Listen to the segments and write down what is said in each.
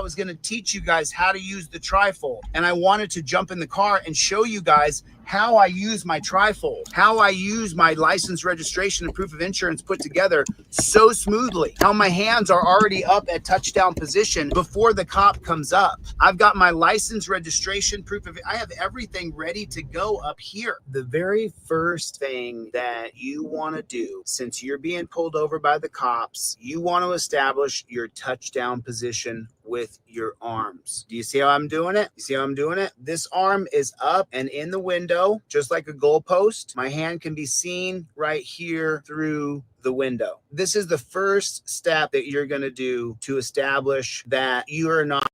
I was going to teach you guys how to use the trifold, and I wanted to jump in the car and show you guys how I use my trifold, how I use my license, registration, and proof of insurance put together so smoothly, how my hands are already up at touchdown position before the cop comes up. I've got my license, registration, proof of, I have everything ready to go up here. The very first thing that you want to do, since you're being pulled over by the cops, you want to establish your touchdown position with your arms. Do you see how I'm doing it? You see how I'm doing it? This arm is up and in the window, just like a goalpost. My hand can be seen right here through the window. This is the first step that you're going to do to establish that you are not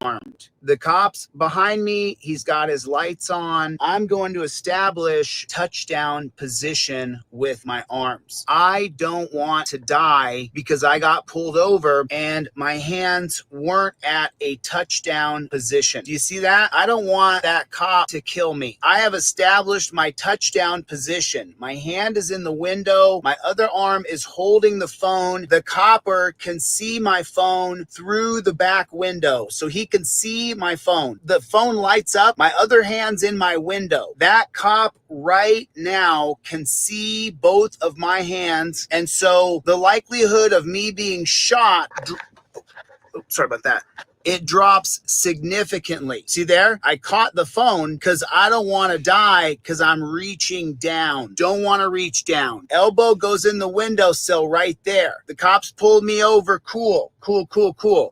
armed. The cop's behind me. He's got his lights on. I'm going to establish touchdown position with my arms. I don't want to die because I got pulled over and my hands weren't at a touchdown position. Do you see that? I don't want that cop to kill me. I have established my touchdown position. My hand is in the window. My other arm is holding the phone. The copper can see my phone through the back window, so he can see my phone. The phone lights up. My other hand's in my window. That cop right now can see both of my hands. And so the likelihood of me being shot, sorry about that, it drops significantly. See there? I caught the phone because I don't want to die because I'm reaching down. Don't want to reach down. Elbow goes in the windowsill right there. The cops pulled me over. Cool.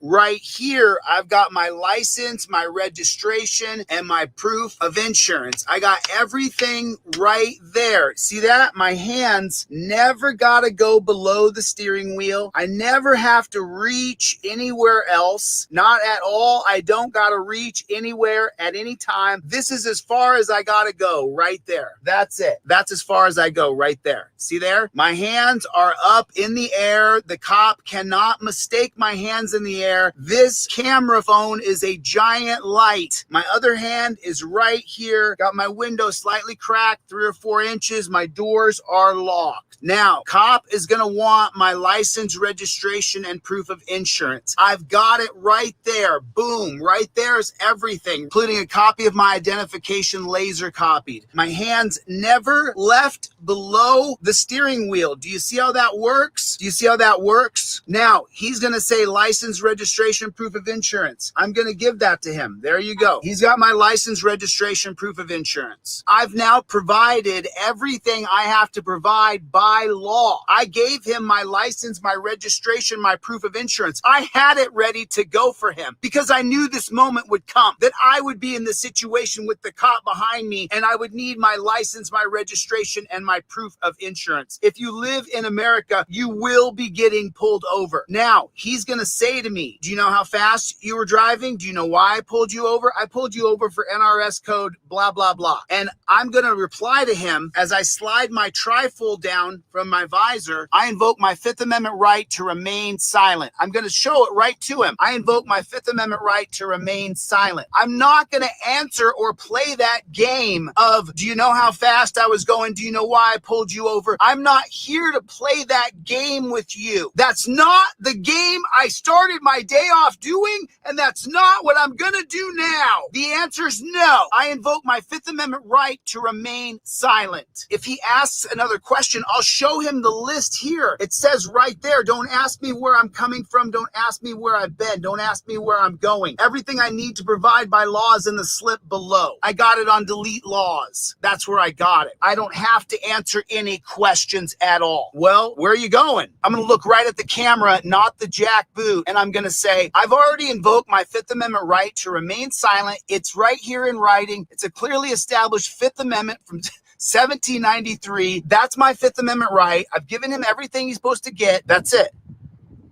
Right here, I've got my license, my registration, and my proof of insurance. I got everything right there. See that? My hands never got to go below the steering wheel. I never have to reach anywhere else. Not at all. I don't got to reach anywhere at any time. This is as far as I got to go right there. That's it. That's as far as I go right there. See there? My hands are up in the air. The cop cannot mistake my hands in the air. This camera phone is a giant light. My other hand is right here. Got my window slightly cracked 3 or 4 inches. My doors are locked. Now, cop is going to want my license, registration, and proof of insurance. I've got it right there. Boom. Right there is everything, including a copy of my identification laser copied. My hands never left below the steering wheel. Do you see how that works? Do you see how that works? Now, he's going to say license, registration, proof of insurance. I'm going to give that to him. There you go. He's got my license, registration, proof of insurance. I've now provided everything I have to provide by law. I gave him my license, my registration, my proof of insurance. I had it ready to go for him because I knew this moment would come, that I would be in the situation with the cop behind me and I would need my license, my registration, and my proof of insurance. If you live in America, you will be getting pulled over. Now, he's going to say to me, do you know how fast you were driving? Do you know why I pulled you over? I pulled you over for NRS code, blah, blah, blah. And I'm going to reply to him as I slide my trifold down from my visor. I invoke my Fifth Amendment right to remain silent. I'm going to show it right to him. I invoke my Fifth Amendment right to remain silent. I'm not going to answer or play that game of, do you know how fast I was going? Do you know why I pulled you over? I'm not here to play that game with you. That's not the game I started my day off doing, and that's not what I'm going to do now. The answer is no. I invoke my Fifth Amendment right to remain silent. If he asks another question, I'll show him the list here. It says right there, don't ask me where I'm coming from. Don't ask me where I've been. Don't ask me where I'm going. Everything I need to provide by law is in the slip below. I got it on delete laws. That's where I got it. I don't have to answer any questions at all. Well, where are you going? I'm going to look right at the camera, not the jack boot, and I'm going to say, I've already invoked my Fifth Amendment right to remain silent. It's right here in writing. It's a clearly established Fifth Amendment from 1793. That's my Fifth Amendment right. I've given him everything he's supposed to get. That's it.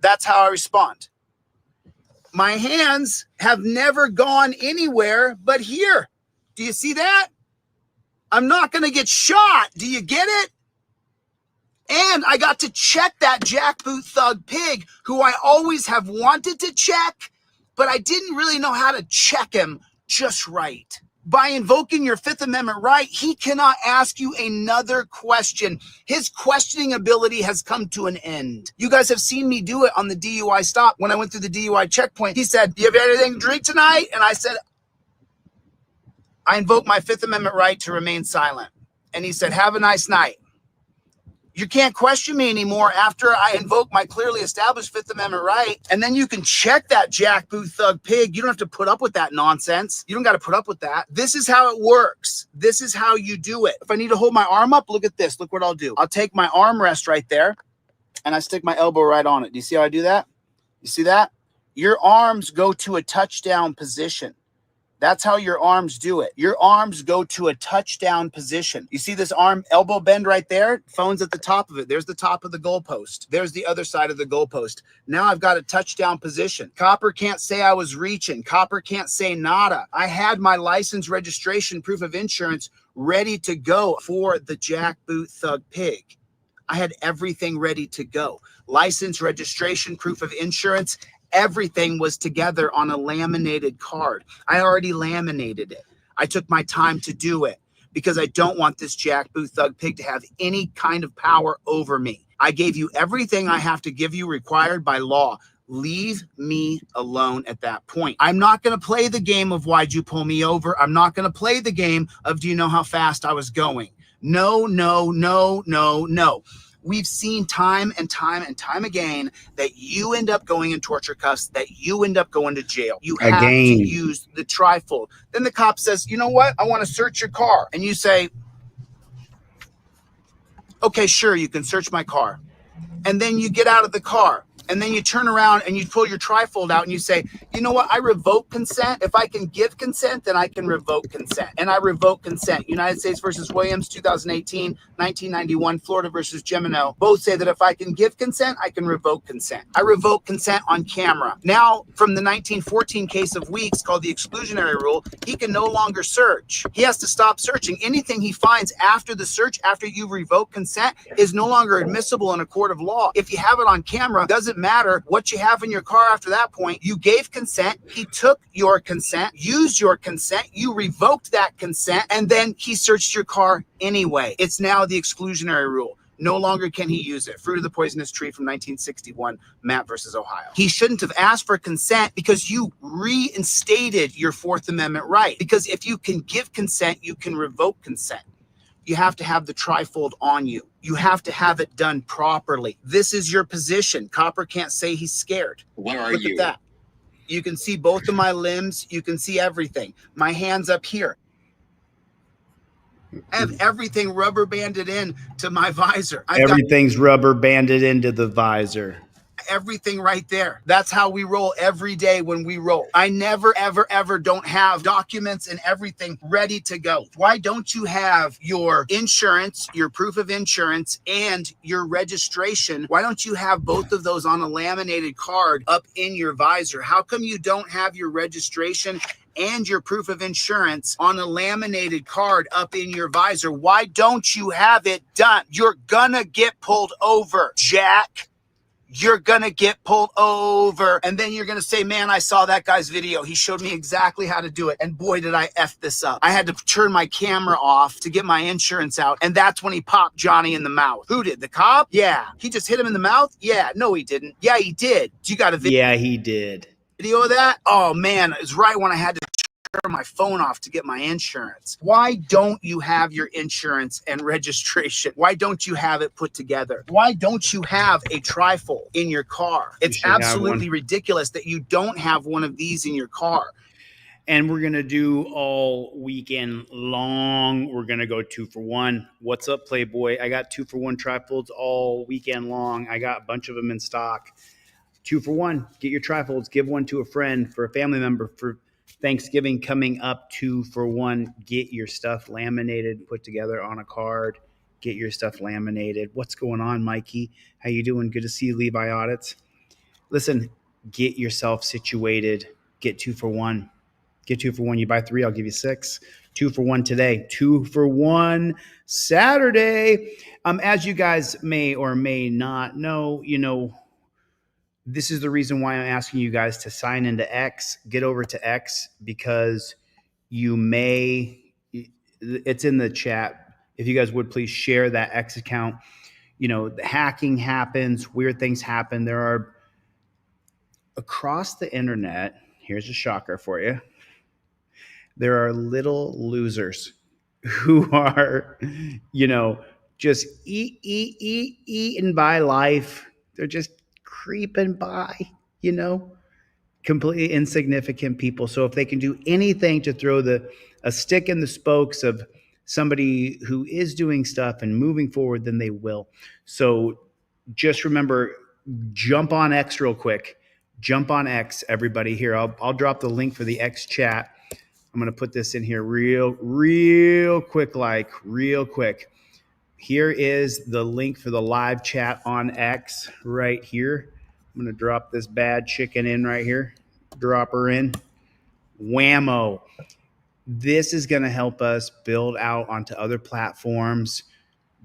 That's how I respond. My hands have never gone anywhere but here. Do you see that? I'm not going to get shot. Do you get it? And I got to check that jackboot thug pig who I always have wanted to check, but I didn't really know how to check him just right. By invoking your Fifth Amendment right, he cannot ask you another question. His questioning ability has come to an end. You guys have seen me do it on the DUI stop. When I went through the DUI checkpoint, he said, "Do you have anything to drink tonight?" And I said, "I invoke my Fifth Amendment right to remain silent." And he said, "Have a nice night." You can't question me anymore after I invoke my clearly established Fifth Amendment right. And then you can check that jackboot thug pig. You don't have to put up with that nonsense. You don't got to put up with that. This is how it works. This is how you do it. If I need to hold my arm up, look at this. Look what I'll do. I'll take my armrest right there and I stick my elbow right on it. Do you see how I do that? You see that? Your arms go to a touchdown position. That's how your arms do it. Your arms go to a touchdown position. You see this arm elbow bend right there? Phone's at the top of it. There's the top of the goalpost. There's the other side of the goalpost. Now I've got a touchdown position. Copper can't say I was reaching. Copper can't say nada. I had my license, registration, proof of insurance ready to go for the jackboot thug pig. I had everything ready to go. License, registration, proof of insurance. Everything was together on a laminated card. I already laminated it. I took my time to do it because I don't want this jackboot thug pig to have any kind of power over me. I gave you everything I have to give you required by law. Leave me alone at that point. I'm not going to play the game of why'd you pull me over. I'm not going to play the game of do you know how fast I was going. No, no, no, no, no. We've seen time and time and time again that you end up going in torture cuffs, that you end up going to jail. You have to use the trifold. Then the cop says, "You know what? I want to search your car." And you say, "Okay, sure, you can search my car." And then you get out of the car. And then you turn around and you pull your trifold out and you say, "You know what? I revoke consent. If I can give consent, then I can revoke consent." And I revoke consent. United States versus Williams, 2018, 1991, Florida versus Gemino. Both say that if I can give consent, I can revoke consent. I revoke consent on camera. Now, from the 1914 case of Weeks called the exclusionary rule, he can no longer search. He has to stop searching. Anything he finds after the search, after you revoke consent, is no longer admissible in a court of law. If you have it on camera, doesn't matter what you have in your car after that point. You gave consent. He took your consent, used your consent. You revoked that consent, and then he searched your car anyway. It's now the exclusionary rule. No longer can he use it. Fruit of the Poisonous Tree from 1961, Matt versus Ohio. He shouldn't have asked for consent because you reinstated your Fourth Amendment right. Because if you can give consent, you can revoke consent. You have to have the trifold on you. You have to have it done properly. This is your position. Copper can't say he's scared. Where are you? Look at that. You can see both of my limbs. You can see everything. My hand's up here. I have everything rubber banded in to my visor. Everything's rubber banded into the visor. Everything right there. That's how we roll every day when we roll. I never, ever, ever don't have documents and everything ready to go. Why don't you have your insurance, your proof of insurance, and your registration? Why don't you have both of those on a laminated card up in your visor? How come you don't have your registration and your proof of insurance on a laminated card up in your visor? Why don't you have it done? You're gonna get pulled over, Jack. You're gonna get pulled over, and then you're gonna say, "Man, I saw that guy's video. He showed me exactly how to do it, and boy, did I F this up. I had to turn my camera off to get my insurance out, and that's when he popped Johnny in the mouth." Who did? The cop? Yeah. He just hit him in the mouth? Yeah. No, he didn't. Yeah, he did. You got a video? Yeah, he did. Video of that? Oh man, it's right when I had to turn my phone off to get my insurance. Why don't you have your insurance and registration? Why don't you have it put together? Why don't you have a trifold in your car? It's absolutely ridiculous that you don't have one of these in your car. And we're going to do all weekend long. We're going to go 2 for 1. What's up, Playboy? I got 2 for 1 trifolds all weekend long. I got a bunch of them in stock. 2 for 1. Get your trifolds. Give one to a friend, for a family member, for Thanksgiving coming up. 2 for 1. Get your stuff laminated, put together on a card. Get your stuff laminated. What's going on, Mikey? How you doing? Good to see you, Levi Audits. Listen, get yourself situated. Get 2 for 1. Get 2 for 1. You buy 3, I'll give you 6. 2 for 1 today. 2 for 1 Saturday. As you guys may or may not know, this is the reason why I'm asking you guys to sign into X. Get over to X because you may, it's in the chat. If you guys would please share that X account. You know, the hacking happens, weird things happen. There are across the internet, here's a shocker for you. There are little losers who are, you know, just eating by life. They're just creeping by, you know, completely insignificant people. So if they can do anything to throw a stick in the spokes of somebody who is doing stuff and moving forward, then they will. So just remember, jump on X real quick. Jump on X, everybody. Here, I'll drop the link for the X chat. I'm going to put this in here real quick, real quick. Here is the link for the live chat on X right here. I'm going to drop this bad chicken in right here. Drop her in. Whammo. This is going to help us build out onto other platforms.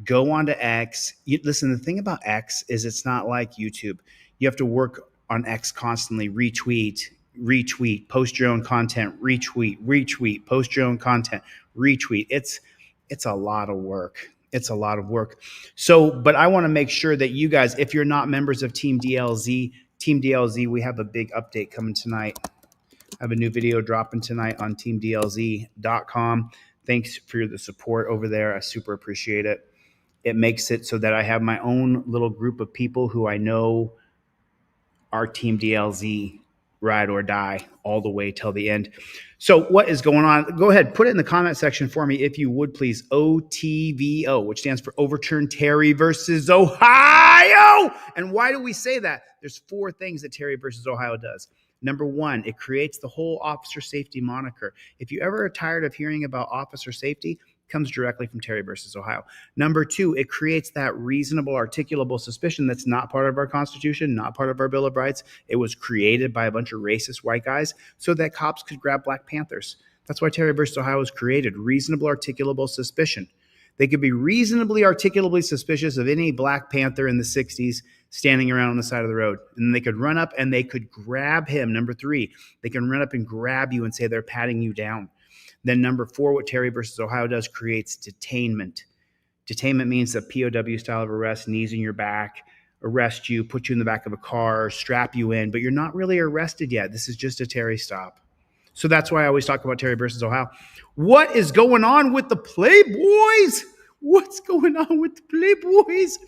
Go onto X. Listen, the thing about X is it's not like YouTube. You have to work on X constantly. Retweet, post your own content, retweet, post your own content, retweet. It's a lot of work. It's a lot of work. So, but I want to make sure that you guys, if you're not members of Team DLZ, we have a big update coming tonight. I have a new video dropping tonight on teamdlz.com. Thanks for the support over there. I super appreciate it. It makes it so that I have my own little group of people who I know are Team DLZ ride or die all the way till the end. So what is going on? Go ahead, put it in the comment section for me if you would, please. OTVO, which stands for Overturn Terry versus Ohio. And why do we say that? There's 4 things that Terry versus Ohio does. Number 1, it creates the whole officer safety moniker. If you ever are tired of hearing about officer safety, comes directly from Terry versus Ohio. Number 2, it creates that reasonable, articulable suspicion that's not part of our Constitution, not part of our Bill of Rights. It was created by a bunch of racist white guys so that cops could grab Black Panthers. That's why Terry versus Ohio was created. Reasonable, articulable suspicion. They could be reasonably, articulately suspicious of any Black Panther in the 60s standing around on the side of the road. And they could run up and they could grab him. Number 3, they can run up and grab you and say they're patting you down. Then number 4, what Terry versus Ohio does, creates detainment. Detainment means a POW style of arrest, knees in your back, arrest you, put you in the back of a car, strap you in, but you're not really arrested yet. This is just a Terry stop. So that's why I always talk about Terry versus Ohio. What is going on with the Playboys? What's going on with the Playboys?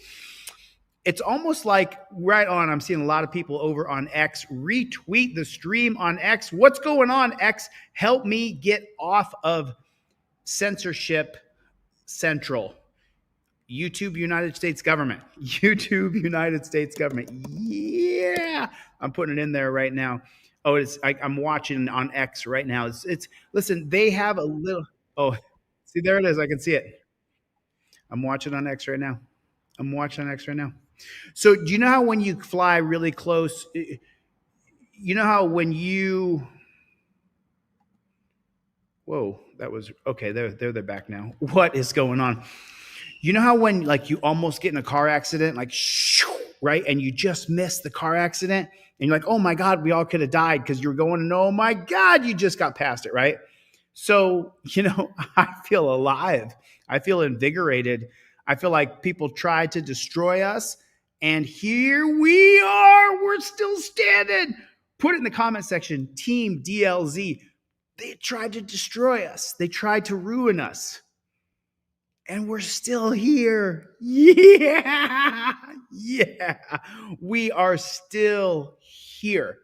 It's almost like right on, I'm seeing a lot of people over on X retweet the stream on X. What's going on, X? Help me get off of censorship central. YouTube United States government. YouTube United States government. Yeah. I'm putting it in there right now. Oh, I'm watching on X right now. It's listen, they have a little, oh, see, there it is. I can see it. I'm watching on X right now. So do you know how when you fly really close, you know how when you, whoa, that was, okay, they're back now. What is going on? You know how when like you almost get in a car accident, like, right? And you just missed the car accident and you're like, oh my God, we all could have died because you're going, and oh my God, you just got past it, right? So, you know, I feel alive. I feel invigorated. I feel like people tried to destroy us. And here we are. We're still standing. Put it in the comment section. Team DLZ. They tried to destroy us. They tried to ruin us. And we're still here. Yeah. Yeah. We are still here.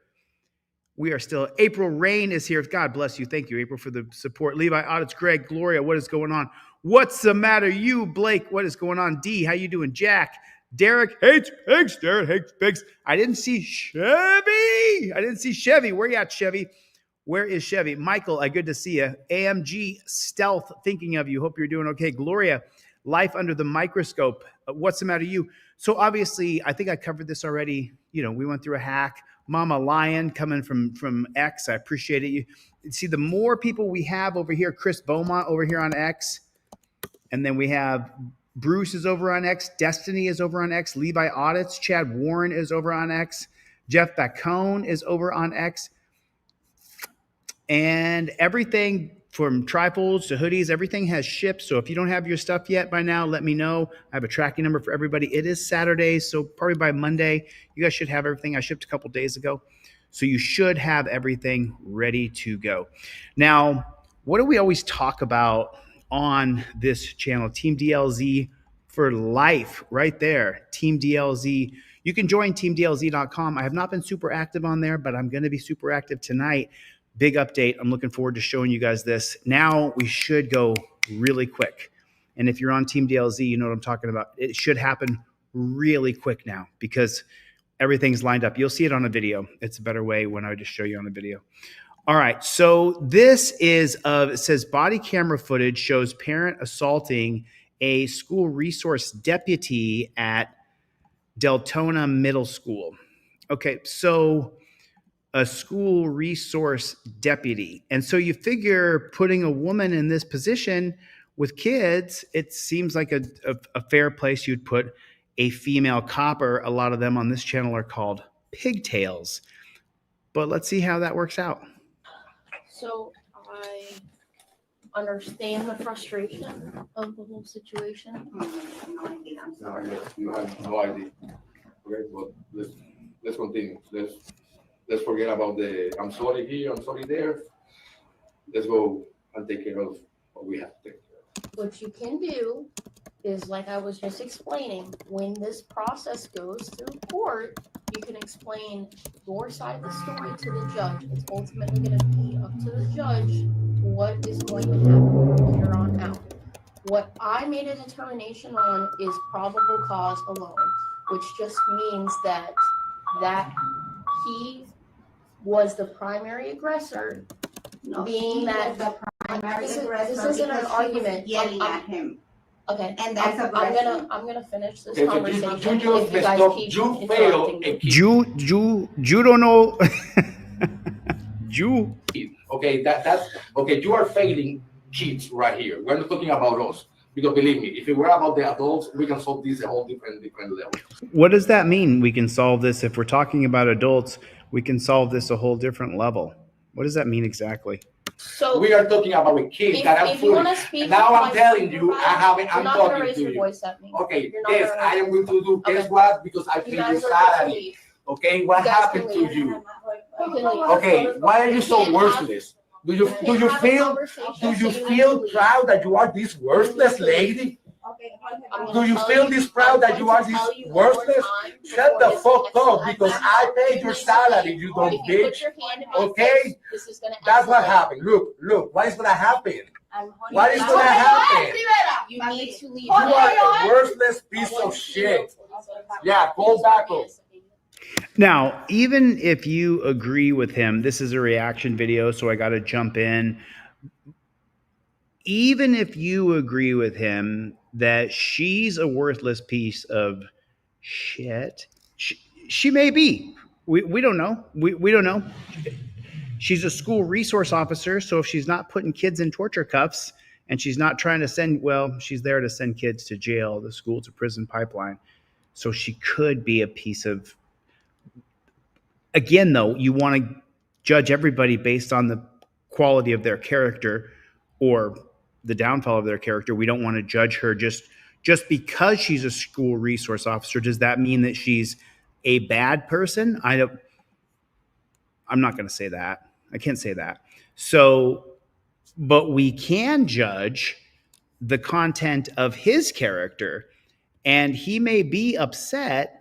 We are still. April Rain is here. God bless you. Thank you, April, for the support. Levi Audits, Greg, Gloria, what is going on? What's the matter? You, Blake, what is going on? D, how you doing? Jack, Derek hates pigs. Derek hates pigs. I didn't see Chevy. Where you at, Chevy? Where is Chevy? Michael, good to see you. AMG Stealth, thinking of you. Hope you're doing okay. Gloria, Life Under the Microscope. What's the matter you? So obviously, I think I covered this already. You know, we went through a hack. Mama Lion coming from X. I appreciate it. You see, the more people we have over here, Chris Beaumont over here on X, and then we have Bruce is over on X, Destiny is over on X, Levi Audits, Chad Warren is over on X, Jeff Bacone is over on X, and everything from trifolds to hoodies, everything has shipped. So if you don't have your stuff yet by now, let me know. I have a tracking number for everybody. It is Saturday, so probably by Monday, you guys should have everything. I shipped a couple days ago. So you should have everything ready to go. Now, what do we always talk about on this channel? Team DLZ for life, right there. Team DLZ. You can join teamdlz.com. I have not been super active on there, but I'm going to be super active tonight. Big update. I'm looking forward to showing you guys this. Now we should go really quick. And if you're on Team DLZ, you know what I'm talking about. It should happen really quick now because everything's lined up. You'll see it on a video. It's a better way when I just show you on a video. All right. So this is it says body camera footage shows parent assaulting a school resource deputy at Deltona Middle School. Okay. So a school resource deputy. And so you figure putting a woman in this position with kids, it seems like a fair place you'd put a female copper. A lot of them on this channel are called pigtails. But let's see how that works out. So I understand the frustration of the whole situation. No idea, I'm No, sorry. you have no idea. Okay, but let's continue. Let's forget about the I'm sorry here, I'm sorry there. Let's go and take care of what we have to take care of. What you can do is, like I was just explaining, when this process goes through court, you can explain your side of the story to the judge. It's ultimately going to be up to the judge what is going to happen from here on out. What I made a determination on is probable cause alone, which just means that he was the primary aggressor, No, being he that was the primary this aggressor isn't an because she was argument. yelling I'm- at him. Okay, And that's I'm aggression. gonna finish this Okay, so conversation. you if you guys keep you interrupting failed me. a kid. You don't know. you. Okay, that's okay. You are failing kids right here. We're not talking about us. Because believe me, if it were about the adults, we can solve this a whole different level. What does that mean? We can solve this. If we're talking about adults, we can solve this a whole different level. What does that mean exactly? So We are talking about a kid that I'm if you want foolish. to speak, Now to I'm my telling you, supervisor, I'm you're not gonna talking raise to your you. voice at me. Okay, You're not yes, gonna I am going to do. Guess Okay. what? Because I You paid you guys are salary. leave. Okay, what You guys happened can to leave. you? You can leave. Okay, why are you so can't worthless? Do you have do you a feel conversation, do you so need feel to leave. proud that you are this worthless lady? Okay, I'm Do gonna you tell feel this proud that you are this worthless? Shut the fuck up because I paid your salary, you dumb If you put bitch. your hand in my Okay? face, this is gonna That's what escalate. happened. Look, what is gonna happen? I'm What is gonna happen? You need to leave. You are a worthless piece of shit. Yeah, go back up. Now, even if you agree with him, this is a reaction video, so I got to jump in. Even if you agree with him that she's a worthless piece of shit, she may be. We don't know. We don't know. She's a school resource officer, so if she's not putting kids in torture cuffs and she's not trying to she's there to send kids to jail, the school to prison pipeline. So she could be a piece of. Again, though, you want to judge everybody based on the quality of their character or the downfall of their character. We don't want to judge her just because she's a school resource officer. Does that mean that she's a bad person? I'm not going to say that. I can't say that. So, but we can judge the content of his character, and he may be upset.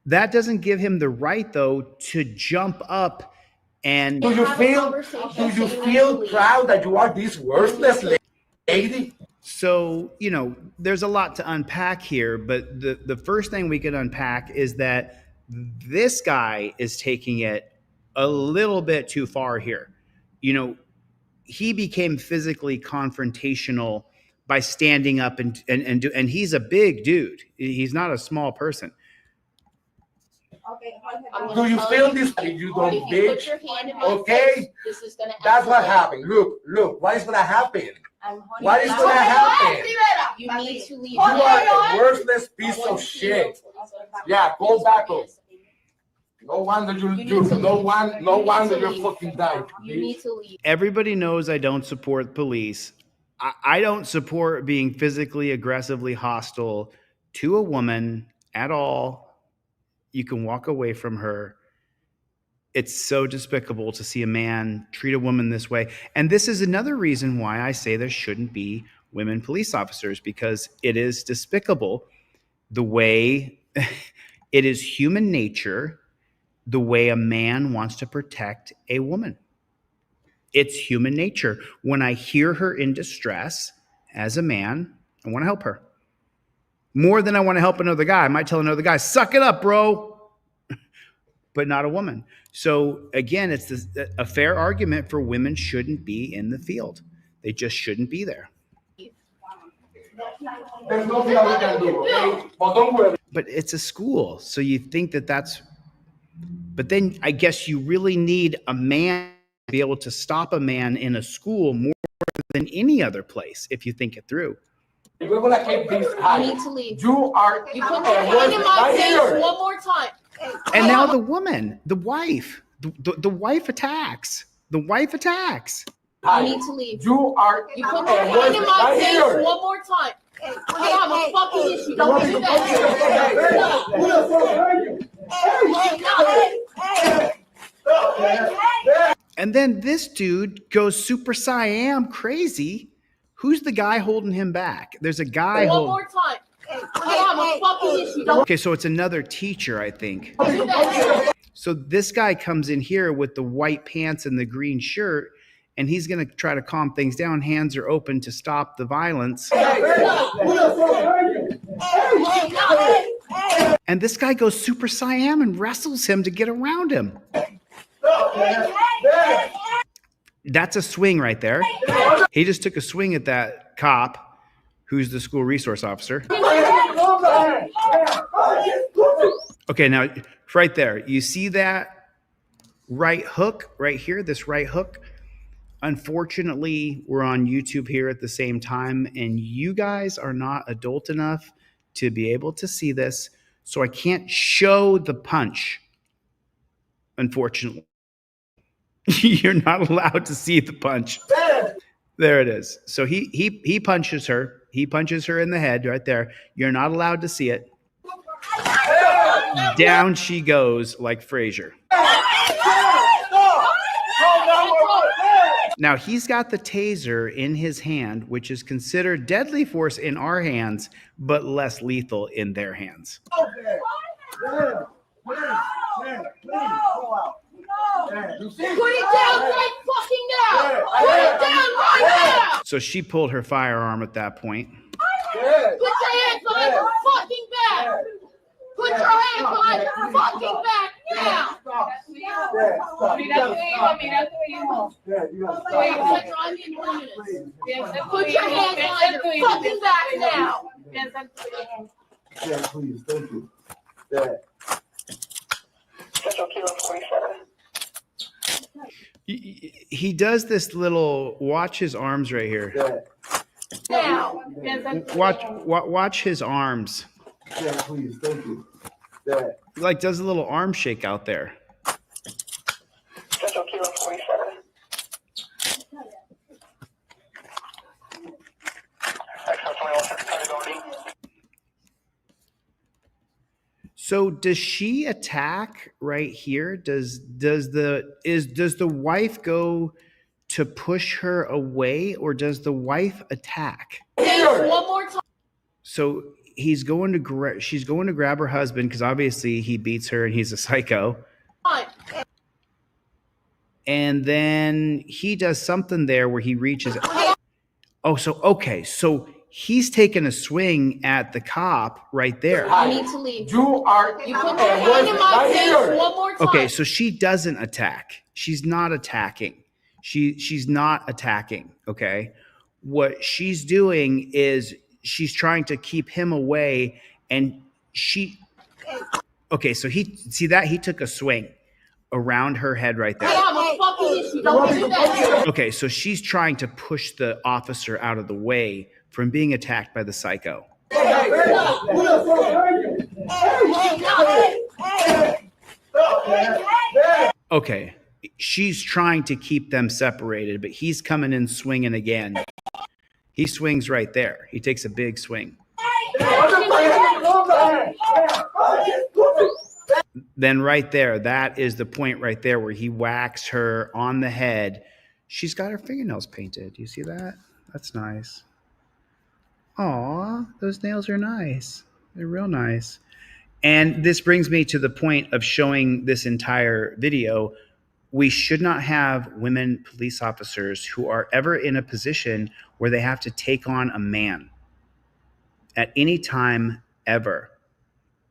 That doesn't give him the right, though, to jump up and. Do you Have a feel conversation, do you so feel need to leave. proud that you are this worthless lady? So, there's a lot to unpack here, but the first thing we can unpack is that this guy is taking it a little bit too far here. He became physically confrontational by standing up and he's a big dude. He's not a small person. Okay, I'm Do gonna you tell feel you, this, you dumb if you put bitch? your hand in my Okay? face, this is gonna That's what escalate. happened. Look, what is gonna happen? I'm What is gonna happen? You need to leave. You are a worthless piece of shit. Yeah, go back up. No wonder You need to leave. You need to you're leave. fucking died. You need to leave. Everybody knows I don't support police. I don't support being physically aggressively hostile to a woman at all. You can walk away from her. It's so despicable to see a man treat a woman this way. And this is another reason why I say there shouldn't be women police officers, because it is despicable the way it is human nature, the way a man wants to protect a woman. It's human nature. When I hear her in distress as a man, I want to help her. More than I want to help another guy. I might tell another guy, suck it up, bro. But not a woman. So again, it's a fair argument for women shouldn't be in the field. They just shouldn't be there. There's nothing that we can do, okay? But don't worry. But it's a school. So you think that's, but then I guess you really need a man to be able to stop a man in a school more than any other place if you think it through. We're gonna keep this You high. need to leave. You are. You put your hand in my right face here. one more time. And now the woman, the wife, the wife attacks. The wife attacks. You need to leave. You are. You put your hand in my right face here. one more time. I have a fucking issue. Don't do that. And then this dude goes Super Saiyan crazy. Who's the guy holding him back? There's a guy One more time. I have a fucking issue. Don't Okay, so it's another teacher, I think. do that. So this guy comes in here with the white pants and the green shirt, and he's going to try to calm things down. Hands are open to stop the violence. And this guy goes Super Saiyan and wrestles him to get around him. That's a swing right there. He just took a swing at that cop, who's the school resource officer. Okay, now right there, you see that right hook right here, this right hook? Unfortunately, we're on YouTube here at the same time, and you guys are not adult enough to be able to see this, so I can't show the punch, unfortunately. You're not allowed to see the punch. There it is. So he punches her. He punches her in the head right there. You're not allowed to see it. Down she goes like Frasier. Now he's got the taser in his hand, which is considered deadly force in our hands, but less lethal in their hands. Put it down right fucking now. Put it down right now. So she pulled her firearm at that point. Put your hands behind your fucking back. Put your hands behind your fucking back now. Put your hands behind your fucking back now. Yeah, please, thank you. Yeah. He does this little, watch his arms right here. Now. Watch his arms. Yeah, please, thank you. Yeah. He like does a little arm shake out there. So does she attack right here? Does the wife go to push her away, or does the wife attack? One more time. So she's going to grab her husband, because obviously he beats her and he's a psycho. And then he does something there where he reaches. Oh, so okay, so he's taking a swing at the cop right there. You need to leave. You are. You put your hand in my face one more time. Okay, so she doesn't attack. She's not attacking. She's not attacking, okay? What she's doing is she's trying to keep him away, and okay, so he took a swing around her head right I there. have a fucking issue. Don't do that. Okay, so she's trying to push the officer out of the way from being attacked by the psycho. Okay, she's trying to keep them separated, but he's coming in swinging again. He swings right there. He takes a big swing. Then right there, that is the point right there where he whacks her on the head. She's got her fingernails painted. Do you see that? That's nice. Aw, those nails are nice. They're real nice. And this brings me to the point of showing this entire video. We should not have women police officers who are ever in a position where they have to take on a man at any time ever.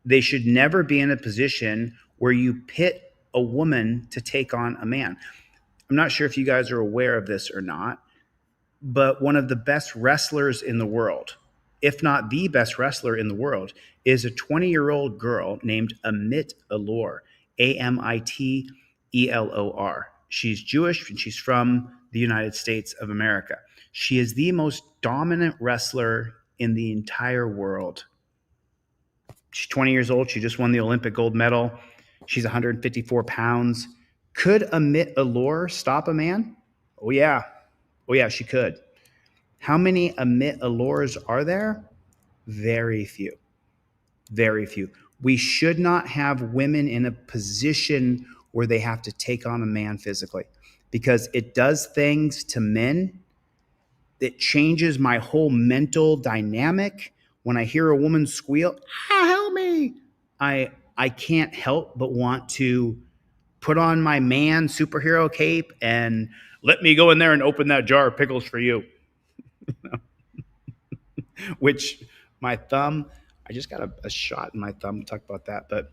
They should never be in a position where you pit a woman to take on a man. I'm not sure if you guys are aware of this or not, but one of the best wrestlers in the world, if not the best wrestler in the world, is a 20-year-old girl named Amit Elor, Amittelor. She's Jewish and she's from the United States of America. She is the most dominant wrestler in the entire world. She's 20 years old. She just won the Olympic gold medal. She's 154 pounds. Could Amit Elor stop a man? Oh, yeah. Oh, yeah, she could. How many Amit Elors are there? Very few. Very few. We should not have women in a position where they have to take on a man physically because it does things to men that changes my whole mental dynamic. When I hear a woman squeal, help me, I can't help but want to put on my man superhero cape and let me go in there and open that jar of pickles for you. Which my thumb, I just got a shot in my thumb. We'll talk about that. But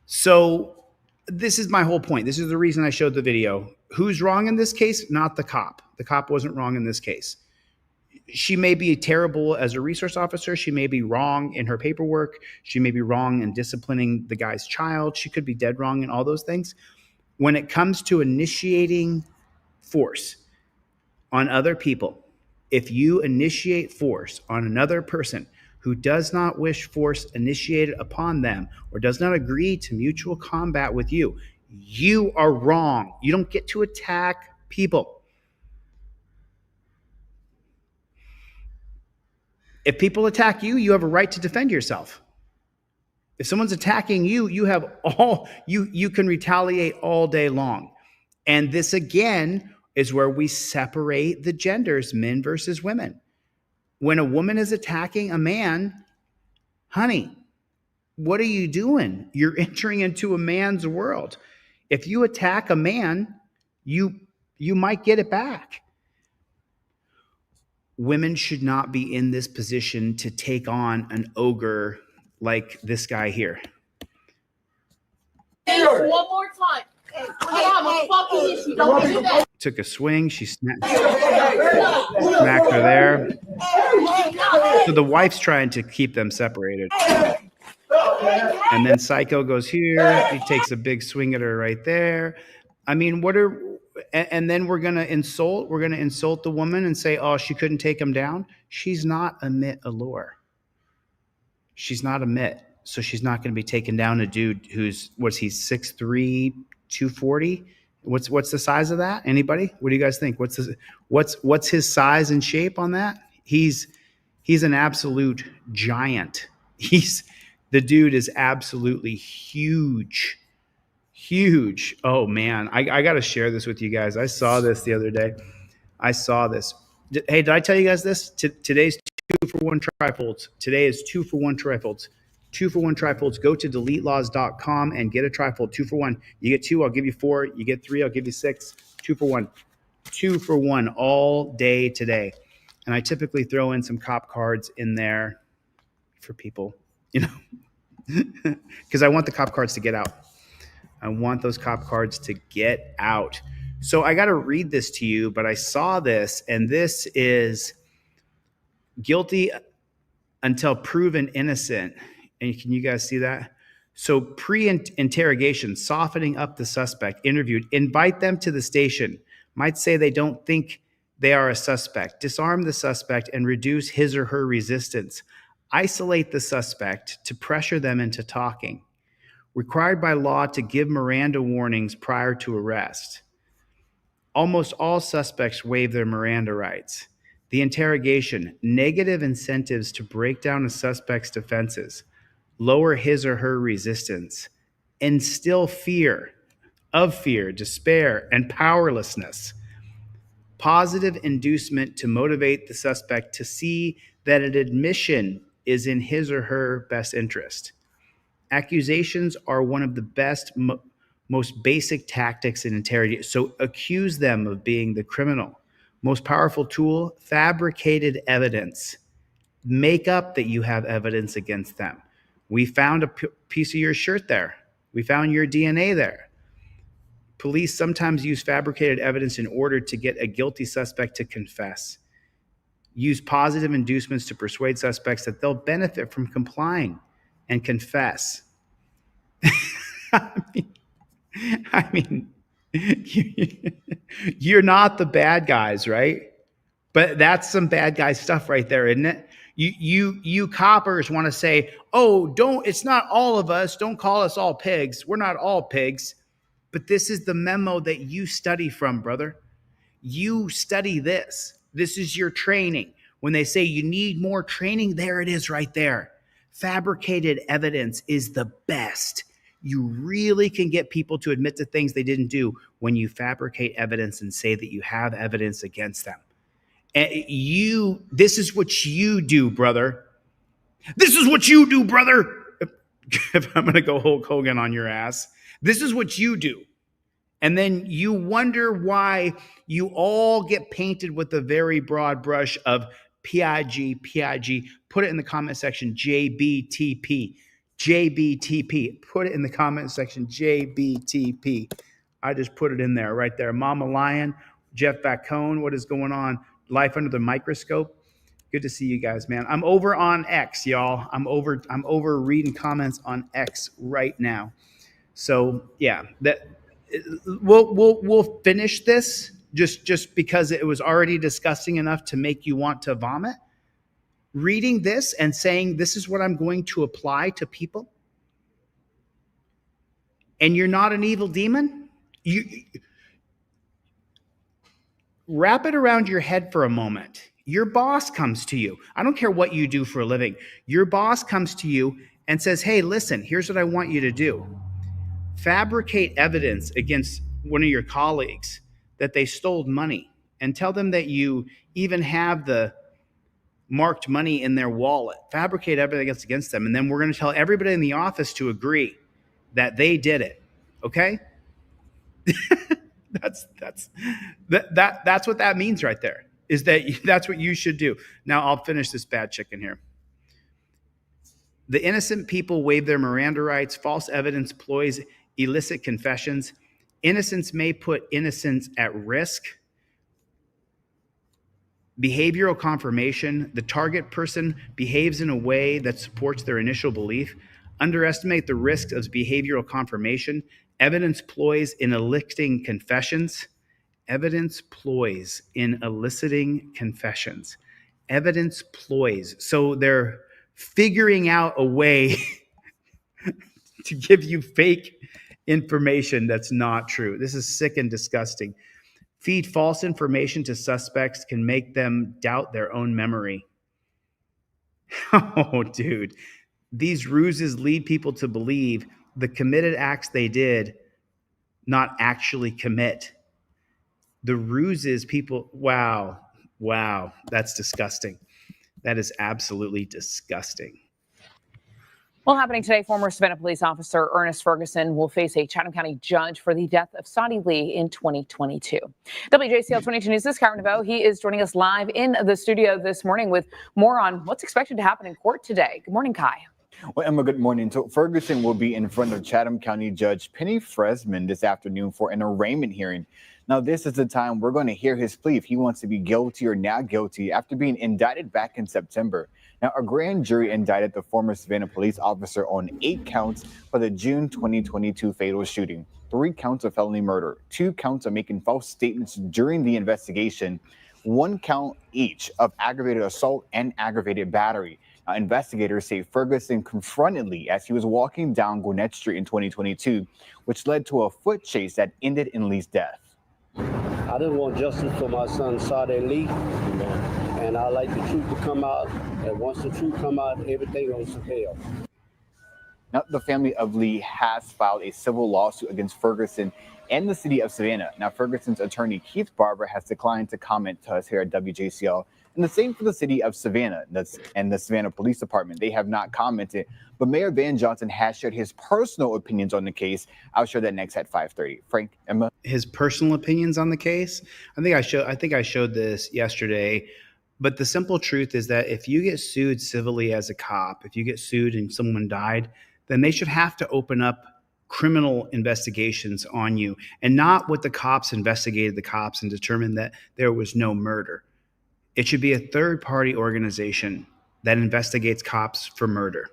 so this is my whole point. This is the reason I showed the video. Who's wrong in this case? Not the cop. The cop wasn't wrong in this case. She may be terrible as a resource officer. She may be wrong in her paperwork. She may be wrong in disciplining the guy's child. She could be dead wrong in all those things. When it comes to initiating force on other people, if you initiate force on another person who does not wish force initiated upon them or does not agree to mutual combat with you, you are wrong. You don't get to attack people. If people attack you, you have a right to defend yourself. If someone's attacking you, you can retaliate all day long. And this again is where we separate the genders, men versus women. When a woman is attacking a man, honey, what are you doing? You're entering into a man's world. If you attack a man, you might get it back. Women should not be in this position to take on an ogre like this guy here. One more time. Took a swing. She smacked her there. So the wife's trying to keep them separated. And then Psycho goes here. He takes a big swing at her right there. I mean, and then we're going to insult the woman and say, oh, she couldn't take him down. She's not Amit Elor. She's not Amit. So she's not going to be taking down a dude who's, what's he, 6'3", 240? What's the size of that? Anybody? What do you guys think? What's his size and shape on that? He's an absolute giant. The dude is absolutely huge. Huge. Oh man, I got to share this with you guys. I saw this the other day. I saw this. Hey, did I tell you guys this? Today's 2-for-1 trifolds. Today is 2-for-1 trifolds. 2-for-1 trifolds. Go to deletelaws.com and get a trifold. 2-for-1. You get 2, I'll give you 4. You get 3, I'll give you 6. 2-for-1. 2-for-1 all day today. And I typically throw in some cop cards in there for people, because I want the cop cards to get out. I want those cop cards to get out. So I got to read this to you, but I saw this, and this is guilty until proven innocent. And can you guys see that? So pre-interrogation, softening up the suspect, interviewed, invite them to the station, might say they don't think they are a suspect, disarm the suspect and reduce his or her resistance, isolate the suspect to pressure them into talking, required by law to give Miranda warnings prior to arrest. Almost all suspects waive their Miranda rights. The interrogation, negative incentives to break down a suspect's defenses, lower his or her resistance, instill fear, despair, and powerlessness. Positive inducement to motivate the suspect to see that an admission is in his or her best interest. Accusations are one of the best, most basic tactics in interrogation. So accuse them of being the criminal. Most powerful tool, fabricated evidence. Make up that you have evidence against them. We found a piece of your shirt there. We found your DNA there. Police sometimes use fabricated evidence in order to get a guilty suspect to confess. Use positive inducements to persuade suspects that they'll benefit from complying and confess. I mean, you're not the bad guys, right? But that's some bad guy stuff right there, isn't it? You coppers want to say, oh, it's not all of us. Don't call us all pigs. We're not all pigs. But this is the memo that you study from, brother. You study this. This is your training. When they say you need more training, there it is right there. Fabricated evidence is the best. You really can get people to admit to things they didn't do when you fabricate evidence and say that you have evidence against them. And this is what you do, brother. This is what you do, brother. If I'm going to go Hulk Hogan on your ass, this is what you do. And then you wonder why you all get painted with a very broad brush of PIG. Put it in the comment section, JBTP. Put it in the comment section, JBTP. I just put it in there, right there. Mama Lion, Jeff Bacone, what is going on? Life Under the Microscope. Good to see you guys, man. I'm over on X, y'all. I'm over reading comments on X right now. So yeah, we'll finish this just because it was already disgusting enough to make you want to vomit. Reading this and saying this is what I'm going to apply to people, and you're not an evil demon. You wrap it around your head for a moment. Your boss comes to you. I don't care what you do for a living. Your boss comes to you and says, hey, listen, here's what I want you to do. Fabricate evidence against one of your colleagues that they stole money, and tell them that you even have the marked money in their wallet. Fabricate evidence against them, and then we're going to tell everybody in the office to agree that they did it. Okay? That's what that means right there. Is that's what you should do. Now I'll finish this bad chicken here. The innocent people waive their Miranda rights. False evidence ploys illicit confessions. Innocence may put innocence at risk. Behavioral confirmation. The target person behaves in a way that supports their initial belief. Underestimate the risks of behavioral confirmation. Evidence ploys in eliciting confessions. Evidence ploys in eliciting confessions. Evidence ploys. So they're figuring out a way to give you fake information that's not true. This is sick and disgusting. Feed false information to suspects can make them doubt their own memory. Oh, dude. These ruses lead people to believe the committed acts they did, not actually commit. The ruses people, wow, that's disgusting. That is absolutely disgusting. Well, happening today, former Savannah police officer Ernest Ferguson will face a Chatham County judge for the death of Sonny Lee in 2022. WJCL 22 News' is Kyron DeVoe. He is joining us live in the studio this morning with more on what's expected to happen in court today. Good morning, Kai. Well, Emma, good morning. So Ferguson will be in front of Chatham County Judge Penny Fresman this afternoon for an arraignment hearing. Now, this is the time we're going to hear his plea if he wants to be guilty or not guilty after being indicted back in September. Now, a grand jury indicted the former Savannah police officer on 8 counts for the June 2022 fatal shooting, 3 counts of felony murder, 2 counts of making false statements during the investigation, 1 count each of aggravated assault and aggravated battery. Investigators say Ferguson confronted Lee as he was walking down Gwinnett Street in 2022, which led to a foot chase that ended in Lee's death. I just want justice for my son, Sade Lee, and I like the truth to come out. And once the truth come out, everything goes to hell. Now, the family of Lee has filed a civil lawsuit against Ferguson and the city of Savannah. Now, Ferguson's attorney, Keith Barber, has declined to comment to us here at WJCL. And the same for the city of Savannah and the Savannah Police Department. They have not commented, but Mayor Van Johnson has shared his personal opinions on the case. I'll share that next at 5:30. Frank, Emma? His personal opinions on the case? I think I showed this yesterday. But the simple truth is that if you get sued civilly as a cop, if you get sued and someone died, then they should have to open up criminal investigations on you, and not what the cops investigated the cops and determined that there was no murder. It should be a third-party organization that investigates cops for murder.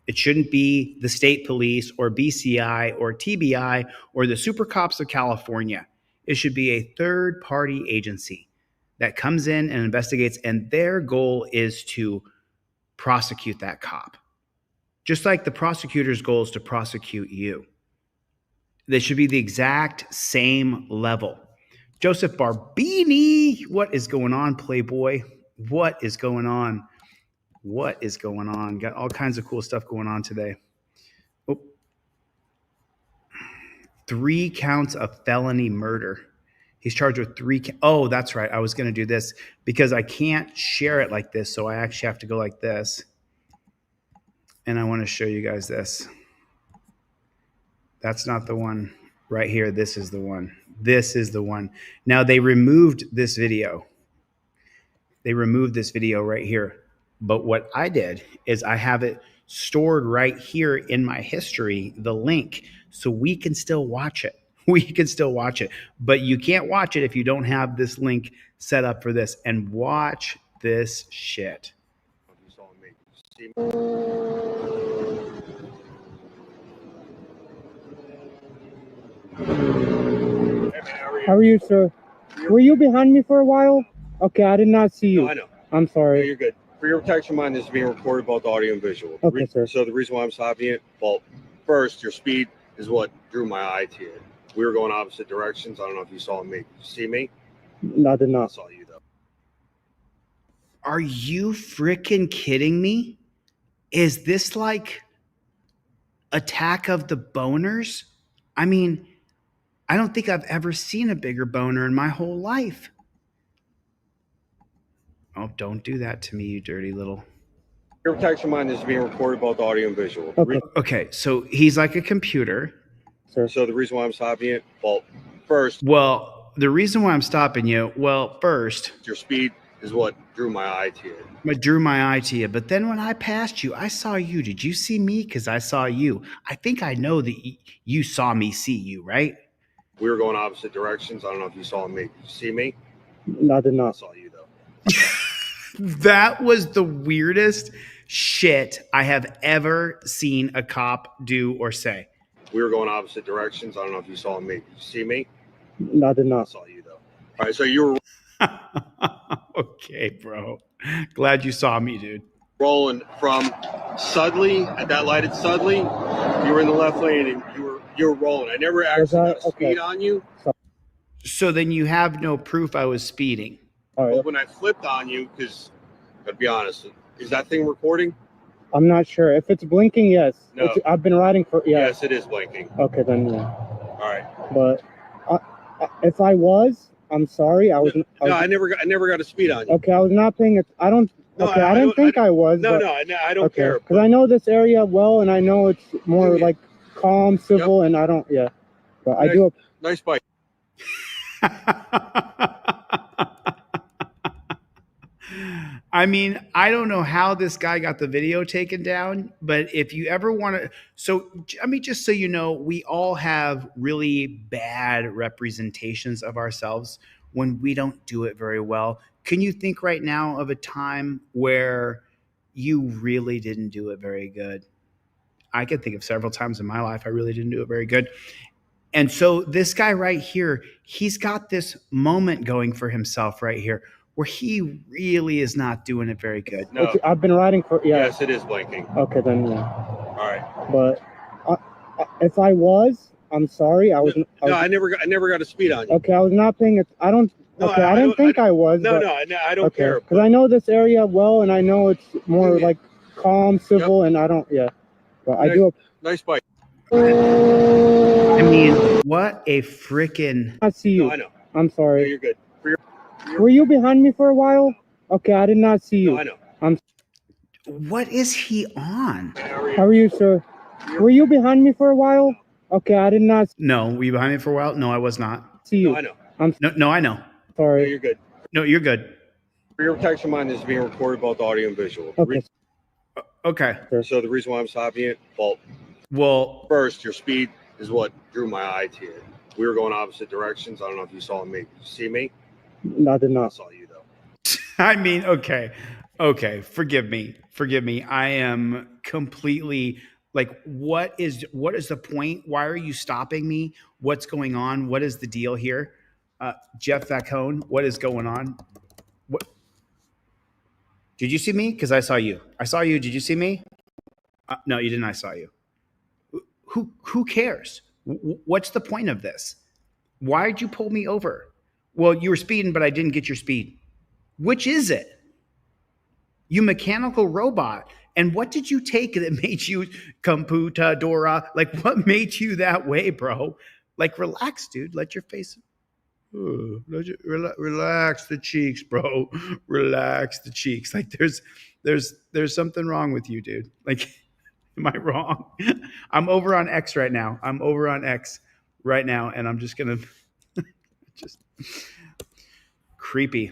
It shouldn't be the state police or BCI or TBI or the super cops of California. It should be a third-party agency that comes in and investigates, and their goal is to prosecute that cop. Just like the prosecutor's goal is to prosecute you. They should be the exact same level. Joseph Barbini, what is going on, Playboy? What is going on? What is going on? Got all kinds of cool stuff going on today. Oh. 3 counts of felony murder. He's charged with 3. Oh, that's right. I was going to do this because I can't share it like this. So I actually have to go like this. And I want to show you guys this. That's not the one right here. This is the one. This is the one. Now they removed this video. They removed this video right here. But what I did is I have it stored right here in my history, the link, so we can still watch it. We can still watch it. But you can't watch it if you don't have this link set up for this. And watch this shit. How are you, sir? Were you behind me for a while? Okay, I did not see you. No, I know. I'm No, sorry. you're good. For your protection, mine is being recorded both audio and visual. Okay, sir. So the reason why I'm stopping it, well, first, your speed is what drew my eye to you. We were going opposite directions. I don't know if you saw me. Did you see me? No, I did I not. saw you, though. Are you freaking kidding me? Is this like Attack of the Boners? I mean, I don't think I've ever seen a bigger boner in my whole life. Oh, don't do that to me, you dirty little. Your protection, mine is being recorded both audio and visual. Okay, Okay, so he's like a computer. sir. So the reason why I'm stopping it, well, first, Well, the reason why I'm stopping you, well, first, your speed is what drew my eye to you. I drew my eye to you, but then when I passed you, I saw you. Did you see me? Because I saw you. I think I know that you saw me see you, right? We were going opposite directions. I don't know if you saw me. Did you see me? No, I did I not. saw you, though. That was the weirdest shit I have ever seen a cop do or say. We were going opposite directions. I don't know if you saw me. Did you see me? No, I did I not. saw you, though. All right, so you were Okay, bro. Glad you saw me, dude. rolling from Sudley at that light at Sudley. You were in the left lane and you were rolling. I never actually got a speed on you, So then you have no proof I was speeding. All right. but when I flipped on you, because I'll be honest, is that thing recording? I'm not sure. If it's blinking, yes. No. I've been riding for, yeah. Yes, it is blinking. Okay, then yeah. All right. But if I was, I'm sorry. I No, I never got a speed on you. Okay, I was not paying it. I don't. No, Okay, I I didn't don't- think I was. No, but, no, I don't care. Because I know this area well, and I know it's more Yeah. like calm, civil, and I don't. Yeah, but I do. Nice bike. I mean, I don't know how this guy got the video taken down, but if you ever want to, so I mean, just so you know, we all have really bad representations of ourselves when we don't do it very well. Can you think right now of a time where you really didn't do it very good? I can think of several times in my life I really didn't do it very good. And so this guy right here, he's got this moment going for himself right here where he really is not doing it very good. No. I've been riding for Yes, it is blinking. Okay, then yeah. All right. But if I was, I'm sorry. I I never got a speed on you. Okay, I was not paying it. I don't. No, Okay, I didn't think I was. No, but, no, I don't care. Because I know this area well, and I know it's more like calm, civil, and I don't. Yeah, but I do. Nice bike. I mean, what a freaking. I see you. No, I know. I'm sorry. No, you're good. Were you behind me for a while? Okay, I did not see you. No, I know. What is he on? How are you, sir? Were you behind me for a while? Okay, I did not No, were you behind me for a while? No, I was not. see you. No, I know. No, I know. No, Sorry. you're good. No, you're good. For your protection, mine is being recorded both audio and visual. Okay. Okay. So the reason why I'm stopping it, Well, first, your speed is what drew my eye to you. We were going opposite directions. I don't know if you saw me. Did you see me? No, I did I not. saw you though. I mean, okay. Forgive me. I am completely like, what is the point? Why are you stopping me? What's going on? What is the deal here? Jeff Vacone, what is going on? What? Did you see me? Because I saw you. I saw you. Did you see me? No, you didn't. I saw you. Who cares? What's the point of this? Why did you pull me over? Well, you were speeding, but I didn't get your speed. Which is it? You mechanical robot. And what did you take that made you computadora? Like, what made you that way, bro? Like, relax, dude. Let your face. Relax the cheeks, bro. Relax the cheeks. Like, there's something wrong with you, dude. Like, am I wrong? I'm over on X right now. And I'm just gonna just creepy.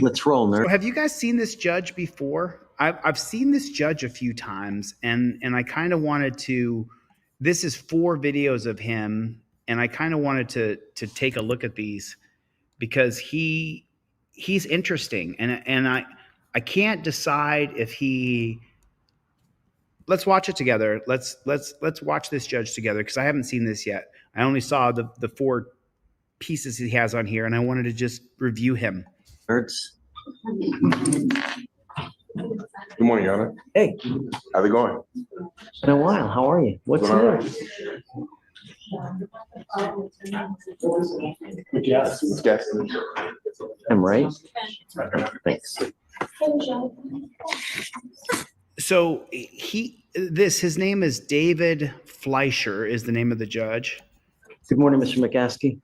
Let's roll, nerd. Have you guys seen this judge before? I've seen this judge a few times, and I kind of wanted to. This is 4 videos of him, and I kind of wanted to take a look at these because he's interesting, and I can't decide if he. Let's watch it together. Let's watch this judge together because I haven't seen this yet. I only saw the 4 pieces he has on here, and I wanted to just review him. Nerds. Good morning, Your Honor. Hey, How's it going? it's been a while. How are you? What's Doing all new? Yes. I'm right. Thanks. So his name is David Fleischer is the name of the judge. Good morning, Mr. McGaskey.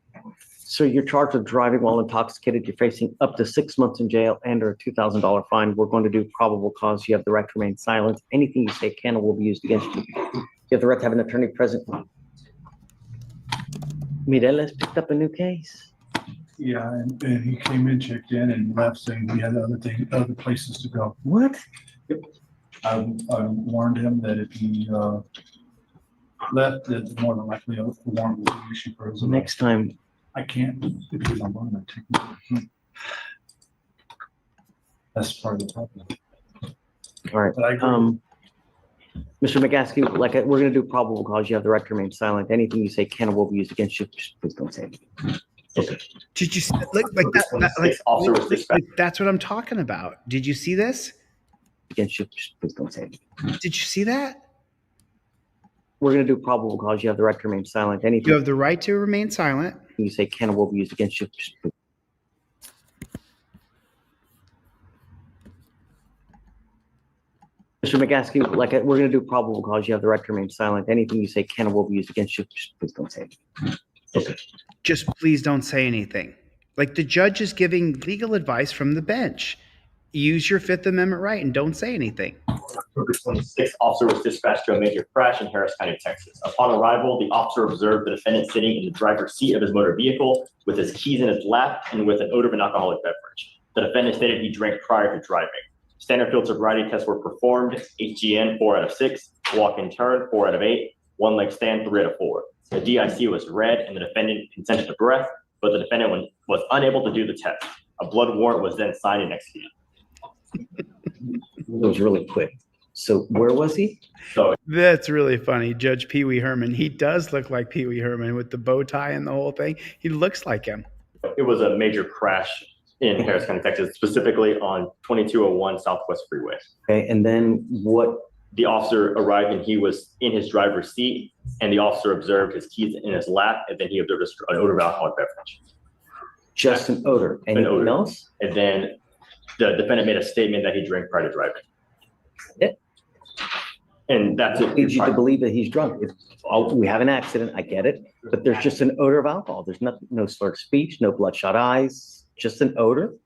So you're charged with driving while intoxicated. You're facing up to 6 months in jail and or a $2,000 fine. We're going to do probable cause. You have the right to remain silent. Anything you say can or will be used against you. You have the right to have an attorney present. Mireles picked up a new case. Yeah, and he came in, checked in, and left saying we had other places to go. What? Yep. I warned him that if he left, that more than likely a warrant will be issued for his arrest. Next time. I can't because I'm on that technique. That's part of the problem. All right. But I agree. Mr. McGaskey, we're going to do probable cause. You have the right to remain silent. Anything you say can or will be used against you. Just please don't say anything. Okay. Did you see, like that? Like, that's what I'm talking about. Did you see this? Against you. Just please don't say anything. Did you see that? We're going to do probable cause. You have the right to remain silent. Anything You have the right to remain silent. you say can or will be used against you. Just please. Mr. McGaskey, we're going to do probable cause. You have the right to remain silent. Anything you say can or will be used against you. Just please don't say anything. Okay. Just please don't say anything. Like, the judge is giving legal advice from the bench. Use your Fifth Amendment right and don't say anything. October 26th, officer was dispatched to a major crash in Harris County, Texas. Upon arrival, the officer observed the defendant sitting in the driver's seat of his motor vehicle with his keys in his lap and with an odor of an alcoholic beverage. The defendant stated he drank prior to driving. Standard field sobriety tests were performed. HGN 4 out of 6, walk and turn 4 out of 8, one leg stand 3 out of 4. The DIC was read and the defendant consented to breath, but the defendant was unable to do the test. A blood warrant was then signed and executed. It was really quick. So where was he? That's really funny. Judge Pee Wee Herman. He does look like Pee Wee Herman with the bow tie and the whole thing. He looks like him. It was a major crash in Harris County, Texas, specifically on 2201 Southwest Freeway. Okay, and then what? The officer arrived and he was in his driver's seat, and the officer observed his keys in his lap, and then he observed an odor of alcoholic beverage. Just an odor. Anything else? And then the defendant made a statement that he drank prior to driving. Yeah. And that's it. Leads you to believe that he's drunk. We have an accident, I get it, but there's just an odor of alcohol. There's nothing, no slurred speech, no bloodshot eyes, just an odor.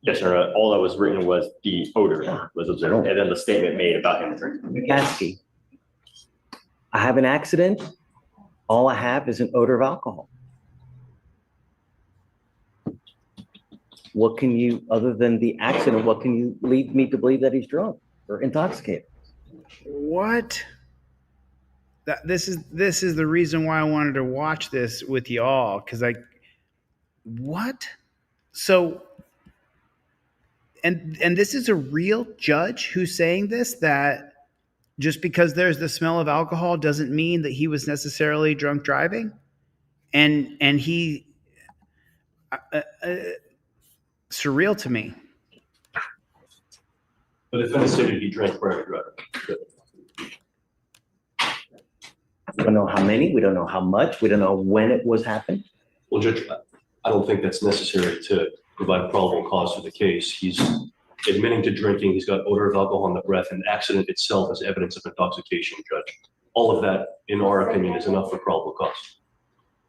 Yes, sir. All that was written was the odor was observed, and then the statement made about him drinking. McCaskey, I have an accident. All I have is an odor of alcohol. What can you, other than the accident, what can you lead me to believe that he's drunk or intoxicated? What? This is the reason why I wanted to watch this with y'all, because what? So, and this is a real judge who's saying this, that just because there's the smell of alcohol doesn't mean that he was necessarily drunk driving, and he surreal to me. The defendant stated he drank prior to driving. We don't know how many, we don't know how much, we don't know when it was happened. Well, Judge, I don't think that's necessary to provide probable cause for the case. He's admitting to drinking, he's got odor of alcohol in the breath, and the accident itself is evidence of intoxication, Judge. All of that, in our opinion, is enough for probable cause.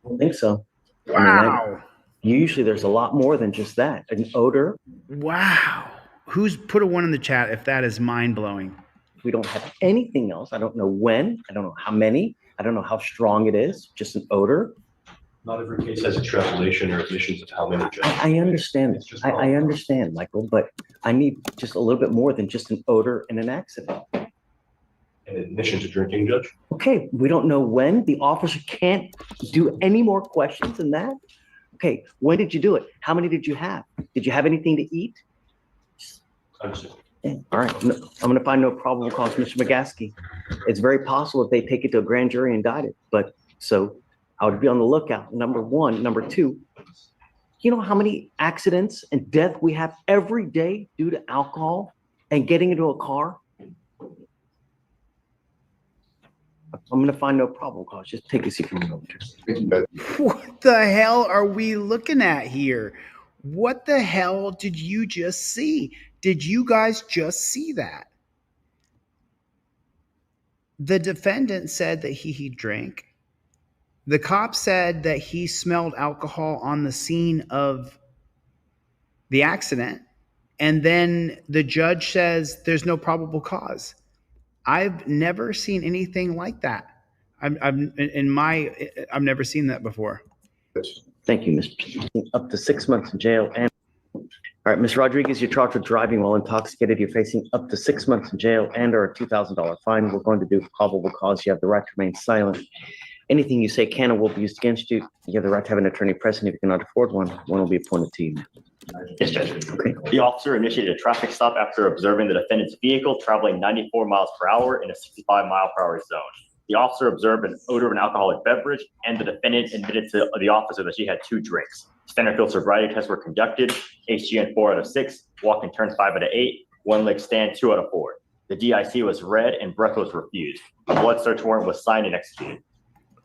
I don't think so. Wow. Usually there's a lot more than just that. An odor. Wow. Who's put a 1 in the chat if that is mind-blowing? We don't have anything else. I don't know when, I don't know how many, I don't know how strong it is, just an odor. Not every case has extrapolation or admissions of how many, Judge. I understand this. I understand, Michael, but I need just a little bit more than just an odor in an accident. An admission to drinking, Judge? Okay, we don't know when. The officer can't do any more questions than that. Okay, when did you do it? How many did you have? Did you have anything to eat? Understood. Yeah, all right, no, I'm gonna find no probable cause, Mr. McGaskey. It's very possible if they take it to a grand jury and indict it, but so I would be on the lookout, number one. Number two, you know how many accidents and death we have every day due to alcohol and getting into a car? I'm gonna find no probable cause. Just take a seat for a moment. What the hell are we looking at here? What the hell did you just see? Did you guys just see that? The defendant said that he drank. The cop said that he smelled alcohol on the scene of the accident. And then the judge says there's no probable cause. I've never seen anything like that. I've never seen that before. Thank you, Mr. Up to 6 months in jail. And all right, Ms. Rodriguez, you're charged with driving while intoxicated. You're facing up to 6 months in jail and or a $2,000 fine. We're going to do probable cause. You have the right to remain silent. Anything you say can or will be used against you. You have the right to have an attorney present. If you cannot afford one, one will be appointed to you. Yes, Judge. Okay. The officer initiated a traffic stop after observing the defendant's vehicle traveling 94 miles per hour in a 65 mile per hour zone. The officer observed an odor of an alcoholic beverage, and the defendant admitted to the officer that she had 2 drinks. Standard field sobriety tests were conducted. HGN 4 out of 6, walk and turn 5 out of 8, one leg stand 2 out of 4. The DIC was read and breath was refused. A blood search warrant was signed and executed.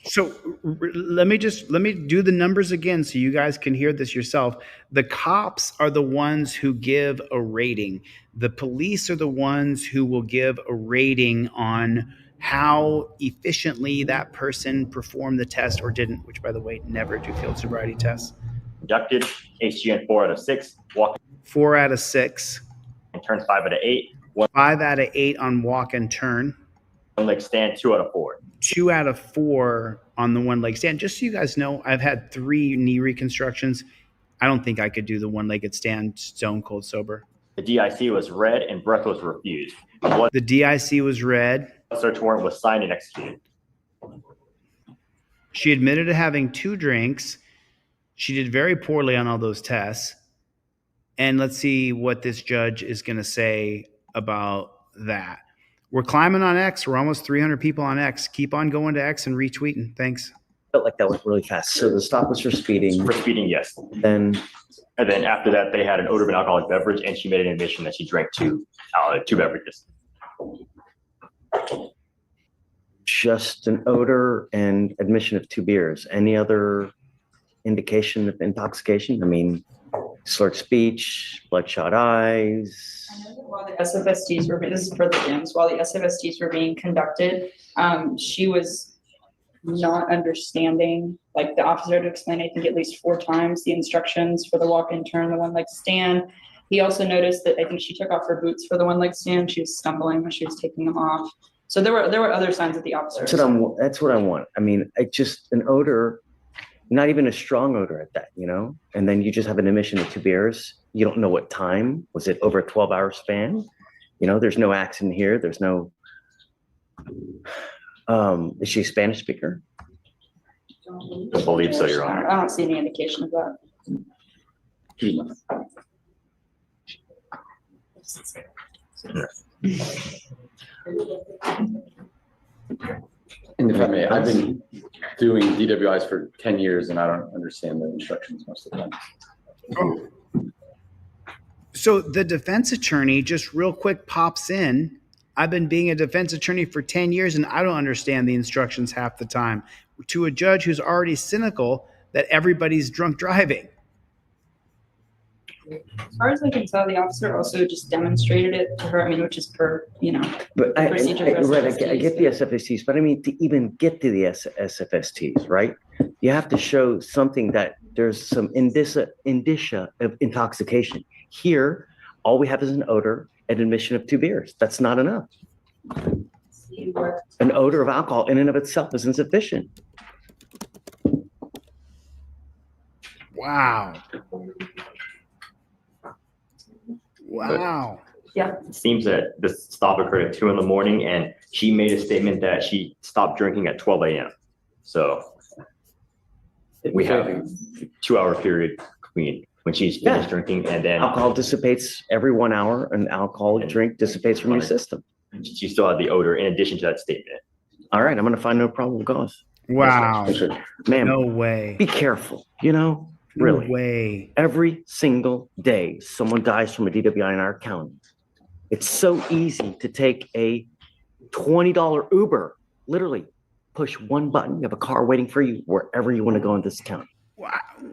So let me do the numbers again so you guys can hear this yourself. The cops are the ones who give a rating. The police are the ones who will give a rating on how efficiently that person performed the test or didn't, which, by the way, never do field sobriety tests. Conducted. HGN 4 out of 6, walk 4 out of 6. And turn 5 out of 8. 5 out of 8 on walk and turn. One leg stand 2 out of 4. 2 out of 4 on the one leg stand. Just so you guys know, I've had 3 knee reconstructions. I don't think I could do the one-legged stand stone cold sober. The DIC was read and breath was refused. The DIC was read. A search warrant was signed and executed. She admitted to having 2 drinks. She did very poorly on all those tests. And let's see what this judge is going to say about that. We're climbing on X. We're almost 300 people on X. Keep on going to X and retweeting. Thanks. Felt like that was really fast. So the stop was for speeding. For speeding, yes. Then, And then after that, they had an odor of an alcoholic beverage, and she made an admission that she drank two beverages. just an odor and admission of 2 beers. Any other indication of intoxication? I mean, slurred speech, bloodshot eyes. While the SFSTs were, this is for the DIMS, while the SFSTs were being conducted, she was not understanding, like the officer had to explain, I think at least 4 times, the instructions for the walk-in turn, the one-leg stand. He also noticed that I think she took off her boots for the one-leg stand. She was stumbling when she was taking them off. So there were other signs that the officer. That's what I want. I mean, just an odor, not even a strong odor at that, you know? And then you just have an admission of 2 beers. You don't know what time. Was it over a 12-hour span? You know, there's no accent here. There's no, is she a Spanish speaker? I believe so, Your Honor. I don't see any indication of that. And if I may, I've been doing DWIs for 10 years and I don't understand the instructions most of the time. So the defense attorney just real quick pops in. I've been being a defense attorney for 10 years and I don't understand the instructions half the time, to a judge who's already cynical that everybody's drunk driving. As far as I can tell, the officer also just demonstrated it to her. I mean, which is per, you know, But the procedure for right, I SFSTs. get the SFSTs, but I mean, to even get to the SFSTs, right? You have to show something that there's some indicia of intoxication. Here, all we have is an odor and admission of 2 beers. That's not enough. An odor of alcohol in and of itself is insufficient. Wow. Wow. Yeah. It seems that the stop occurred at 2 a.m. and she made a statement that she stopped drinking at 12 a.m. So we have a 2-hour period between when she's finished drinking and then Alcohol dissipates every 1 hour. An alcoholic drink dissipates from your system. she still had the odor in addition to that statement. All right, I'm going to find no probable cause. Wow. Ma'am, No way. be careful, you know? Really. No way. Every single day, someone dies from a DWI in our county. It's so easy to take a $20 Uber, literally push one button. You have a car waiting for you wherever you want to go in this county. Well,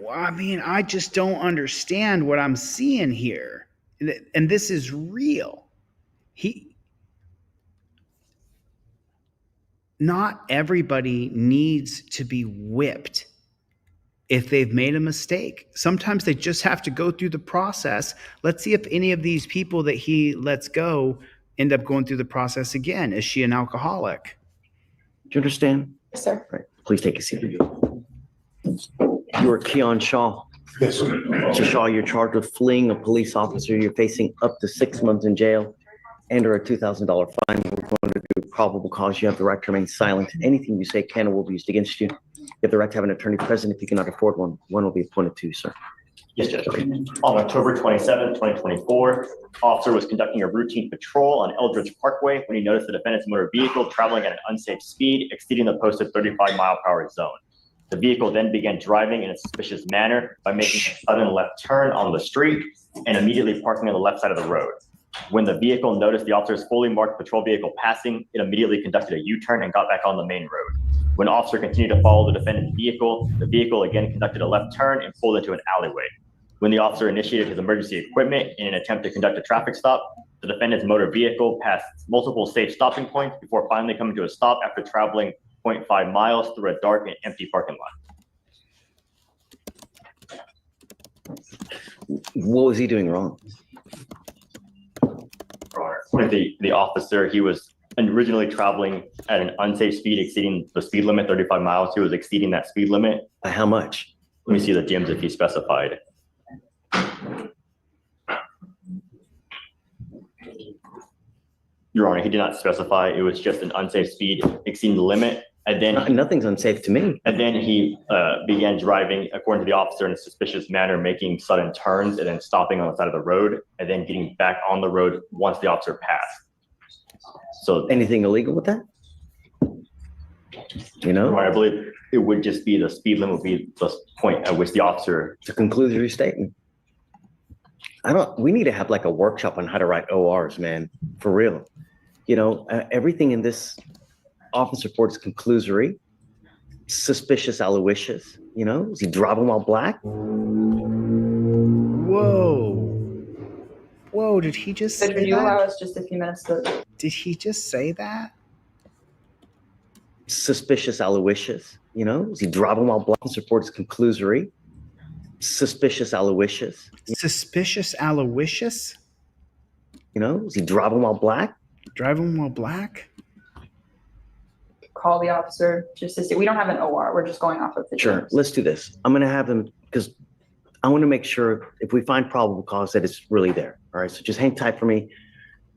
I mean, I just don't understand what I'm seeing here. And this is real. Not everybody needs to be whipped if they've made a mistake. Sometimes they just have to go through the process. Let's see if any of these people that he lets go end up going through the process again. Is she an alcoholic? Do you understand? Yes, sir. Right. Please take a seat. You are Keon Shaw. Yes, sir. Mr. Shaw, you're charged with fleeing a police officer. You're facing up to 6 months in jail and or a $2,000 fine. We're going to do probable cause. You have the right to remain silent. Anything you say can or will be used against you. You have the right to have an attorney present. If you cannot afford one, one will be appointed to you, sir. Yes, Judge. On October 27, 2024, officer was conducting a routine patrol on Eldridge Parkway when he noticed the defendant's motor vehicle traveling at an unsafe speed, exceeding the posted 35-mile-per-hour zone. The vehicle then began driving in a suspicious manner by making a sudden left turn on the street and immediately parking on the left side of the road. When the vehicle noticed the officer's fully marked patrol vehicle passing, it immediately conducted a U-turn and got back on the main road. When officer continued to follow the defendant's vehicle, the vehicle again conducted a left turn and pulled into an alleyway. When the officer initiated his emergency equipment in an attempt to conduct a traffic stop, the defendant's motor vehicle passed multiple safe stopping points before finally coming to a stop after traveling 0.5 miles through a dark and empty parking lot. What was he doing wrong? According to the officer, he was originally traveling at an unsafe speed, exceeding the speed limit, 35 miles. He was exceeding that speed limit. By how much? Let me see the DIMS if he specified. Your Honor, he did not specify. It was just an unsafe speed exceeding the limit. And then nothing's unsafe to me. And then he began driving, according to the officer, in a suspicious manner, making sudden turns and then stopping on the side of the road and then getting back on the road once the officer passed. So anything illegal with that? You know, I believe it would just be the speed limit would be the point at which the officer. It's a conclusory statement. We need to have like a workshop on how to write ORs, man, for real. You know, everything in this office report is conclusory, suspicious, aloysius. You know, is he driving while black? Whoa, did he just say Could you allow that? us just a few minutes to? Did he just say that? Suspicious, aloysius. You know, is he driving while black? This report is conclusory, suspicious, aloysius. Suspicious, aloysius? You know, is he driving while black? Driving while black? Call the officer just to see. We don't have an OR. We're just going off of the. Sure, let's do this. I'm gonna have them because I want to make sure if we find probable cause that it's really there. All right, so just hang tight for me.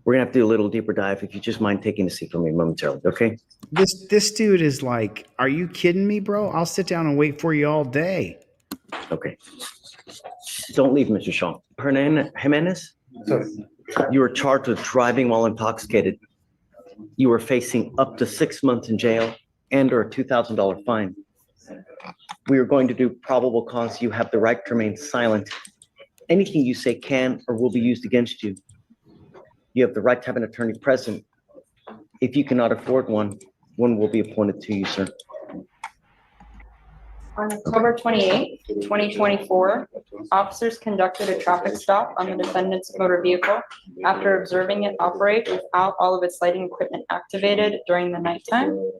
We're gonna have to do a little deeper dive. If you just mind taking a seat for me momentarily, okay? This dude is like, are you kidding me, bro? I'll sit down and wait for you all day. Okay. Don't leave, Mr. Shaw. Jimenez, you were charged with driving while intoxicated. You were facing up to 6 months in jail and or a $2,000 fine. We are going to do probable cause. You have the right to remain silent. Anything you say can or will be used against you. You have the right to have an attorney present. If you cannot afford one, one will be appointed to you, sir. On October 28, 2024, officers conducted a traffic stop on the defendant's motor vehicle after observing it operate without all of its lighting equipment activated during the nighttime.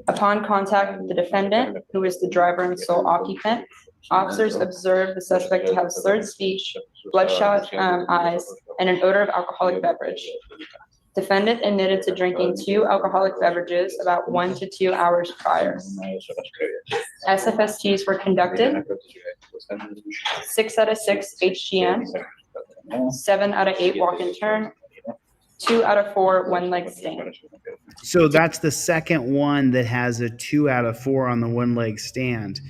Upon contact with the defendant, who is the driver and sole occupant, officers observed the suspect to have slurred speech, bloodshot eyes, and an odor of alcoholic beverage. Defendant admitted to drinking 2 alcoholic beverages about 1 to 2 hours prior. SFSTs were conducted. 6 out of 6 HGN, 7 out of 8 walk and turn, 2 out of 4 one leg stand. So that's the second one that has a 2 out of 4 on the one leg stand.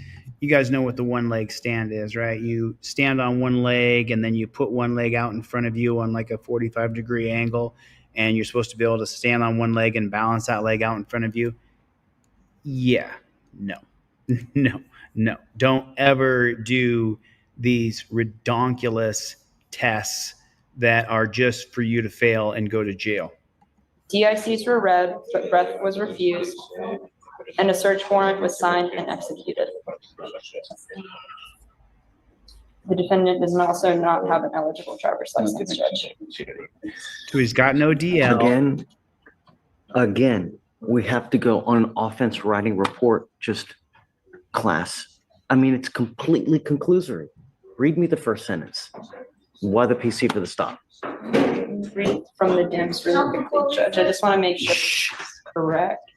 You guys know what the one leg stand is, right? You stand on one leg and then you put one leg out in front of you on like a 45-degree angle, and you're supposed to be able to stand on one leg and balance that leg out in front of you. Yeah, no. Don't ever do these redonkulous tests that are just for you to fail and go to jail. DICs were read, but breath was refused, and a search warrant was signed and executed. The defendant does also not have an eligible driver's license, Judge. So he's got no DL. Again, we have to go on an offense writing report, just class. I mean, it's completely conclusory. Read me the first sentence. Why the PC for the stop? Read from the DIMS really quickly, Judge. I just want to make sure it's correct.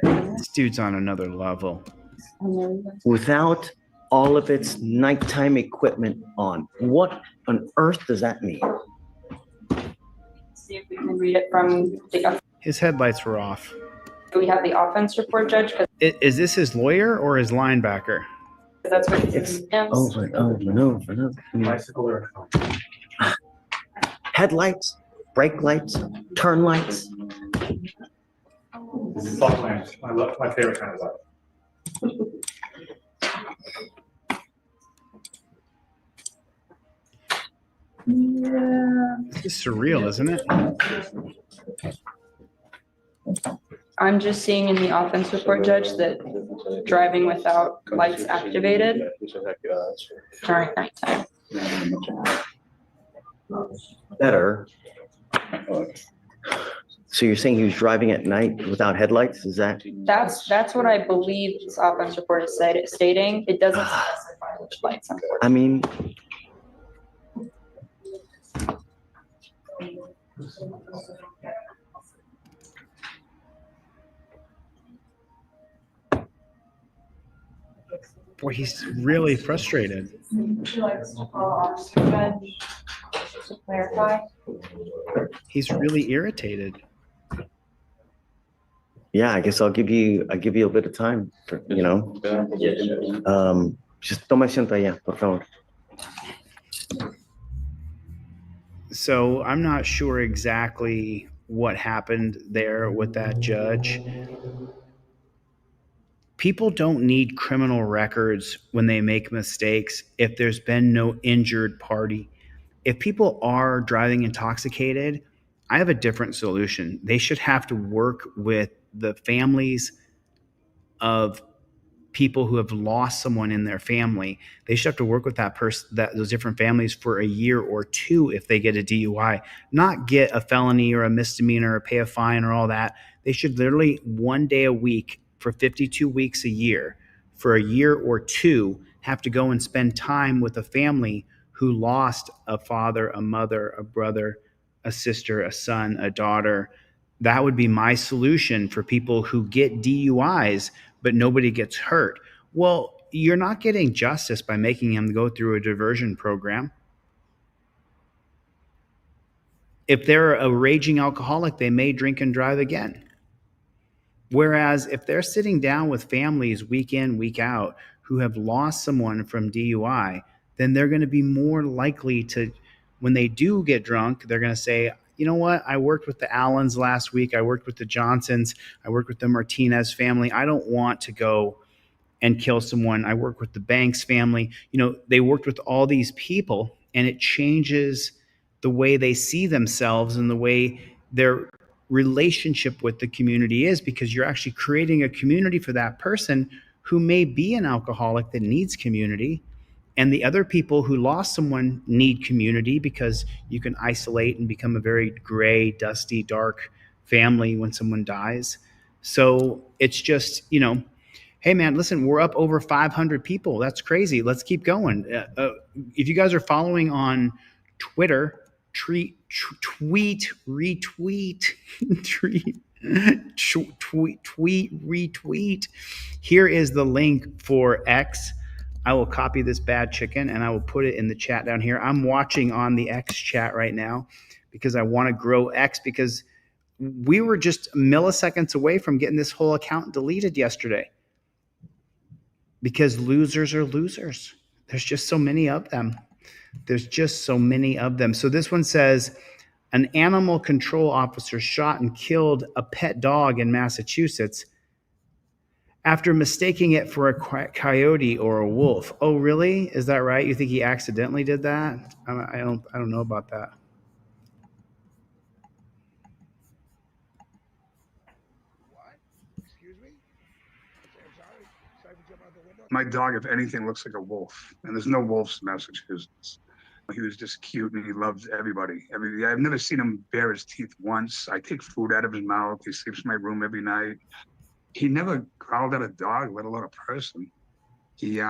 This dude's on another level. Without all of its nighttime equipment on. What on earth does that mean? See if we can read it from the. His headlights were off. Do we have the offense report, Judge? Is this his lawyer or his linebacker? That's what it's over and over and over and over. Bicycle or Headlights, brake lights, turn lights. fog lamps. My favorite kind of light. Yeah. It's surreal, isn't it? I'm just seeing in the offense report, Judge, that driving without lights activated during nighttime. Better. So you're saying he was driving at night without headlights? Is that? That's what I believe this offense report is stating. It doesn't specify which lights, unfortunately. I mean, Boy, he's really frustrated. Would you like to call Officer Judge to clarify? He's really irritated. yeah, I guess I'll give you a bit of time for, you know. Just toma asiento allá, por favor. So I'm not sure exactly what happened there with that judge. People don't need criminal records when they make mistakes if there's been no injured party. If people are driving intoxicated, I have a different solution. They should have to work with the families of people who have lost someone in their family. They should have to work with that person, those different families for a year or two if they get a DUI, not get a felony or a misdemeanor or pay a fine or all that. They should literally 1 day a week for 52 weeks a year, for a year or two, have to go and spend time with a family who lost a father, a mother, a brother, a sister, a son, a daughter. That would be my solution for people who get DUIs, but nobody gets hurt. Well, you're not getting justice by making them go through a diversion program. If they're a raging alcoholic, they may drink and drive again. Whereas if they're sitting down with families week in, week out who have lost someone from DUI, then they're going to be more likely to, when they do get drunk, they're going to say, you know what? I worked with the Allens last week. I worked with the Johnsons. I worked with the Martinez family. I don't want to go and kill someone. I work with the Banks family. You know, they worked with all these people, and it changes the way they see themselves and the way their relationship with the community is, because you're actually creating a community for that person who may be an alcoholic that needs community. And the other people who lost someone need community, because you can isolate and become a very gray, dusty, dark family when someone dies. So it's just, you know, hey man, listen, we're up over 500 people. That's crazy. Let's keep going. If you guys are following on Twitter, tweet, retweet. Here is the link for X. I will copy this bad chicken and I will put it in the chat down here. I'm watching on the X chat right now because I want to grow X, because we were just milliseconds away from getting this whole account deleted yesterday, because losers are losers. There's just so many of them. So this one says, an animal control officer shot and killed a pet dog in Massachusetts after mistaking it for a coyote or a wolf. Oh, really? Is that right? You think he accidentally did that? I don't know about that. My dog, if anything, looks like a wolf, and there's no wolves in Massachusetts. He was just cute and he loved everybody. I've never seen him bare his teeth once. I take food out of his mouth. He sleeps in my room every night. He never growled at a dog, let alone a person. He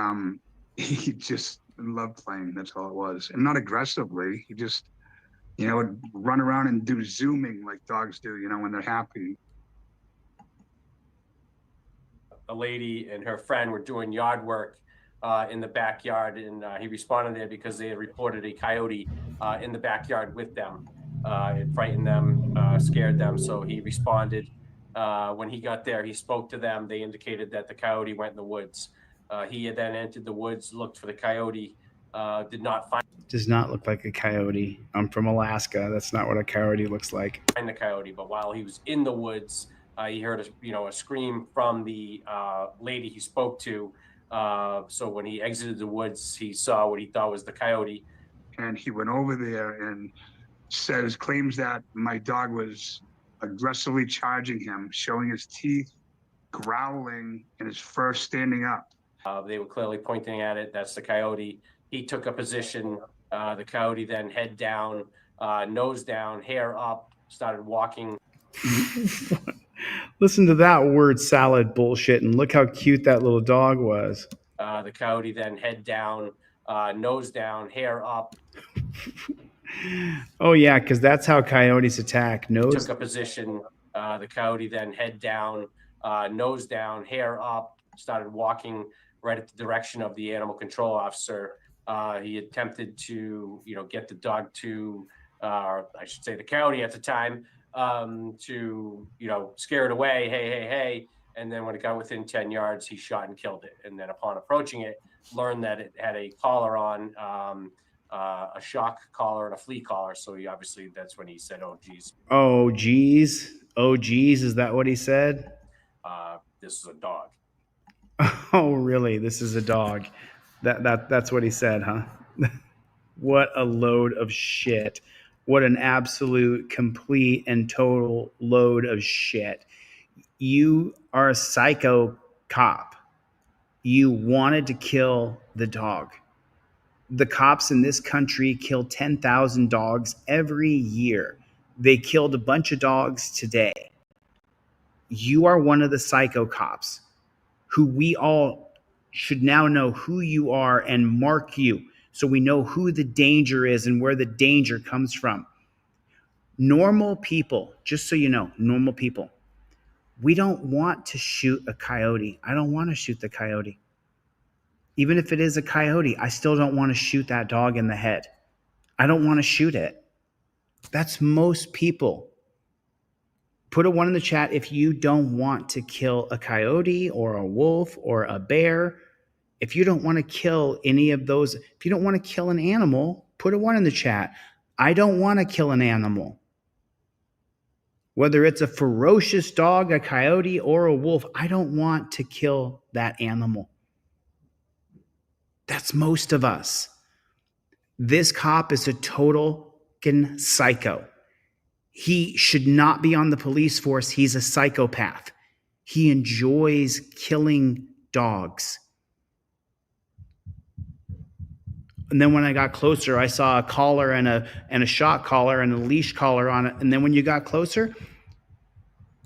just loved playing. That's all it was. And not aggressively. He just, would run around and do zooming like dogs do, when they're happy. A lady and her friend were doing yard work in the backyard, and he responded there because they had reported a coyote in the backyard with them. It frightened them, scared them, so he responded. When he got there, he spoke to them. They indicated that the coyote went in the woods. He had then entered the woods, looked for the coyote, did not find. Does not look like a coyote. I'm from Alaska. That's not what a coyote looks like. Find the coyote, but while he was in the woods, he heard a scream from the lady he spoke to. So when he exited the woods, he saw what he thought was the coyote. And he went over there and claims that my dog was aggressively charging him, showing his teeth, growling, and his fur standing up. They were clearly pointing at it. That's the coyote. He took a position. The coyote then head down, nose down, hair up, started walking. Listen to that word salad bullshit, and look how cute that little dog was. The coyote then head down, nose down, hair up. Oh yeah, because that's how coyotes attack. Nose. Took a position. The coyote then head down, nose down, hair up, started walking right at the direction of the animal control officer. He attempted to, get the dog to, I should say the coyote at the time, to, scare it away. Hey. And then when it got within 10 yards, he shot and killed it. And then upon approaching it, learned that it had a collar on, a shock collar and a flea collar. So obviously that's when he said, "Oh, geez, Oh, geez. Oh, geez. Is that what he said? this is a dog." Oh, really? This is a dog. That's what he said, huh? What a load of shit. What an absolute, complete, and total load of shit. You are a psycho cop. You wanted to kill the dog. The cops in this country kill 10,000 dogs every year. They killed a bunch of dogs today. You are one of the psycho cops who we all should now know who you are and mark you so we know who the danger is and where the danger comes from. Normal people, just so you know, normal people, we don't want to shoot a coyote. I don't want to shoot the coyote. Even if it is a coyote, I still don't want to shoot that dog in the head. I don't want to shoot it. That's most people. Put a 1 in the chat if you don't want to kill a coyote or a wolf or a bear. If you don't want to kill any of those, if you don't want to kill an animal, put a 1 in the chat. I don't want to kill an animal. Whether it's a ferocious dog, a coyote, or a wolf, I don't want to kill that animal. That's most of us. This cop is a total fucking psycho. He should not be on the police force. He's a psychopath. He enjoys killing dogs. And then when I got closer, I saw a collar and a shot collar and a leash collar on it. And then when you got closer,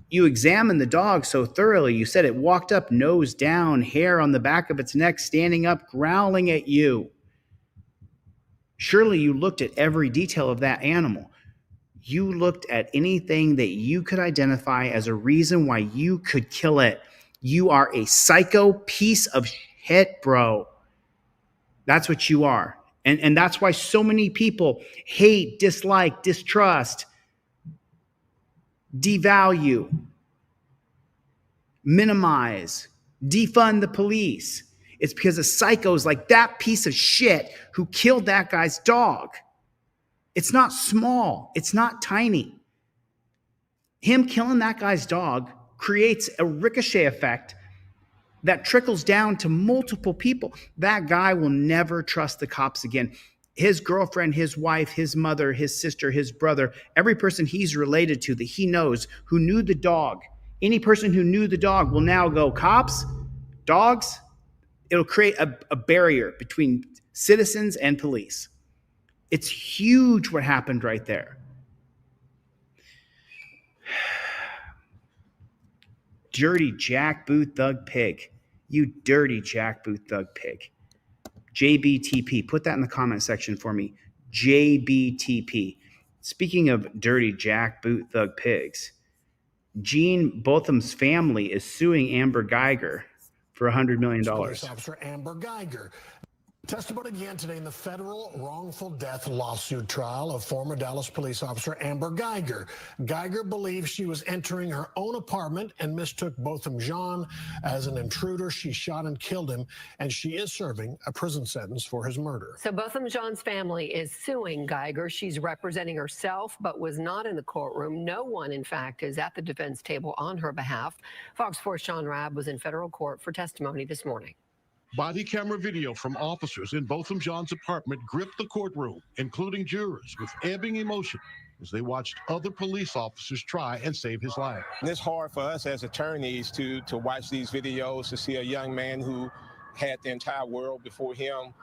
you examined the dog so thoroughly. You said it walked up, nose down, hair on the back of its neck, standing up, growling at you. Surely you looked at every detail of that animal. You looked at anything that you could identify as a reason why you could kill it. You are a psycho piece of shit, bro. That's what you are. And that's why so many people hate, dislike, distrust, devalue, minimize, defund the police. It's because of psychos like that piece of shit who killed that guy's dog. It's not small. It's not tiny. Him killing that guy's dog creates a ricochet effect that trickles down to multiple people. That guy will never trust the cops again. His girlfriend, his wife, his mother, his sister, his brother, every person he's related to that he knows who knew the dog, any person who knew the dog will now go, cops, dogs. It'll create a barrier between citizens and police. It's huge what happened right there. Dirty jackboot thug pig. You dirty jackboot thug pig. JBTP. Put that in the comment section for me. JBTP. Speaking of dirty jackboot thug pigs, Gene Botham's family is suing Amber Geiger for $100 million. Police Officer Amber Geiger testified again today in the federal wrongful death lawsuit trial of former Dallas police officer Amber Geiger. Geiger believes she was entering her own apartment and mistook Botham Jean as an intruder. She shot and killed him, and she is serving a prison sentence for his murder. So Botham Jean's family is suing Geiger. She's representing herself, but was not in the courtroom. No one, in fact, is at the defense table on her behalf. Fox 4's Sean Rabb was in federal court for testimony this morning. Body camera video from officers in Botham Jean's apartment gripped the courtroom, including jurors, with ebbing emotion as they watched other police officers try and save his life. It's hard for us as attorneys to watch these videos, to see a young man who had the entire world before him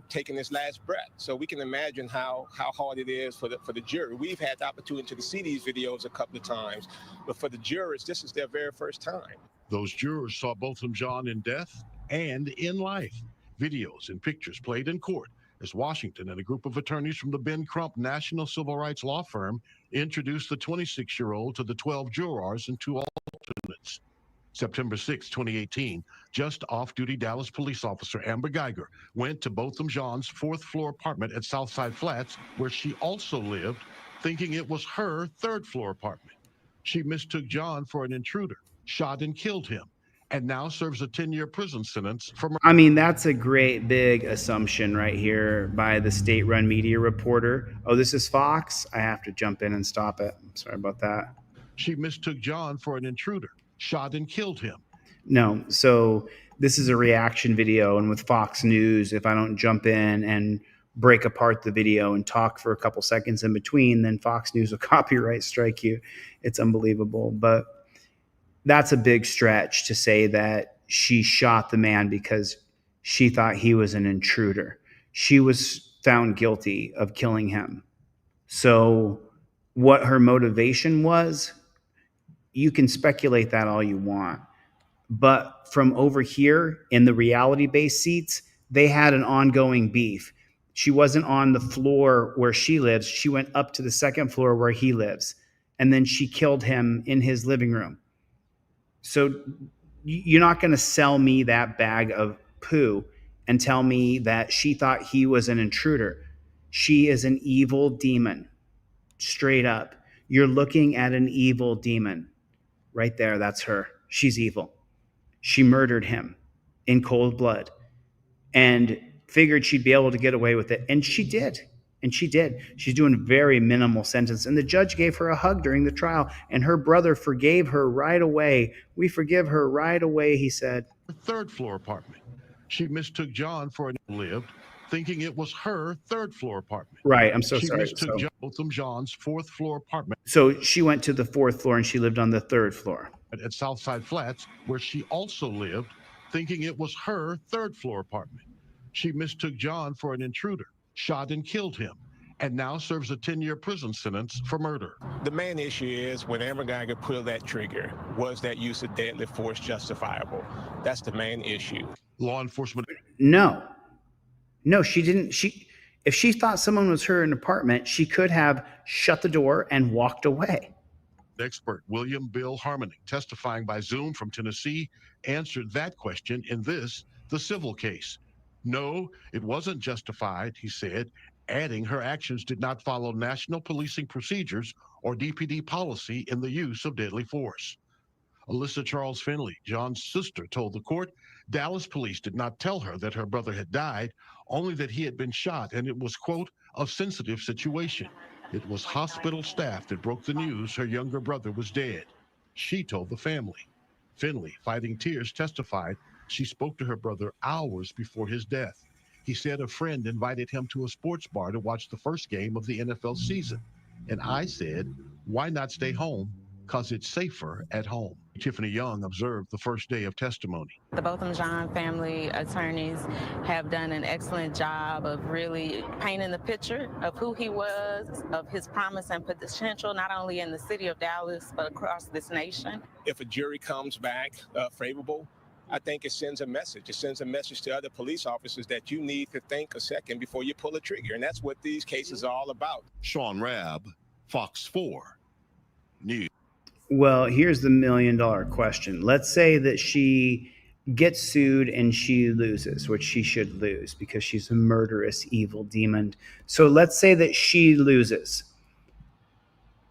taking his last breath. So we can imagine how hard it is for the jury. We've had the opportunity to see these videos a couple of times, but for the jurors, this is their very first time. Those jurors saw Botham Jean in death and in life. Videos and pictures played in court as Washington and a group of attorneys from the Ben Crump National Civil Rights Law Firm introduced the 26-year-old to the 12 jurors and 2 alternates. September 6, 2018, just off-duty Dallas police officer Amber Geiger went to Botham Jean's 4th-floor apartment at Southside Flats, where she also lived, thinking it was her 3rd-floor apartment. She mistook John for an intruder, shot and killed him, and now serves a 10-year prison sentence for murder. I mean, that's a great big assumption right here by the state-run media reporter. Oh, this is Fox? I have to jump in and stop it. I'm sorry about that. She mistook John for an intruder, shot and killed him. No, so this is a reaction video, and with Fox News, if I don't jump in and break apart the video and talk for a couple seconds in between, then Fox News will copyright strike you. It's unbelievable. But that's a big stretch to say that she shot the man because she thought he was an intruder. She was found guilty of killing him. So what her motivation was, you can speculate that all you want. But from over here in the reality-based seats, they had an ongoing beef. She wasn't on the floor where she lives. She went up to the second floor where he lives. And then she killed him in his living room. So you're not going to sell me that bag of poo and tell me that she thought he was an intruder. She is an evil demon. Straight up. You're looking at an evil demon. Right there, that's her. She's evil. She murdered him in cold blood and figured she'd be able to get away with it. And she did. And she did. She's doing a very minimal sentence. And the judge gave her a hug during the trial. And her brother forgave her right away. We forgive her right away, he said. Third floor apartment. She mistook John for an lived, thinking it was her third floor apartment. Right. I'm so She sorry. mistook John's fourth floor apartment. So she went to the fourth floor and she lived on the third floor. At Southside Flats, where she also lived, thinking it was her third floor apartment. She mistook John for an intruder, shot and killed him, and now serves a 10-year prison sentence for murder. The main issue is when Amber Geiger pulled that trigger, was that use of deadly force justifiable? That's the main issue. Law enforcement. No, she didn't. If she thought someone was her in an apartment, she could have shut the door and walked away. Expert William Bill Harmony, testifying by Zoom from Tennessee, answered that question in the civil case. No, it wasn't justified, he said, adding her actions did not follow national policing procedures or DPD policy in the use of deadly force. Alyssa Charles Finley, John's sister, told the court Dallas police did not tell her that her brother had died, only that he had been shot, and it was, quote, a sensitive situation. It was hospital staff that broke the news her younger brother was dead. She told the family. Finley, fighting tears, testified she spoke to her brother hours before his death. He said a friend invited him to a sports bar to watch the first game of the NFL season. And I said, why not stay home? Because it's safer at home. Tiffany Young observed the first day of testimony. The Botham Jean family attorneys have done an excellent job of really painting the picture of who he was, of his promise and potential, not only in the city of Dallas, but across this nation. If a jury comes back favorable, I think it sends a message. It sends a message to other police officers that you need to think a second before you pull a trigger. And that's what these cases are all about. Sean Rabb, Fox 4 News. Well, here's the $1 million question. Let's say that she gets sued and she loses, which she should lose because she's a murderous, evil demon. So let's say that she loses.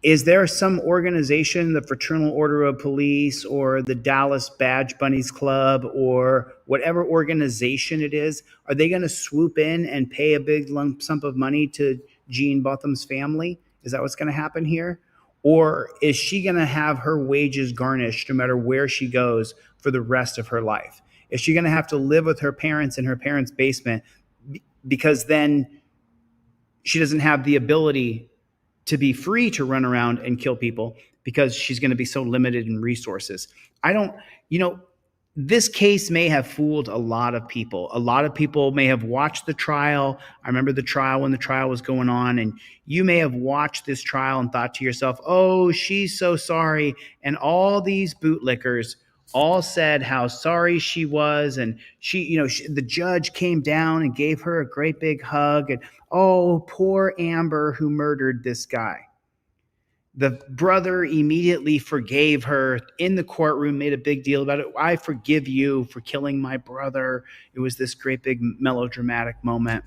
Is there some organization, the Fraternal Order of Police or the Dallas Badge Bunnies Club or whatever organization it is, are they going to swoop in and pay a big lump sum of money to Jean Botham's family? Is that what's going to happen here? Or is she going to have her wages garnished no matter where she goes for the rest of her life? Is she going to have to live with her parents in her parents' basement because then she doesn't have the ability to be free to run around and kill people because she's going to be so limited in resources? This case may have fooled a lot of people. A lot of people may have watched the trial. I remember the trial when the trial was going on, and you may have watched this trial and thought to yourself, oh, she's so sorry. And all these bootlickers all said how sorry she was. And the judge came down and gave her a great big hug. And, oh, poor Amber who murdered this guy. The brother immediately forgave her in the courtroom, made a big deal about it. I forgive you for killing my brother. It was this great big melodramatic moment.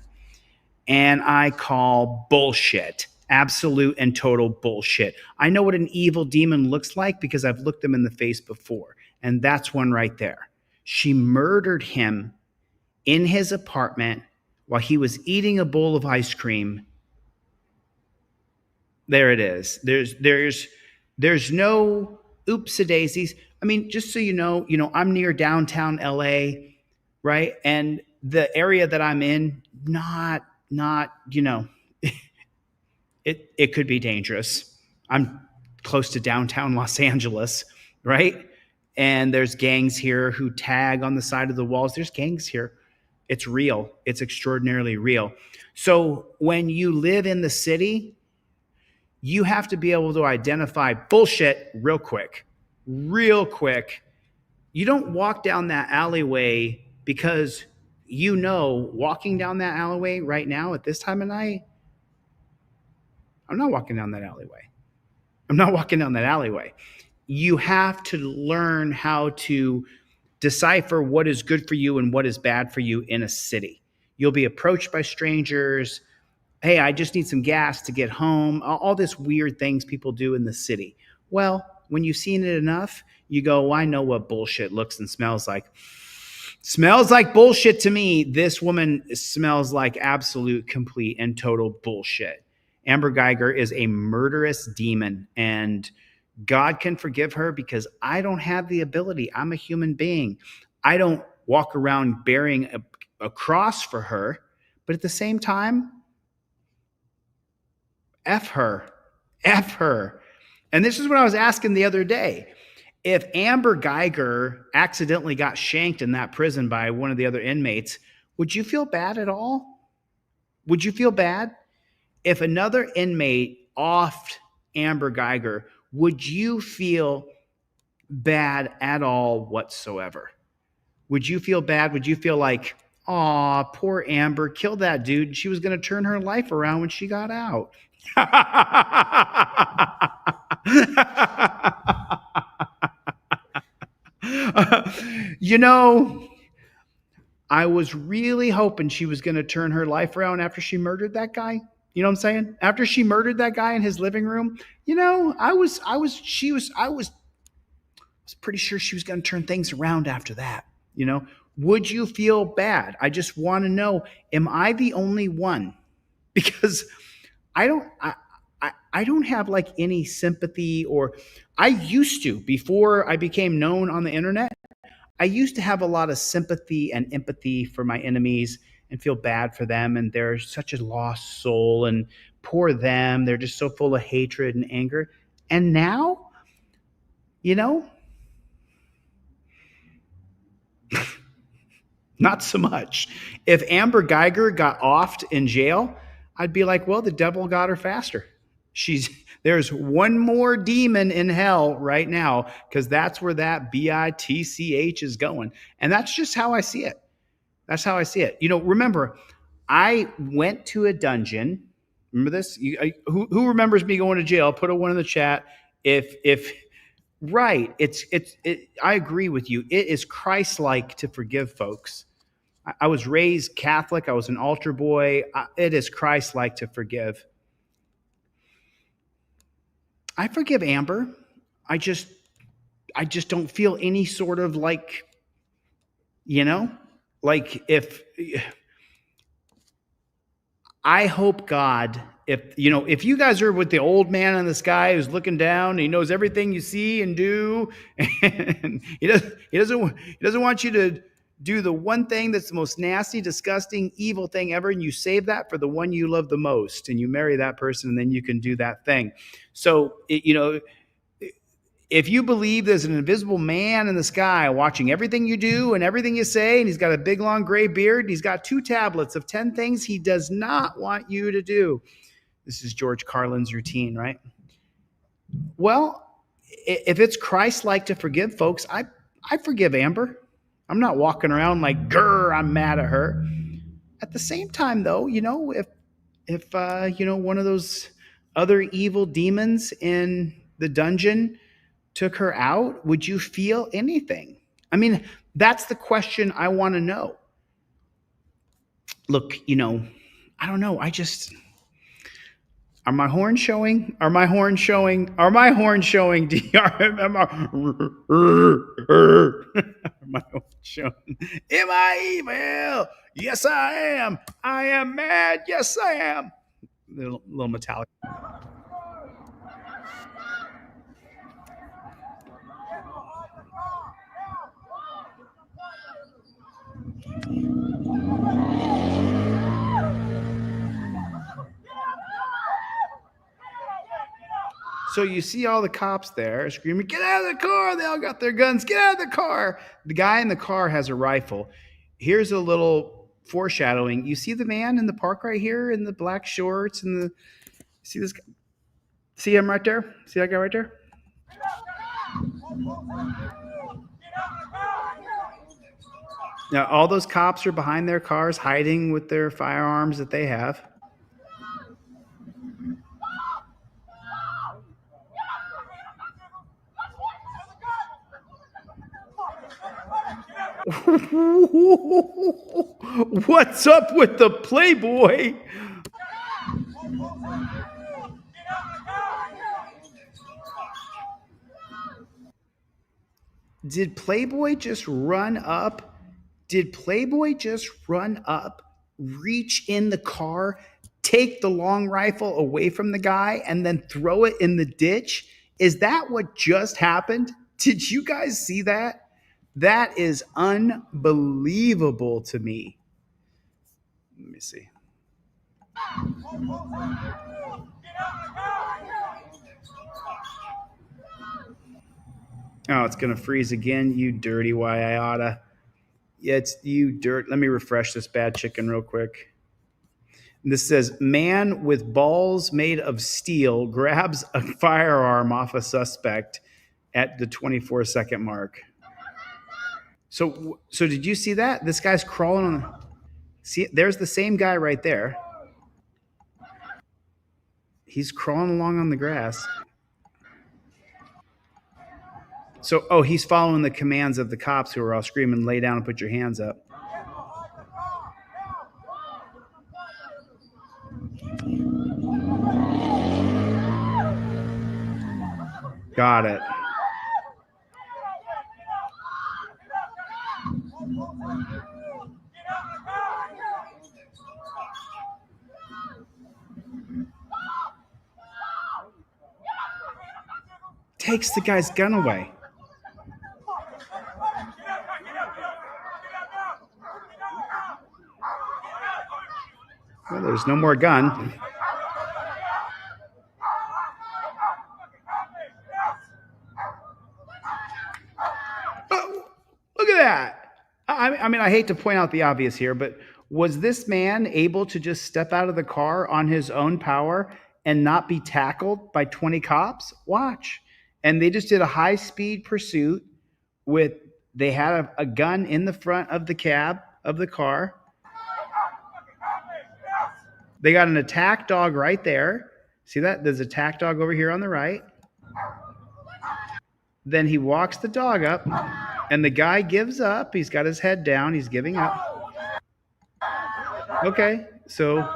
And I call bullshit, absolute and total bullshit. I know what an evil demon looks like because I've looked them in the face before. And that's one right there. She murdered him in his apartment while he was eating a bowl of ice cream. There it is. There's no oopsie-daisies. I mean, just so you know, I'm near downtown LA, right? And the area that I'm in, not, it could be dangerous. I'm close to downtown Los Angeles, right? And there's gangs here who tag on the side of the walls. There's gangs here. It's real. It's extraordinarily real. So when you live in the city, you have to be able to identify bullshit real quick. You don't walk down that alleyway because walking down that alleyway right now at this time of night, I'm not walking down that alleyway. You have to learn how to decipher what is good for you and what is bad for you in a city. You'll be approached by strangers. Hey, I just need some gas to get home. All this weird things people do in the city. Well, when you've seen it enough, you go, well, I know what bullshit looks and smells like. Smells like bullshit to me. This woman smells like absolute, complete, and total bullshit. Amber Guyger is a murderous demon, and God can forgive her because I don't have the ability. I'm a human being. I don't walk around bearing a cross for her, but at the same time, F her. And this is what I was asking the other day. If Amber Guyger accidentally got shanked in that prison by one of the other inmates, would you feel bad at all? Would you feel bad? If another inmate offed Amber Guyger, would you feel bad at all whatsoever? Would you feel bad? Would you feel like, aw, poor Amber, kill that dude. She was going to turn her life around when she got out. I was really hoping she was going to turn her life around after she murdered that guy. You know what I'm saying? After she murdered that guy in his living room, I was pretty sure she was going to turn things around after that. Would you feel bad? I just want to know, am I the only one? Because I don't have like any sympathy, or I used to, before I became known on the internet, I used to have a lot of sympathy and empathy for my enemies and feel bad for them. And they're such a lost soul and poor them. They're just so full of hatred and anger. And now, not so much. If Amber Guyger got offed in jail, I'd be like, well, the devil got her faster. There's one more demon in hell right now, because that's where that BITCH is going. And that's just how I see it. That's how I see it. Remember, I went to a dungeon. Remember this? Who remembers me going to jail? Put a one in the chat. Right. I agree with you. It is Christ-like to forgive folks. I was raised Catholic. I was an altar boy. It is Christ-like to forgive. I forgive Amber. I just don't feel any sort of like if I hope God, if you guys are with the old man in the sky who's looking down, and he knows everything you see and do, and he doesn't want you to do the one thing that's the most nasty, disgusting, evil thing ever, and you save that for the one you love the most, and you marry that person, and then you can do that thing. So, if you believe there's an invisible man in the sky watching everything you do and everything you say, and he's got a big, long gray beard, and he's got 2 tablets of 10 things he does not want you to do. This is George Carlin's routine, right? Well, if it's Christ-like to forgive folks, I forgive Amber. I'm not walking around like, grr, I'm mad at her. At the same time, though, if one of those other evil demons in the dungeon took her out, would you feel anything? I mean, that's the question I want to know. Look, I don't know. Are my horns showing? Are my horns showing? Are my horns showing? DRMMR. Are my horns showing? Am I evil? Yes, I am. I am mad. Yes, I am. Little metallic. So you see all the cops there screaming, "Get out of the car!" They all got their guns. Get out of the car. The guy in the car has a rifle. Here's a little foreshadowing. You see the man in the park right here in the black shorts and the, see this guy? See him right there? See that guy right there? Now, all those cops are behind their cars hiding with their firearms that they have. What's up with the Playboy? Did Playboy just run up? Did Playboy just run up, reach in the car, take the long rifle away from the guy, and then throw it in the ditch? Is that what just happened? Did you guys see that? That is unbelievable to me. Let me see. Oh, it's going to freeze again, you dirty Waiata. Yeah, it's you dirt. Let me refresh this bad chicken real quick. And this says, man with balls made of steel grabs a firearm off a suspect at the 24-second mark. So did you see that? This guy's crawling on. See, there's the same guy right there. He's crawling along on the grass. So, oh, he's following the commands of the cops who are all screaming, "Lay down and put your hands up." Got it. Takes the guy's gun away. Well, there's no more gun. Oh, look at that. I mean, I hate to point out the obvious here, but was this man able to just step out of the car on his own power and not be tackled by 20 cops? Watch. And they just did a high-speed pursuit with, they had a gun in the front of the cab of the car. They got an attack dog right there. See that? There's an attack dog over here on the right. Then he walks the dog up, and the guy gives up. He's got his head down. He's giving up. Okay, so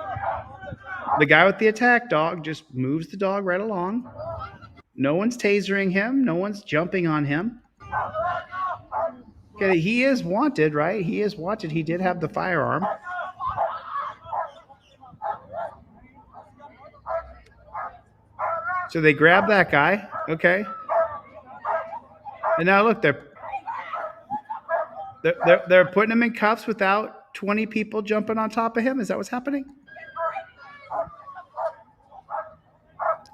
the guy with the attack dog just moves the dog right along. No one's tasering him. No one's jumping on him. Okay, he is wanted, right? He is wanted. He did have the firearm. So they grab that guy. Okay. And now look, they're putting him in cuffs without 20 people jumping on top of him. Is that what's happening?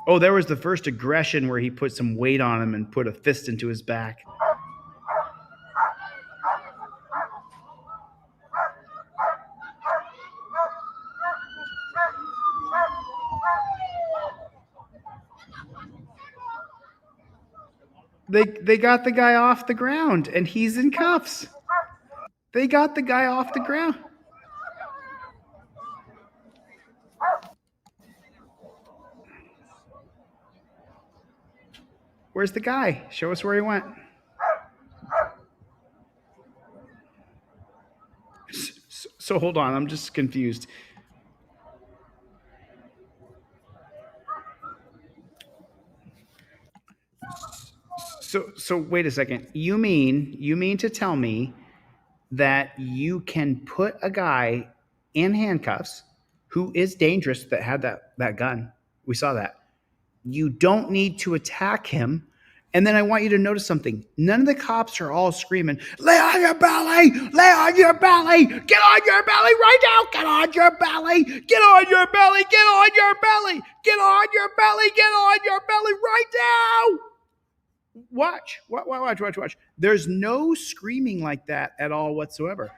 Oh, there was the first aggression where he put some weight on him and put a fist into his back. They got the guy off the ground and he's in cuffs. They got the guy off the ground. Where's the guy? Show us where he went. So hold on, I'm just confused. So wait a second. You mean to tell me that you can put a guy in handcuffs who is dangerous, that had that gun? We saw that. You don't need to attack him. And then I want you to notice something. None of the cops are all screaming, lay on your belly, lay on your belly, get on your belly right now, get on your belly, get on your belly, get on your belly, get on your belly, get on your belly right now. Watch. There's no screaming like that at all whatsoever.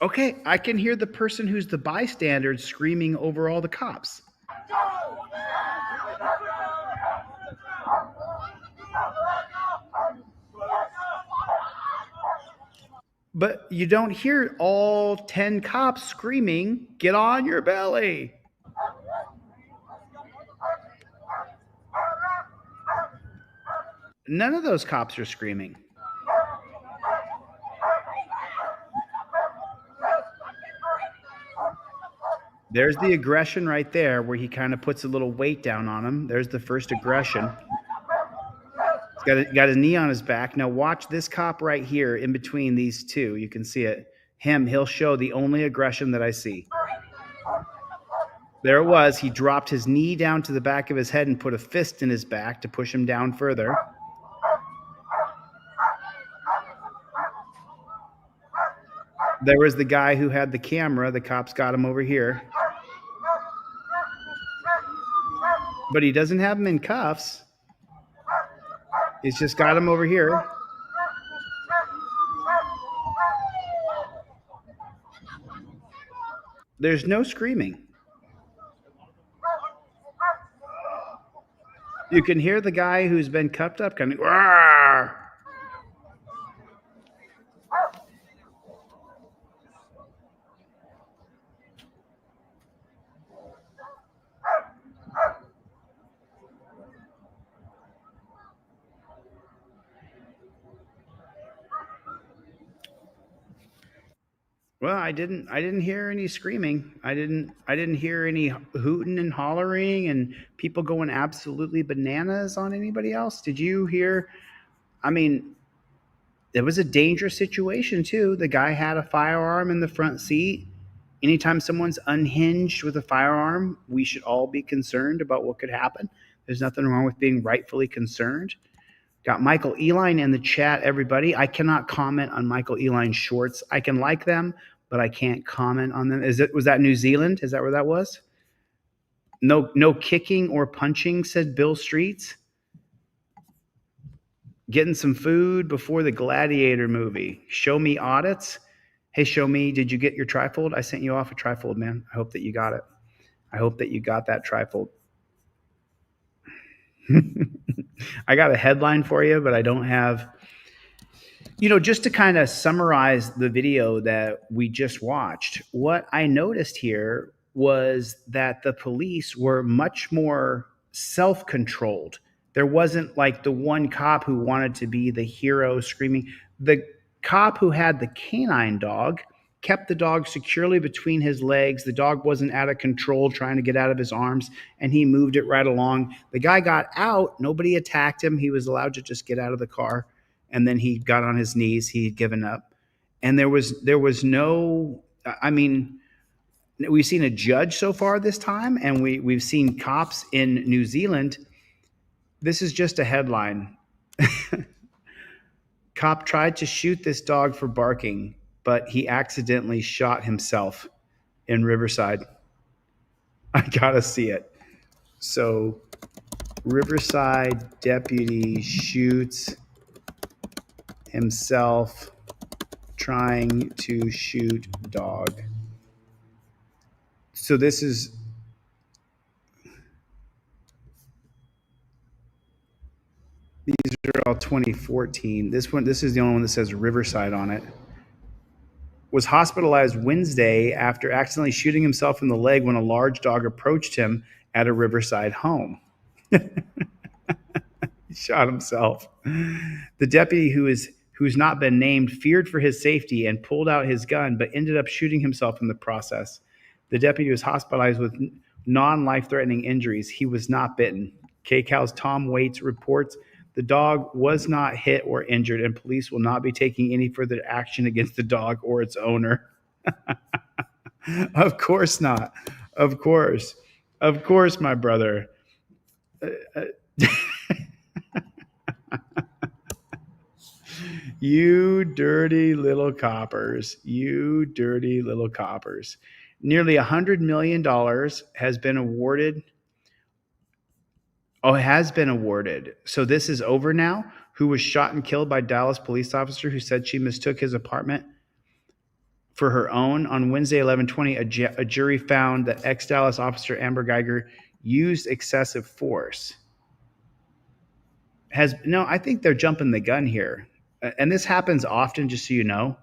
Okay, I can hear the person who's the bystander screaming over all the cops. But you don't hear all 10 cops screaming, get on your belly. None of those cops are screaming. There's the aggression right there where he kind of puts a little weight down on him. There's the first aggression. He's got his knee on his back. Now watch this cop right here in between these two. You can see it. He'll show the only aggression that I see. There it was. He dropped his knee down to the back of his head and put a fist in his back to push him down further. There was the guy who had the camera. The cops got him over here. But he doesn't have him in cuffs. He's just got him over here. There's no screaming. You can hear the guy who's been cuffed up kind of, "Rawr!" Well, I didn't hear any screaming. I didn't hear any hooting and hollering and people going absolutely bananas on anybody else. Did you hear? I mean, it was a dangerous situation too. The guy had a firearm in the front seat. Anytime someone's unhinged with a firearm, we should all be concerned about what could happen. There's nothing wrong with being rightfully concerned. Got Michael Eline in the chat, everybody. I cannot comment on Michael Eline's shorts. I can like them, but I can't comment on them. Was that New Zealand? Is that where that was? No kicking or punching, said Bill Streets. Getting some food before the Gladiator movie. Show me audits. Hey, show me, did you get your trifold? I sent you off a trifold, man. I hope that you got it. I hope that you got that trifold. I got a headline for you, but I don't have, just to kind of summarize the video that we just watched, what I noticed here was that the police were much more self-controlled. There wasn't like the one cop who wanted to be the hero screaming. The cop who had the canine dog kept the dog securely between his legs. The dog wasn't out of control trying to get out of his arms, and he moved it right along. The guy got out. Nobody attacked him. He was allowed to just get out of the car, and then he got on his knees. He had given up. And there was no, I mean, we've seen a judge so far this time, and we've seen cops in New Zealand. This is just a headline. Cop tried to shoot this dog for barking, but he accidentally shot himself in Riverside. I gotta see it. So, Riverside deputy shoots himself trying to shoot dog. So these are all 2014. This is the only one that says Riverside on it. Was hospitalized Wednesday after accidentally shooting himself in the leg when a large dog approached him at a Riverside home. He shot himself. The deputy, who's not been named, feared for his safety and pulled out his gun, but ended up shooting himself in the process. The deputy was hospitalized with non-life-threatening injuries. He was not bitten. KCAL's Tom Waits reports the dog was not hit or injured, and police will not be taking any further action against the dog or its owner. Of course not. Of course, my brother. You dirty little coppers. You dirty little coppers. Nearly $100 million has been awarded. Oh, it has been awarded. So this is over now? Who was shot and killed by Dallas police officer who said she mistook his apartment for her own. On Wednesday, 11/20, a jury found that ex-Dallas officer Amber Geiger used excessive force. I think they're jumping the gun here. And this happens often, just so you know.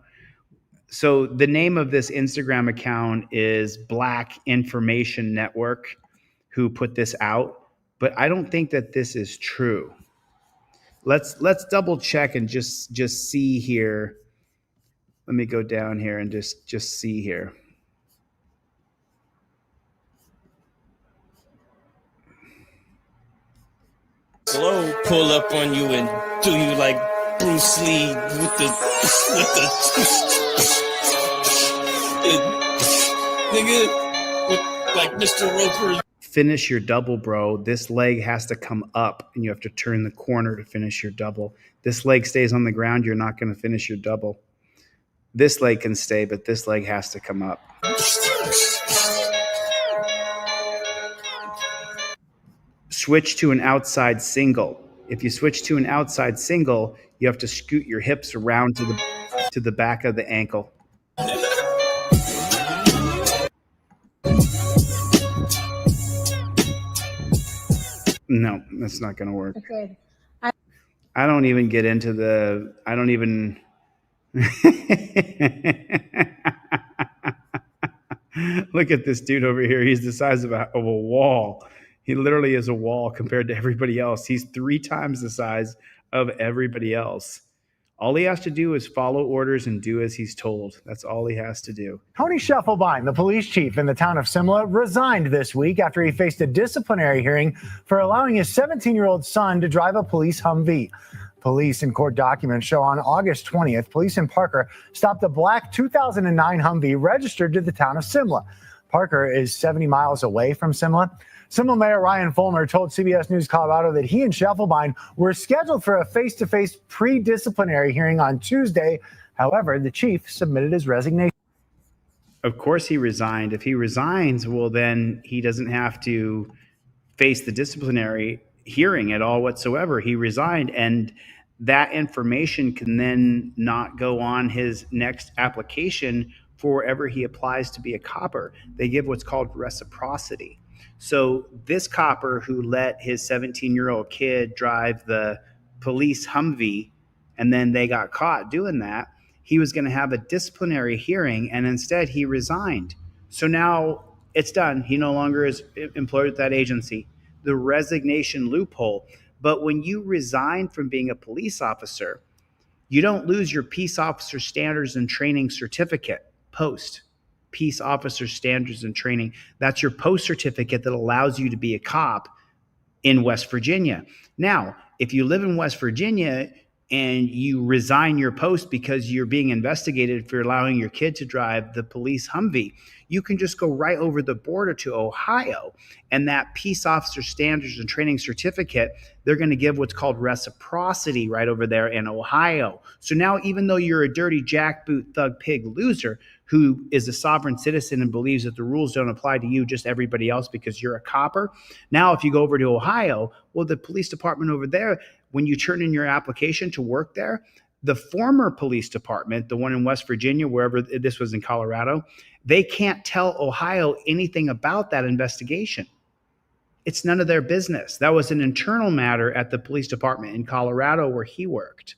So the name of this Instagram account is Black Information Network, who put this out. But I don't think that this is true. Let's double check and just see here. Let me go down here and just see here. Glow pull up on you and do you like Bruce Lee with the nigga with like Mr. Roper. Finish your double, bro. This leg has to come up and you have to turn the corner to finish your double. This leg stays on the ground, you're not going to finish your double. This leg can stay, but this leg has to come up. Switch to an outside single. If you switch to an outside single, you have to scoot your hips around to the back of the ankle. No, that's not going to work. Okay. I don't even get into the, I don't even. Look at this dude over here. He's the size of a wall. He literally is a wall compared to everybody else. He's 3 times the size of everybody else. All he has to do is follow orders and do as he's told. That's all he has to do. Tony Scheffelbein, the police chief in the town of Simla, resigned this week after he faced a disciplinary hearing for allowing his 17-year-old son to drive a police Humvee. Police and court documents show on August 20th, police in Parker stopped a black 2009 Humvee registered to the town of Simla. Parker is 70 miles away from Simla. Simla Mayor Ryan Fulmer told CBS News Colorado that he and Scheffelbein were scheduled for a face-to-face pre-disciplinary hearing on Tuesday. However, the chief submitted his resignation. Of course he resigned. If he resigns, well, then he doesn't have to face the disciplinary hearing at all whatsoever. He resigned, and that information can then not go on his next application for wherever he applies to be a copper. They give what's called reciprocity. So this copper who let his 17-year-old kid drive the police Humvee, and then they got caught doing that, he was going to have a disciplinary hearing, and instead he resigned. So now it's done. He no longer is employed with that agency. The resignation loophole. But when you resign from being a police officer, you don't lose your peace officer standards and training certificate. Post peace officer standards and training. That's your post certificate that allows you to be a cop in West Virginia. Now, if you live in West Virginia and you resign your post because you're being investigated for allowing your kid to drive the police Humvee, you can just go right over the border to Ohio, and that peace officer standards and training certificate, they're going to give what's called reciprocity right over there in Ohio. So now, even though you're a dirty jackboot thug pig loser who is a sovereign citizen and believes that the rules don't apply to you, just everybody else because you're a copper, now if you go over to Ohio, well, the police department over there, when you turn in your application to work there, the former police department, the one in West Virginia, wherever this was in Colorado, they can't tell Ohio anything about that investigation. It's none of their business. That was an internal matter at the police department in Colorado where he worked.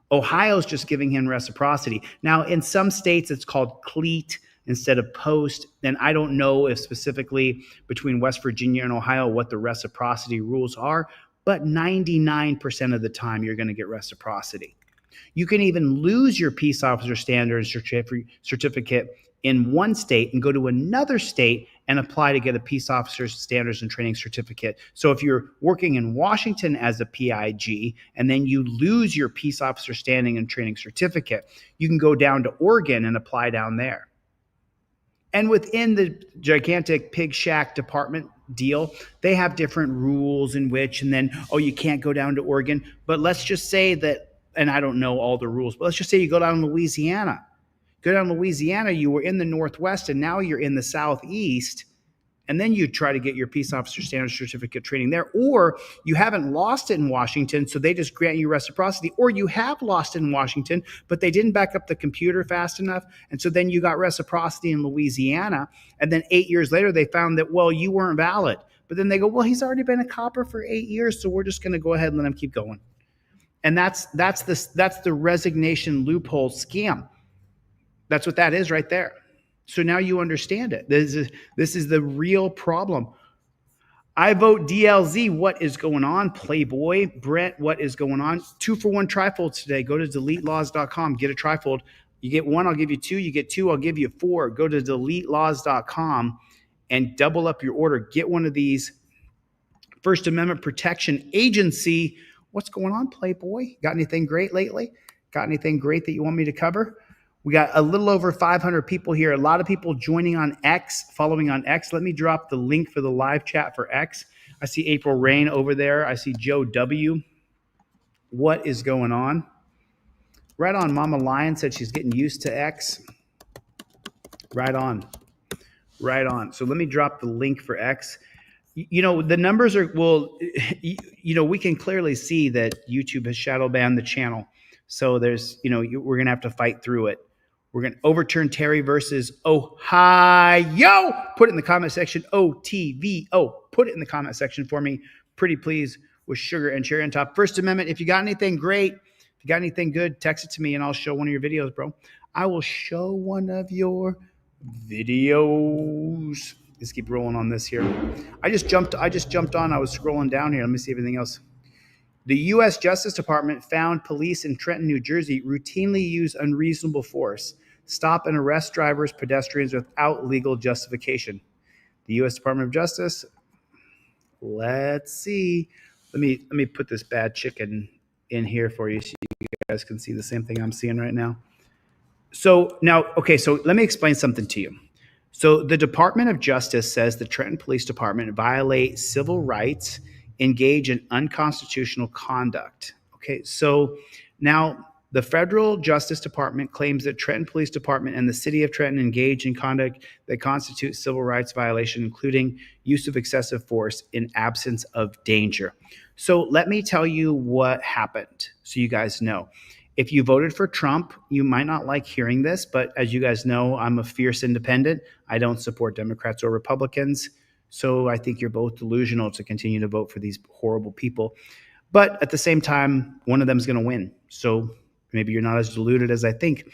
Ohio's just giving him reciprocity. Now, in some states, it's called cleat instead of post. And I don't know if specifically between West Virginia and Ohio what the reciprocity rules are, but 99% of the time you're going to get reciprocity. You can even lose your peace officer standards certificate in one state and go to another state and apply to get a peace officer standards and training certificate. So if you're working in Washington as a PIG and then you lose your peace officer standing and training certificate, you can go down to Oregon and apply down there. And within the gigantic Pig Shack department deal, they have different rules in which, and then, oh, you can't go down to Oregon. But let's just say that, and I don't know all the rules, but let's just say you go down to Louisiana. Go down to Louisiana, you were in the Northwest, and now you're in the Southeast, and then you try to get your peace officer standard certificate training there. Or you haven't lost it in Washington, so they just grant you reciprocity. Or you have lost it in Washington, but they didn't back up the computer fast enough, and so then you got reciprocity in Louisiana, and then 8 years later they found that, well, you weren't valid. But then they go, well, he's already been a copper for 8 years, so we're just going to go ahead and let him keep going. And that's the resignation loophole scam. That's what that is right there. So now you understand it. This is the real problem. I vote DLZ. What is going on? Playboy. Brett, what is going on? 2-for-1 trifolds today. Go to deletelaws.com. Get a trifold. You get one, I'll give you two. You get two, I'll give you four. Go to deletelaws.com and double up your order. Get one of these. First Amendment Protection Agency. What's going on, Playboy? Got anything great lately? Got anything great that you want me to cover? We got a little over 500 people here. A lot of people joining on X, following on X. Let me drop the link for the live chat for X. I see April Rain over there. I see Joe W. What is going on? Right on. Mama Lion said she's getting used to X. Right on. Right on. So let me drop the link for X. You know, the numbers are, well, you know, we can clearly see that YouTube has shadow banned the channel. So there's, you know, we're going to have to fight through it. We're going to overturn Terry versus Ohio. Put it in the comment section. OTVO. Put it in the comment section for me. Pretty please, with sugar and cherry on top. First Amendment. If you got anything great, if you got anything good, text it to me and I'll show one of your videos, bro. I will show one of your videos. Let's keep rolling on this here. I just jumped on. I was scrolling down here. Let me see everything else. The U.S. Justice Department found police in Trenton, New Jersey routinely use unreasonable force, stop and arrest drivers, pedestrians without legal justification. The U.S. Department of Justice, let's see. Let me put this bad chicken in here for you so you guys can see the same thing I'm seeing right now. So now, okay, so let me explain something to you. So the Department of Justice says the Trenton Police Department violates civil rights, engage in unconstitutional conduct. Okay, so now the Federal Justice Department claims that Trenton Police Department and the City of Trenton engage in conduct that constitutes civil rights violation, including use of excessive force in absence of danger. So let me tell you what happened so you guys know. If you voted for Trump, you might not like hearing this, but as you guys know, I'm a fierce independent. I don't support Democrats or Republicans. So I think you're both delusional to continue to vote for these horrible people. But at the same time, one of them is going to win. So maybe you're not as deluded as I think.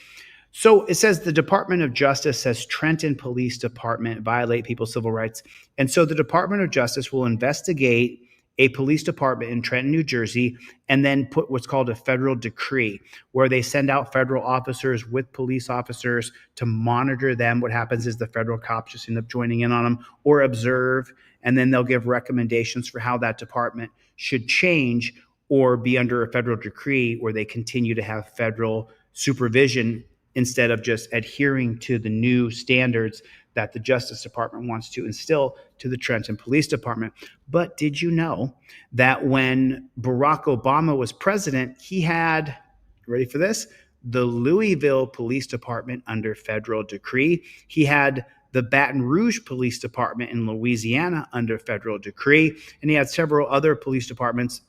So it says the Department of Justice says Trenton Police Department violate people's civil rights. And so the Department of Justice will investigate a police department in Trenton, New Jersey, and then put what's called a federal decree, where they send out federal officers with police officers to monitor them. What happens is the federal cops just end up joining in on them or observe, and then they'll give recommendations for how that department should change or be under a federal decree where they continue to have federal supervision instead of just adhering to the new standards that the Justice Department wants to instill to the Trenton Police Department. But did you know that when Barack Obama was president, he had, ready for this, the Louisville Police Department under federal decree. He had the Baton Rouge Police Department in Louisiana under federal decree, and he had several other police departments.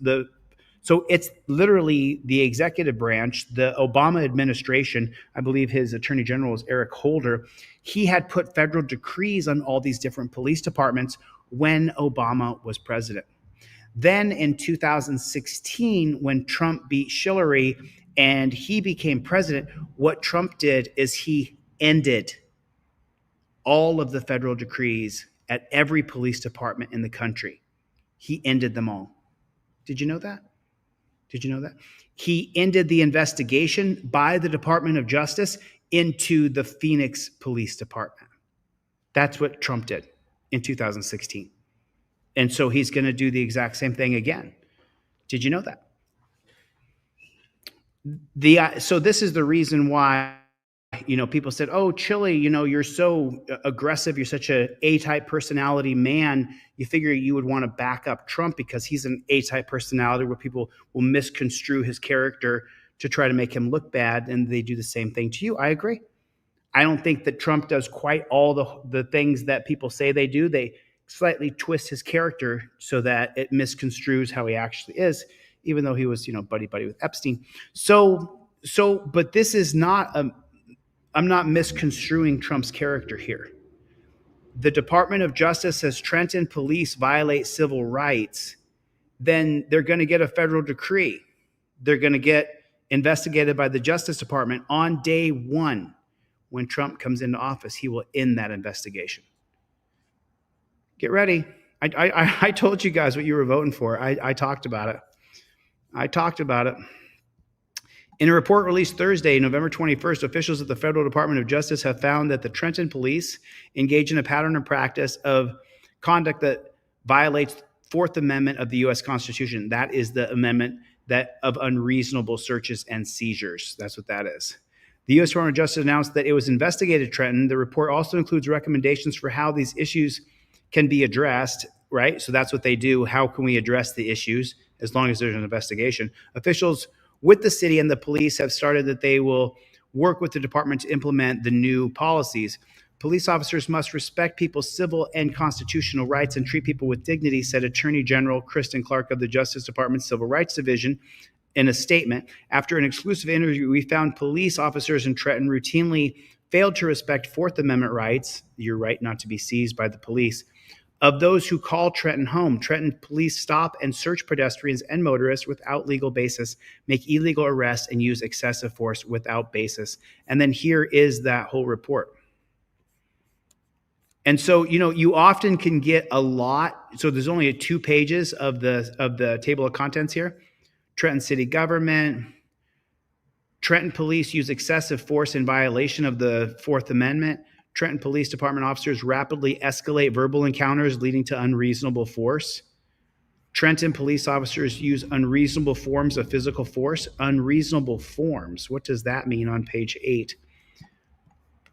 So it's literally the executive branch, the Obama administration. I believe his attorney general was Eric Holder. He had put federal decrees on all these different police departments when Obama was president. Then in 2016, when Trump beat Hillary and he became president, what Trump did is he ended all of the federal decrees at every police department in the country. He ended them all. Did you know that? Did you know that? He ended the investigation by the Department of Justice into the Phoenix Police Department. That's what Trump did in 2016. And so he's going to do the exact same thing again. Did you know that? So this is the reason why, people said, oh, Chili, you're so aggressive. You're such a A-type personality man. You figure you would want to back up Trump because he's an A-type personality where people will misconstrue his character to try to make him look bad. And they do the same thing to you. I agree. I don't think that Trump does quite all the things that people say they do. They slightly twist his character so that it misconstrues how he actually is, even though he was, buddy-buddy with Epstein. But this is not I'm not misconstruing Trump's character here. The Department of Justice says Trenton police violate civil rights, then they're going to get a federal decree. They're going to get investigated by the Justice Department on day one. When Trump comes into office, he will end that investigation. Get ready. I told you guys what you were voting for. I talked about it. In a report released Thursday, November 21st, officials at the Federal Department of Justice have found that the Trenton police engage in a pattern and practice of conduct that violates Fourth Amendment of the U.S. Constitution. That is the amendment of unreasonable searches and seizures. That's what that is. The U.S. Department of Justice announced that it was investigated Trenton. The report also includes recommendations for how these issues can be addressed, right? So that's what they do. How can we address the issues as long as there's an investigation? Officials with the city and the police have started that they will work with the department to implement the new policies. Police officers must respect people's civil and constitutional rights and treat people with dignity, said Attorney General Kristen Clark of the Justice Department's Civil Rights Division in a statement. After an exclusive interview, we found police officers in Trenton routinely failed to respect Fourth Amendment rights, your right not to be seized by the police, of those who call Trenton home. Trenton police stop and search pedestrians and motorists without legal basis, make illegal arrests, and use excessive force without basis. And then here is that whole report. And so, you often can get a lot. So there's only 2 pages of the table of contents here. Trenton City Government. Trenton police use excessive force in violation of the Fourth Amendment. Trenton Police Department officers rapidly escalate verbal encounters leading to unreasonable force. Trenton police officers use unreasonable forms of physical force. Unreasonable forms. What does that mean on page 8?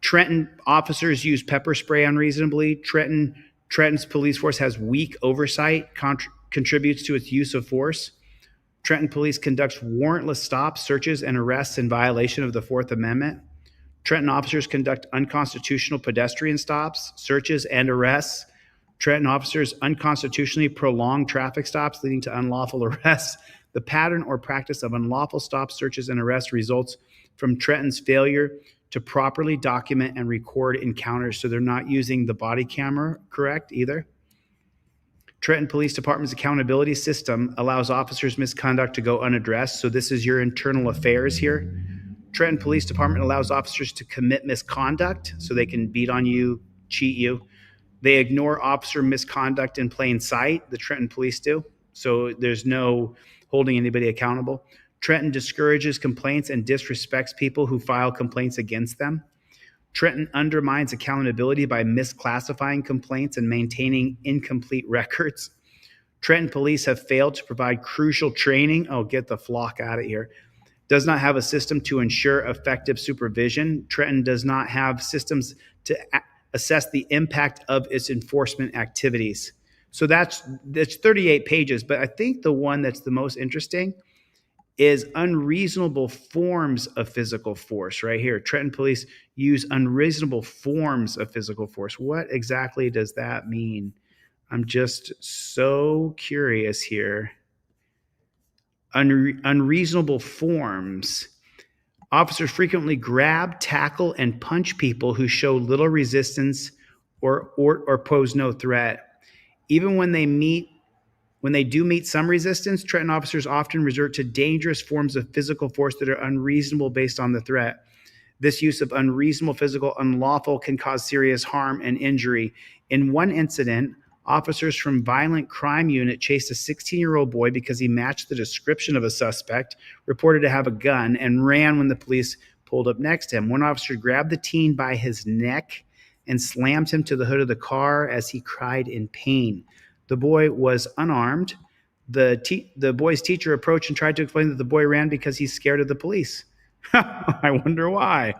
Trenton officers use pepper spray unreasonably. Trenton's police force has weak oversight, contributes to its use of force. Trenton police conducts warrantless stops, searches, and arrests in violation of the Fourth Amendment. Trenton officers conduct unconstitutional pedestrian stops, searches, and arrests. Trenton officers unconstitutionally prolong traffic stops, leading to unlawful arrests. The pattern or practice of unlawful stops, searches, and arrests results from Trenton's failure to properly document and record encounters. So they're not using the body camera correct either. Trenton Police Department's accountability system allows officers' misconduct to go unaddressed. So this is your internal affairs here. Trenton Police Department allows officers to commit misconduct so they can beat on you, cheat you. They ignore officer misconduct in plain sight, the Trenton Police do. So there's no holding anybody accountable. Trenton discourages complaints and disrespects people who file complaints against them. Trenton undermines accountability by misclassifying complaints and maintaining incomplete records. Trenton police have failed to provide crucial training. Oh, get the flock out of here. Does not have a system to ensure effective supervision. Trenton does not have systems to assess the impact of its enforcement activities. So that's 38 pages, but I think the one that's the most interesting is unreasonable forms of physical force right here. Trenton police use unreasonable forms of physical force. What exactly does that mean? I'm just so curious here. Unreasonable forms. Officers frequently grab, tackle, and punch people who show little resistance or pose no threat. Even when they do meet some resistance, Trenton officers often resort to dangerous forms of physical force that are unreasonable based on the threat. This use of unreasonable, physical, unlawful can cause serious harm and injury. In one incident, officers from Violent Crime Unit chased a 16-year-old boy because he matched the description of a suspect, reported to have a gun, and ran when the police pulled up next to him. One officer grabbed the teen by his neck and slammed him to the hood of the car as he cried in pain. The boy was unarmed. The boy's teacher approached and tried to explain that the boy ran because he's scared of the police. I wonder why.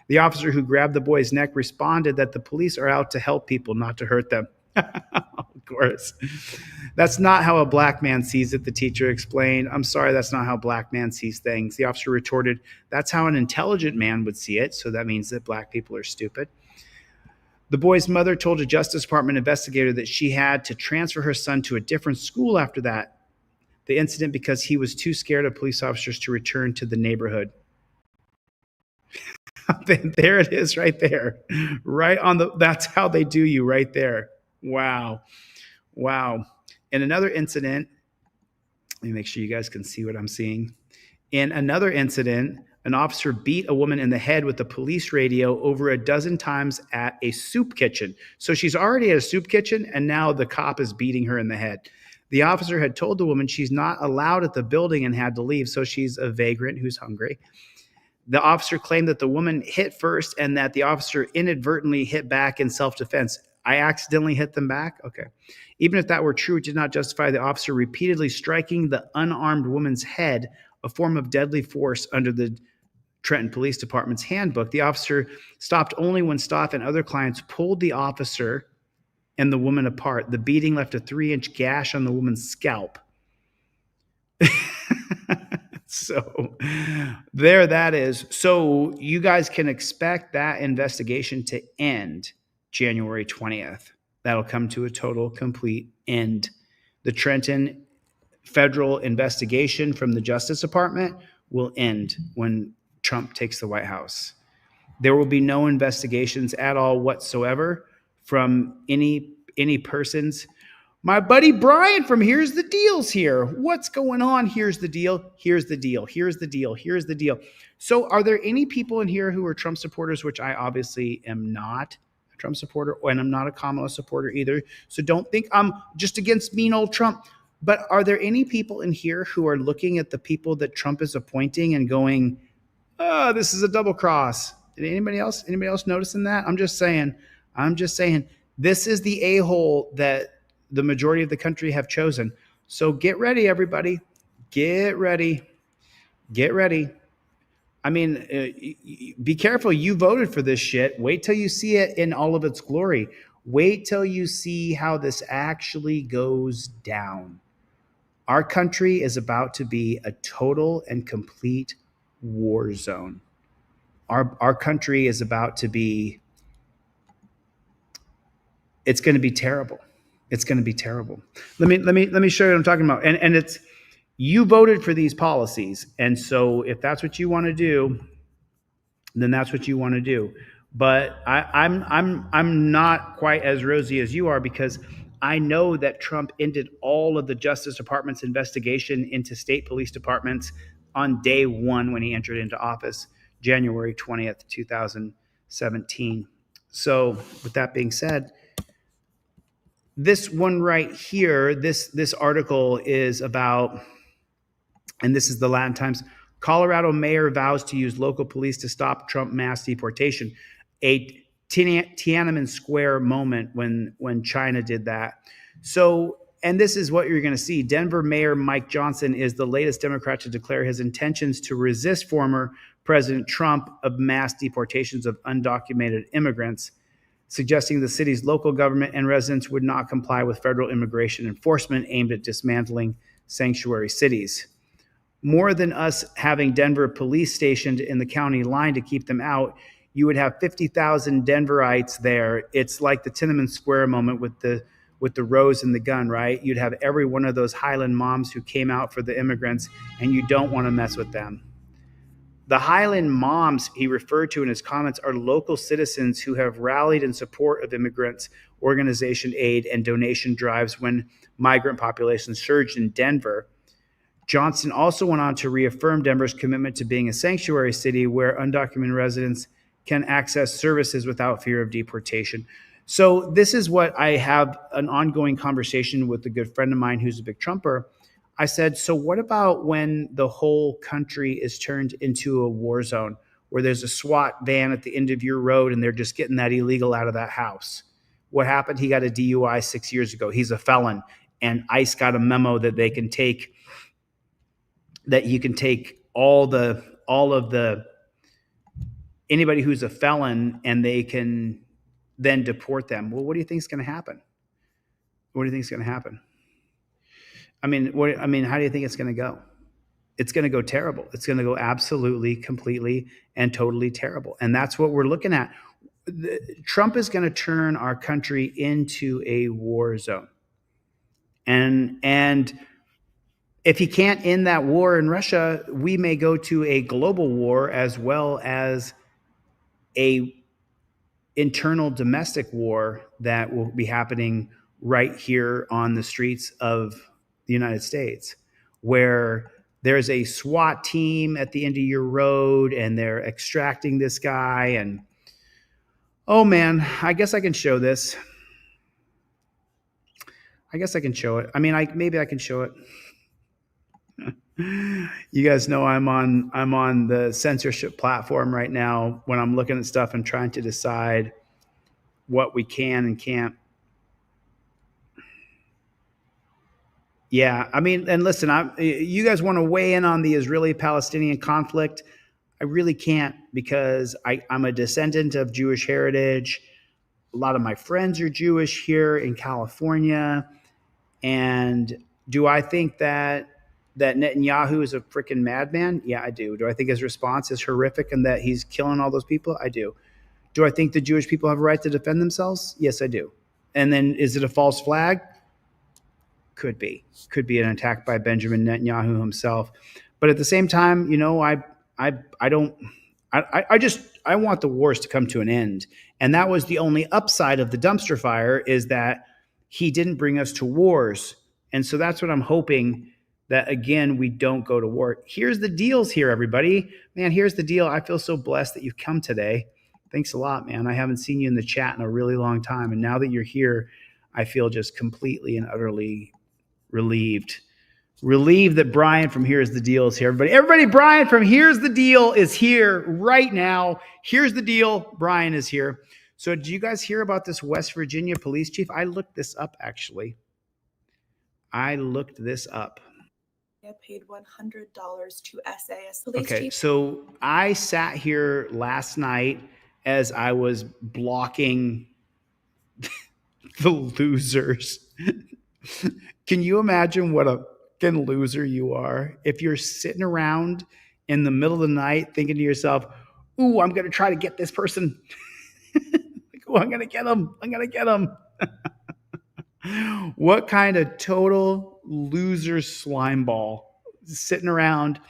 The officer who grabbed the boy's neck responded that the police are out to help people, not to hurt them. Of course. That's not how a black man sees it, the teacher explained. I'm sorry, that's not how a black man sees things. The officer retorted, that's how an intelligent man would see it, so that means that black people are stupid. The boy's mother told a Justice Department investigator that she had to transfer her son to a different school after the incident because he was too scared of police officers to return to the neighborhood. There it is right there. Right on that's how they do you right there. Wow. In another incident, let me make sure you guys can see what I'm seeing. In another incident, an officer beat a woman in the head with a police radio over a dozen times at a soup kitchen. So she's already at a soup kitchen, and now the cop is beating her in the head. The officer had told the woman she's not allowed at the building and had to leave, so she's a vagrant who's hungry. The officer claimed that the woman hit first and that the officer inadvertently hit back in self-defense. I accidentally hit them back? Okay. Even if that were true, it did not justify the officer repeatedly striking the unarmed woman's head, a form of deadly force under the Trenton Police Department's handbook. The officer stopped only when staff and other clients pulled the officer and the woman apart. The beating left a 3-inch gash on the woman's scalp. So there that is. So you guys can expect that investigation to end January 20th. That'll come to a total, complete end. The Trenton federal investigation from the Justice Department will end when Trump takes the White House. There will be no investigations at all whatsoever from any persons. My buddy Brian from Here's the Deal's here. What's going on? Here's the deal. Here's the deal. Here's the deal. Here's the deal. So are there any people in here who are Trump supporters, which I obviously am not a Trump supporter, and I'm not a Kamala supporter either. So don't think I'm just against mean old Trump. But are there any people in here who are looking at the people that Trump is appointing and going, oh, this is a double cross? Did anybody else noticing that? I'm just saying, this is the a-hole that the majority of the country have chosen. So get ready, everybody. Get ready. I mean, be careful. You voted for this shit. Wait till you see it in all of its glory. Wait till you see how this actually goes down. Our country is about to be a total and complete war zone. Our country is about to be, it's going to be terrible. It's going to be terrible. Let me show you what I'm talking about. And it's, you voted for these policies. And so if that's what you want to do, then that's what you want to do. But I'm not quite as rosy as you are, because I know that Trump ended all of the Justice Department's investigation into state police departments on day one when he entered into office, January 20th, 2017. So with that being said, this one right here, this article is about, and this is the Latin Times, Colorado mayor vows to use local police to stop Trump mass deportation. A Tiananmen Square moment when China did that. So, and this is what you're going to see. Denver Mayor Mike Johnson is the latest Democrat to declare his intentions to resist former President Trump of mass deportations of undocumented immigrants, suggesting the city's local government and residents would not comply with federal immigration enforcement aimed at dismantling sanctuary cities. More than us having Denver police stationed in the county line to keep them out, you would have 50,000 Denverites there. It's like the Tiananmen Square moment with the rose and the gun, right? You'd have every one of those Highland moms who came out for the immigrants, and you don't want to mess with them. The Highland moms he referred to in his comments are local citizens who have rallied in support of immigrants, organization aid, and donation drives when migrant populations surged in Denver. Johnston also went on to reaffirm Denver's commitment to being a sanctuary city where undocumented residents can access services without fear of deportation. So this is what I have an ongoing conversation with a good friend of mine who's a big Trumper. I said, so what about when the whole country is turned into a war zone where there's a SWAT van at the end of your road and they're just getting that illegal out of that house? What happened? He got a DUI 6 years ago. He's a felon, and ICE got a memo that they can take, that you can take all of the anybody who's a felon and they can then deport them. Well, what do you think is going to happen? What do you think is going to happen? I mean, how do you think it's going to go? It's going to go terrible. It's going to go absolutely, completely, and totally terrible. And that's what we're looking at. Trump is going to turn our country into a war zone. And if he can't end that war in Russia, we may go to a global war as well as a internal domestic war that will be happening right here on the streets of the United States, where there's a SWAT team at the end of your road and they're extracting this guy. And oh man, I guess I can show this. I guess I can show it. I mean, maybe I can show it. You guys know I'm on the censorship platform right now when I'm looking at stuff and trying to decide what we can and can't. Yeah, I mean, and listen, you guys want to weigh in on the Israeli-Palestinian conflict? I really can't, because I'm a descendant of Jewish heritage. A lot of my friends are Jewish here in California. And do I think that Netanyahu is a freaking madman? Yeah, I do. Do I think his response is horrific and that he's killing all those people? I do. Do I think the Jewish people have a right to defend themselves? Yes, I do. And then is it a false flag? Could be. Could be an attack by Benjamin Netanyahu himself. But at the same time, you know, I want the wars to come to an end. And that was the only upside of the dumpster fire, is that he didn't bring us to wars. And so that's what I'm hoping, that again, we don't go to war. Here's the deals here, everybody. Man, here's the deal. I feel so blessed that you've come today. Thanks a lot, man. I haven't seen you in the chat in a really long time. And now that you're here, I feel just completely and utterly relieved that Brian from Here's the Deal is here. Everybody, Brian from Here's the Deal is here right now. Here's the deal. Brian is here. So did you guys hear about this West Virginia police chief? I looked this up, actually. I looked this up. Paid $100 to SAS police Okay, chief. so I sat here last night as I was blocking the losers. Can you imagine what a fucking loser you are if you're sitting around in the middle of the night thinking to yourself, ooh, I'm going to try to get this person. Ooh, I'm going to get him. I'm going to get him. What kind of total loser slime ball sitting around.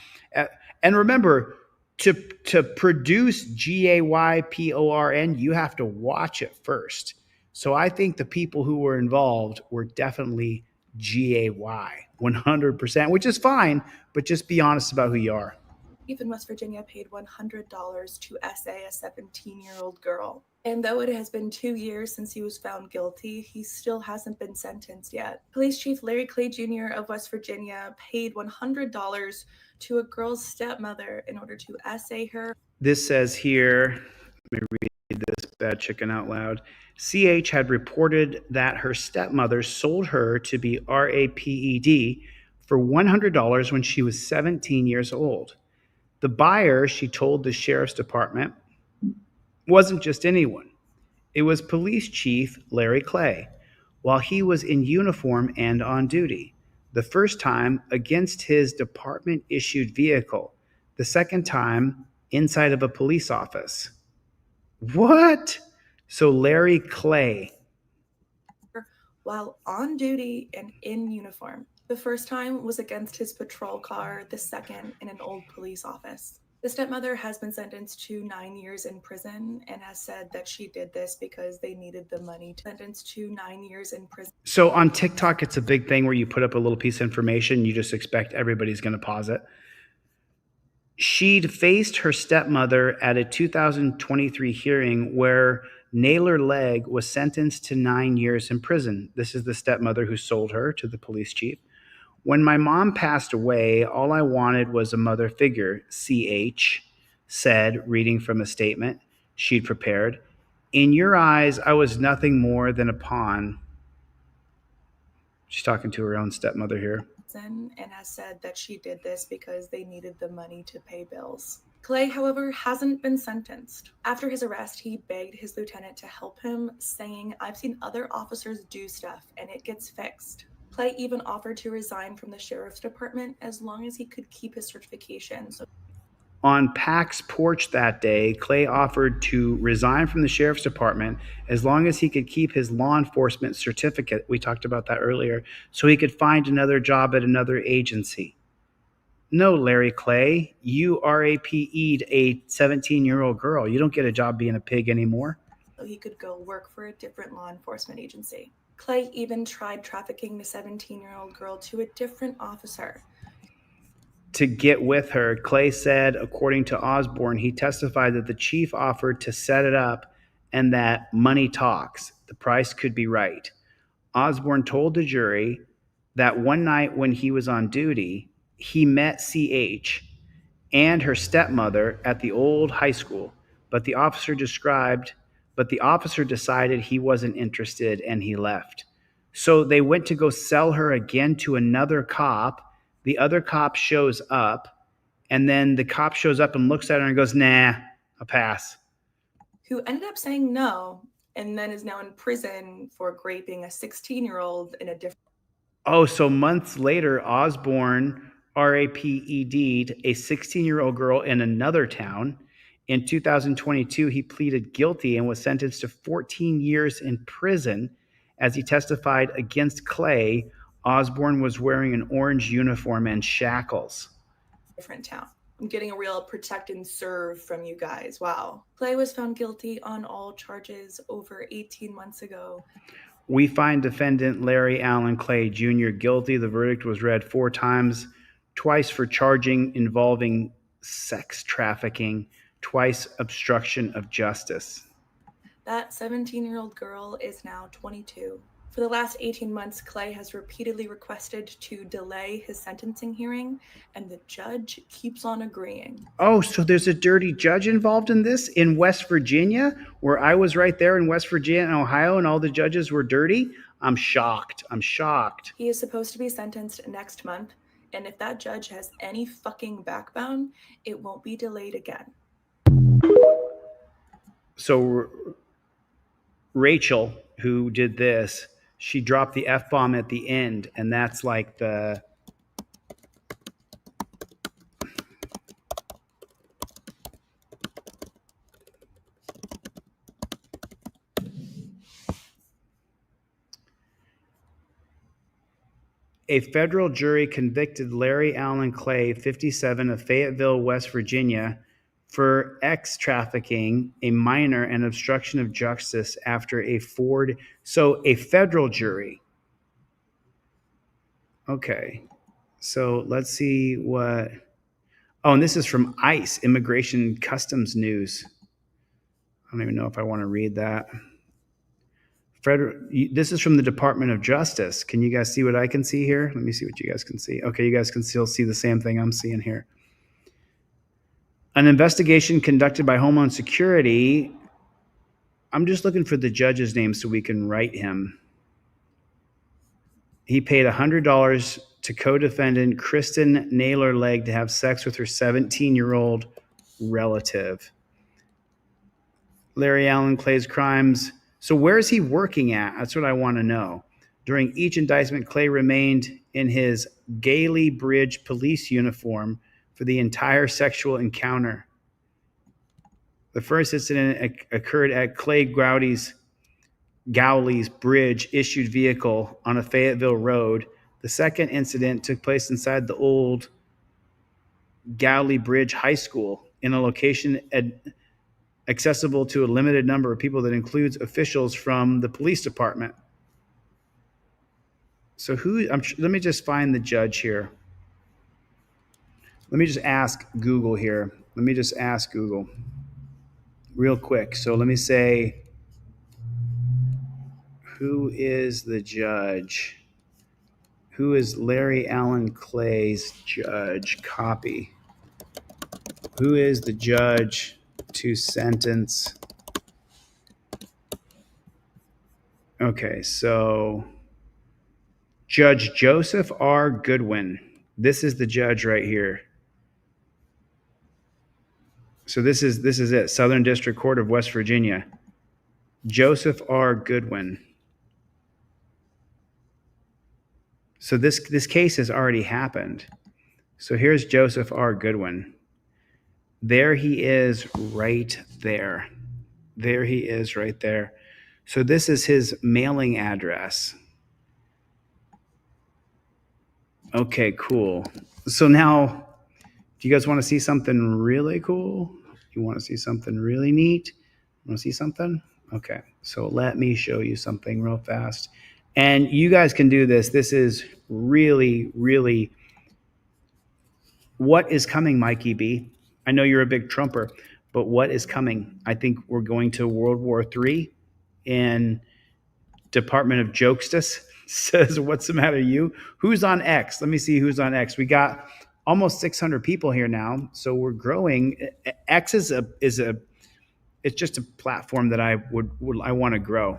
And remember, to produce GAYPORN, you have to watch it first. So I think the people who were involved were definitely GAY 100%, which is fine, but just be honest about who you are. Chief in West Virginia paid $100 to essay a 17-year-old girl. And though it has been 2 years since he was found guilty, he still hasn't been sentenced yet. Police Chief Larry Clay Jr. of West Virginia paid $100 to a girl's stepmother in order to essay her. This says here, let me read this bad chicken out loud. CH had reported that her stepmother sold her to be RAPED for $100 when she was 17 years old. The buyer, she told the sheriff's department, wasn't just anyone. It was Police Chief Larry Clay, while he was in uniform and on duty. The first time against his department-issued vehicle. The second time inside of a police office. What? So Larry Clay. While on duty and in uniform. The first time was against his patrol car, the second in an old police office. The stepmother has been sentenced to 9 years in prison and has said that she did this because they needed the money. Sentenced to 9 years in prison. So on TikTok, it's a big thing where you put up a little piece of information. You just expect everybody's going to pause it. She'd faced her stepmother at a 2023 hearing where Naylor Legg was sentenced to 9 years in prison. This is the stepmother who sold her to the police chief. When my mom passed away, all I wanted was a mother figure, CH said, reading from a statement she'd prepared. In your eyes, I was nothing more than a pawn. She's talking to her own stepmother here. And has said that she did this because they needed the money to pay bills. Clay, however, hasn't been sentenced. After his arrest, he begged his lieutenant to help him, saying, "I've seen other officers do stuff and it gets fixed." Clay even offered to resign from the sheriff's department as long as he could keep his certification. On PAC's porch that day, Clay offered to resign from the sheriff's department as long as he could keep his law enforcement certificate. We talked about that earlier, so he could find another job at another agency. No, Larry Clay, you RAPE'd a 17-year-old girl. You don't get a job being a pig anymore. So he could go work for a different law enforcement agency. Clay even tried trafficking the 17-year-old girl to a different officer. To get with her, Clay said, according to Osborne, he testified that the chief offered to set it up and that money talks. The price could be right. Osborne told the jury that one night when he was on duty, he met CH and her stepmother at the old high school, but the officer decided he wasn't interested and he left. So they went to go sell her again to another cop. The other cop shows up, and then the cop shows up and looks at her and goes, "Nah, I'll pass." Who ended up saying no, and then is now in prison for raping a 16-year-old in a different... Oh, so months later, Osborne RAPED'd a 16-year-old girl in another town. In 2022, he pleaded guilty and was sentenced to 14 years in prison. As he testified against Clay, Osborne was wearing an orange uniform and shackles. Different town. I'm getting a real protect and serve from you guys. Wow. Clay was found guilty on all charges over 18 months ago. We find defendant Larry Allen Clay Jr. guilty. The verdict was read 4 times, twice for charging involving sex trafficking, twice obstruction of justice. That 17-year-old girl is now 22. For the last 18 months, Clay has repeatedly requested to delay his sentencing hearing, and the judge keeps on agreeing. Oh, so there's a dirty judge involved in this in West Virginia, where I was right there in West Virginia and Ohio, and all the judges were dirty? I'm shocked. I'm shocked. He is supposed to be sentenced next month, and if that judge has any fucking backbone, it won't be delayed again. So Rachel, who did this, she dropped the F-bomb at the end, and that's like the... A federal jury convicted Larry Allen Clay, 57, of Fayetteville, West Virginia, for trafficking a minor and obstruction of justice after a Ford. So a federal jury. Okay. So let's see what. Oh, and this is from ICE, Immigration Customs News. I don't even know if I want to read that. This is from the Department of Justice. Can you guys see what I can see here? Let me see what you guys can see. Okay, you guys can still see the same thing I'm seeing here. An investigation conducted by Homeland Security. I'm just looking for the judge's name so we can write him. He paid $100 to co-defendant Kristen Naylor Legg to have sex with her 17-year-old relative. Larry Allen Clay's crimes. So where is he working at? That's what I want to know. During each indictment, Clay remained in his Gailey Bridge police uniform for the entire sexual encounter. The first incident occurred at Clay Gowley's Bridge issued vehicle on a Fayetteville road. The second incident took place inside the old Gowley Bridge High School. in a location accessible to a limited number of people that includes officials from the police department. So let me just find the judge here. Let me just ask Google here. Let me just ask Google real quick. So let me say, who is the judge? Who is Larry Allen Clay's judge? Copy. Who is the judge to sentence? Okay, so Judge Joseph R. Goodwin. This is the judge right here. So this is it. Southern District Court of West Virginia. Joseph R. Goodwin. So this case has already happened. So here's Joseph R. Goodwin. There he is right there. There he is right there. So this is his mailing address. Okay, cool. So now, do you guys want to see something really cool? You want to see something really neat? Want to see something? Okay, so let me show you something real fast. And you guys can do this. This is really, really what is coming, Mikey B. I know you're a big Trumper, but what is coming? I think we're going to World War III in Department of Jokestus. Says, what's the matter, you? Who's on X? Let me see who's on X. We got almost 600 people here now, so we're growing. X is it's just a platform that I want to grow.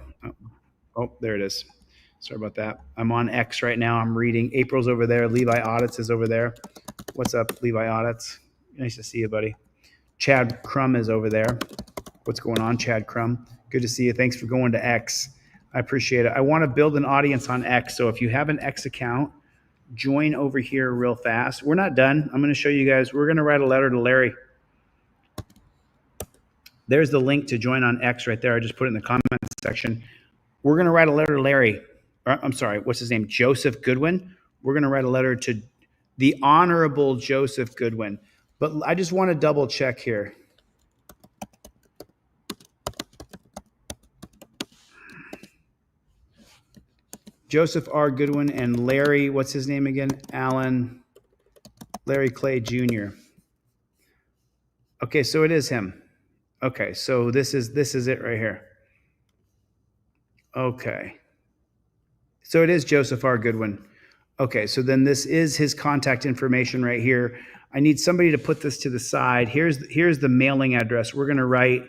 Oh, there it is. Sorry about that. I'm on X right now. I'm reading. April's over there. Levi Audits is over there. What's up, Levi Audits? Nice to see you, buddy. Chad Crum is over there. What's going on, Chad Crum? Good to see you. Thanks for going to X. I appreciate it. I want to build an audience on X. So if you have an X account, join over here real fast. We're not done. I'm going to show you guys. We're going to write a letter to Larry. There's the link to join on X right there. I just put it in the comment section. We're going to write a letter to Larry. I'm sorry, what's his name? Joseph Goodwin. We're going to write a letter to the Honorable Joseph Goodwin. But I just want to double check here. Joseph R. Goodwin and Larry, what's his name again? Larry Clay Jr. Okay, so it is him. Okay, so this is it right here. Okay. So it is Joseph R. Goodwin. Okay, so then this is his contact information right here. I need somebody to put this to the side. Here's the mailing address. We're gonna write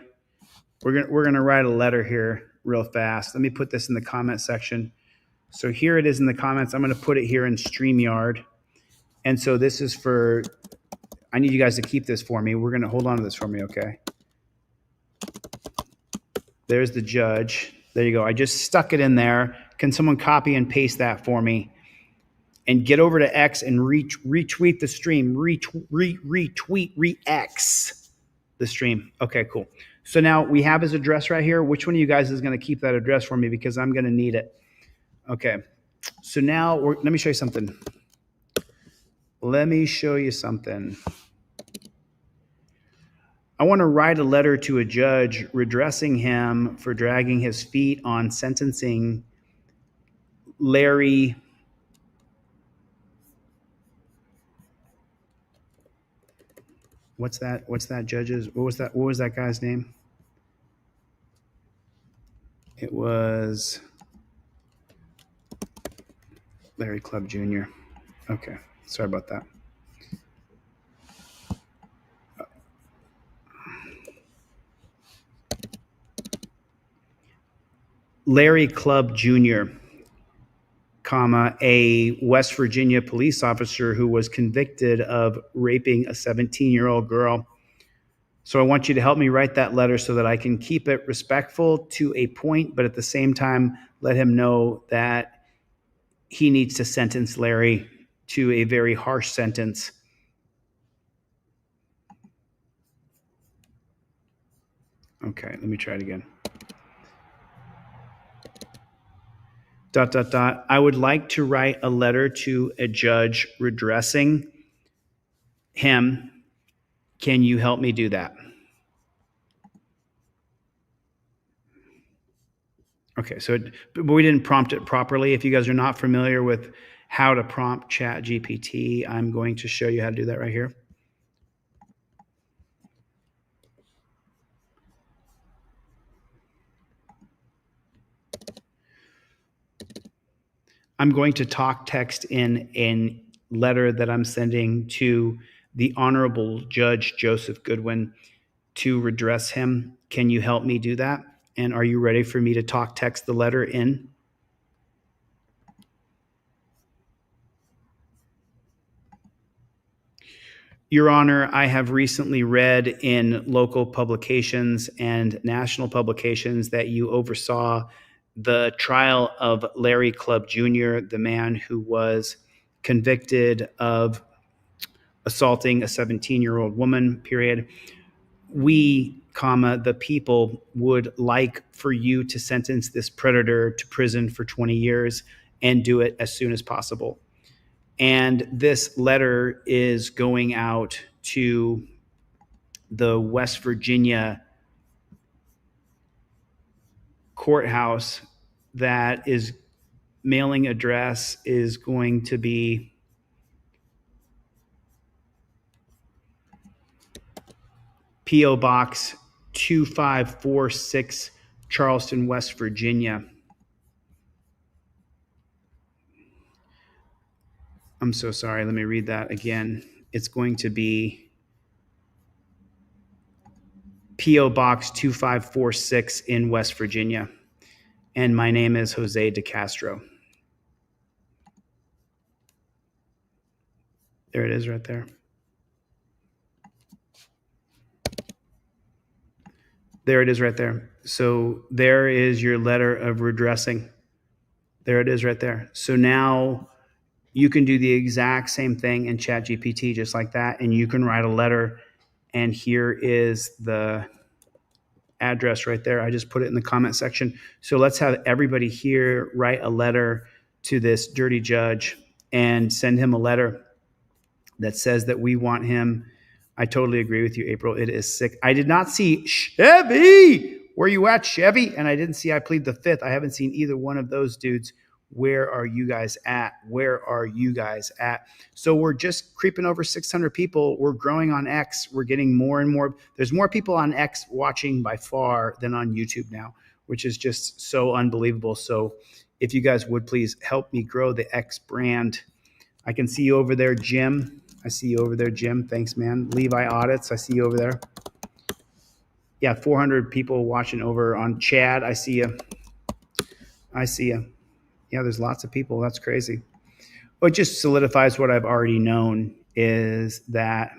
a letter here real fast. Let me put this in the comment section. So here it is in the comments. I'm going to put it here in StreamYard. And so this is for, I need you guys to keep this for me. We're going to hold on to this for me, okay? There's the judge. There you go. I just stuck it in there. Can someone copy and paste that for me? And get over to X and retweet the stream. Re-X the stream. Okay, cool. So now we have his address right here. Which one of you guys is going to keep that address for me? Because I'm going to need it. Okay, so now let me show you something. Let me show you something. I want to write a letter to a judge redressing him for dragging his feet on sentencing Larry. What's that judge's? What was that guy's name? It was Larry Club Jr. Okay, sorry about that. Larry Club Jr., comma, a West Virginia police officer who was convicted of raping a 17-year-old girl. So I want you to help me write that letter so that I can keep it respectful to a point, but at the same time, let him know that he needs to sentence Larry to a very harsh sentence. Okay, let me try it again. ... I would like to write a letter to a judge redressing him. Can you help me do that? Okay, but we didn't prompt it properly. If you guys are not familiar with how to prompt ChatGPT, I'm going to show you how to do that right here. I'm going to talk text in a letter that I'm sending to the Honorable Judge Joseph Goodwin to redress him. Can you help me do that? And are you ready for me to talk text the letter in? Your Honor, I have recently read in local publications and national publications that you oversaw the trial of Larry Clubb Jr., the man who was convicted of assaulting a 17-year-old woman, period. We, the people, would like for you to sentence this predator to prison for 20 years and do it as soon as possible. And this letter is going out to the West Virginia courthouse. That is mailing address is going to be P.O. Box 2546, Charleston, West Virginia. I'm so sorry. Let me read that again. It's going to be P.O. Box 2546 in West Virginia. And my name is Jose De Castro. There it is right there. There it is right there. So there is your letter of redressing. There it is right there. So now you can do the exact same thing in ChatGPT just like that, and you can write a letter, and here is the address right there. I just put it in the comment section. So let's have everybody here write a letter to this dirty judge and send him a letter that says that we want him. I totally agree with you, April. It is sick. I did not see Chevy. Where you at, Chevy? And I didn't see I Plead the Fifth. I haven't seen either one of those dudes. Where are you guys at? Where are you guys at? So we're just creeping over 600 people. We're growing on X. We're getting more and more. There's more people on X watching by far than on YouTube now, which is just so unbelievable. So if you guys would please help me grow the X brand. I can see you over there, Jim. I see you over there, Jim. Thanks, man. Levi Audits, I see you over there. Yeah, 400 people watching over on Chad. I see you. I see you. Yeah, there's lots of people. That's crazy. Well, it just solidifies what I've already known is that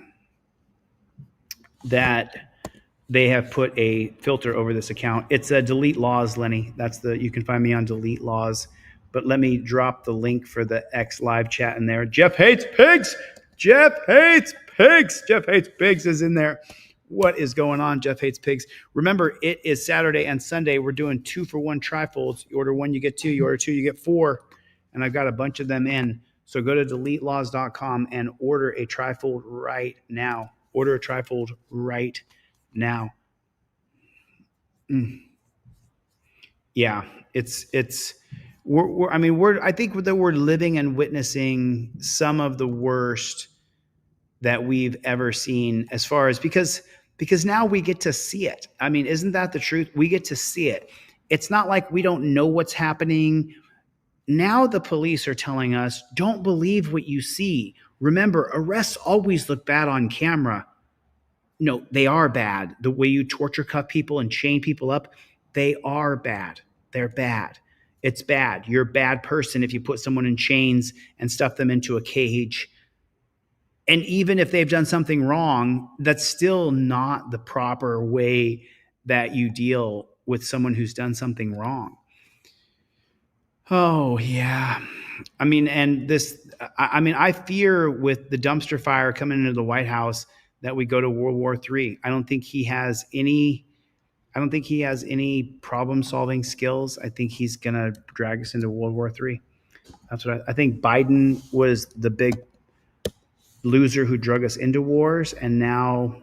they have put a filter over this account. It's a Delete Laws, Lenny. You can find me on Delete Laws. But let me drop the link for the X live chat in there. Jeff Hates Pigs. Jeff Hates Pigs. Jeff Hates Pigs is in there. What is going on, Jeff Hates Pigs? Remember, it is Saturday and Sunday. We're doing 2-for-1 trifolds. You order one, you get two. You order two, you get four. And I've got a bunch of them in. So go to deletelaws.com and order a trifold right now. Order a trifold right now. Yeah, I think that we're living and witnessing some of the worst that we've ever seen as far as because now we get to see it. I mean, isn't that the truth? We get to see it. It's not like we don't know what's happening. Now the police are telling us, don't believe what you see. Remember, arrests always look bad on camera. No, they are bad. The way you torture cuff people and chain people up, they are bad. They're bad. It's bad. You're a bad person if you put someone in chains and stuff them into a cage. And even if they've done something wrong, that's still not the proper way that you deal with someone who's done something wrong. Oh, yeah. I fear with the dumpster fire coming into the White House that we go to World War III. I don't think he has any problem solving skills. I think he's going to drag us into World War III. That's what I think. Biden was the big loser who drug us into wars, and now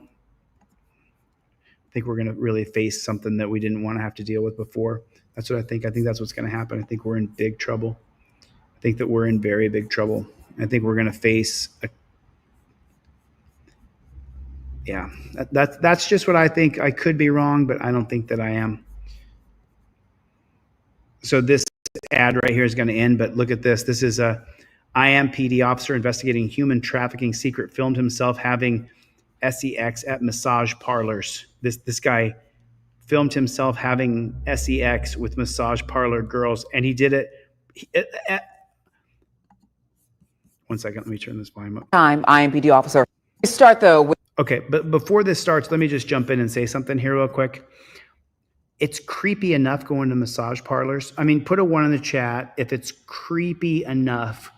think we're going to really face something that we didn't want to have to deal with before. That's what I think. I think that's what's going to happen. I think we're in big trouble. I think that we're in very big trouble. I think we're going to face that's just what I think. I could be wrong, but I don't think that I am. So this ad right here is going to end, but look at this. This is a IMPD officer investigating human trafficking secret filmed himself having sex at massage parlors. This guy filmed himself having sex with massage parlor girls, and he did it. One second, let me turn this volume up. IMPD officer. Start though with Okay, but before this starts, let me just jump in and say something here real quick. It's creepy enough going to massage parlors. I mean, put a 1 in the chat if it's creepy enough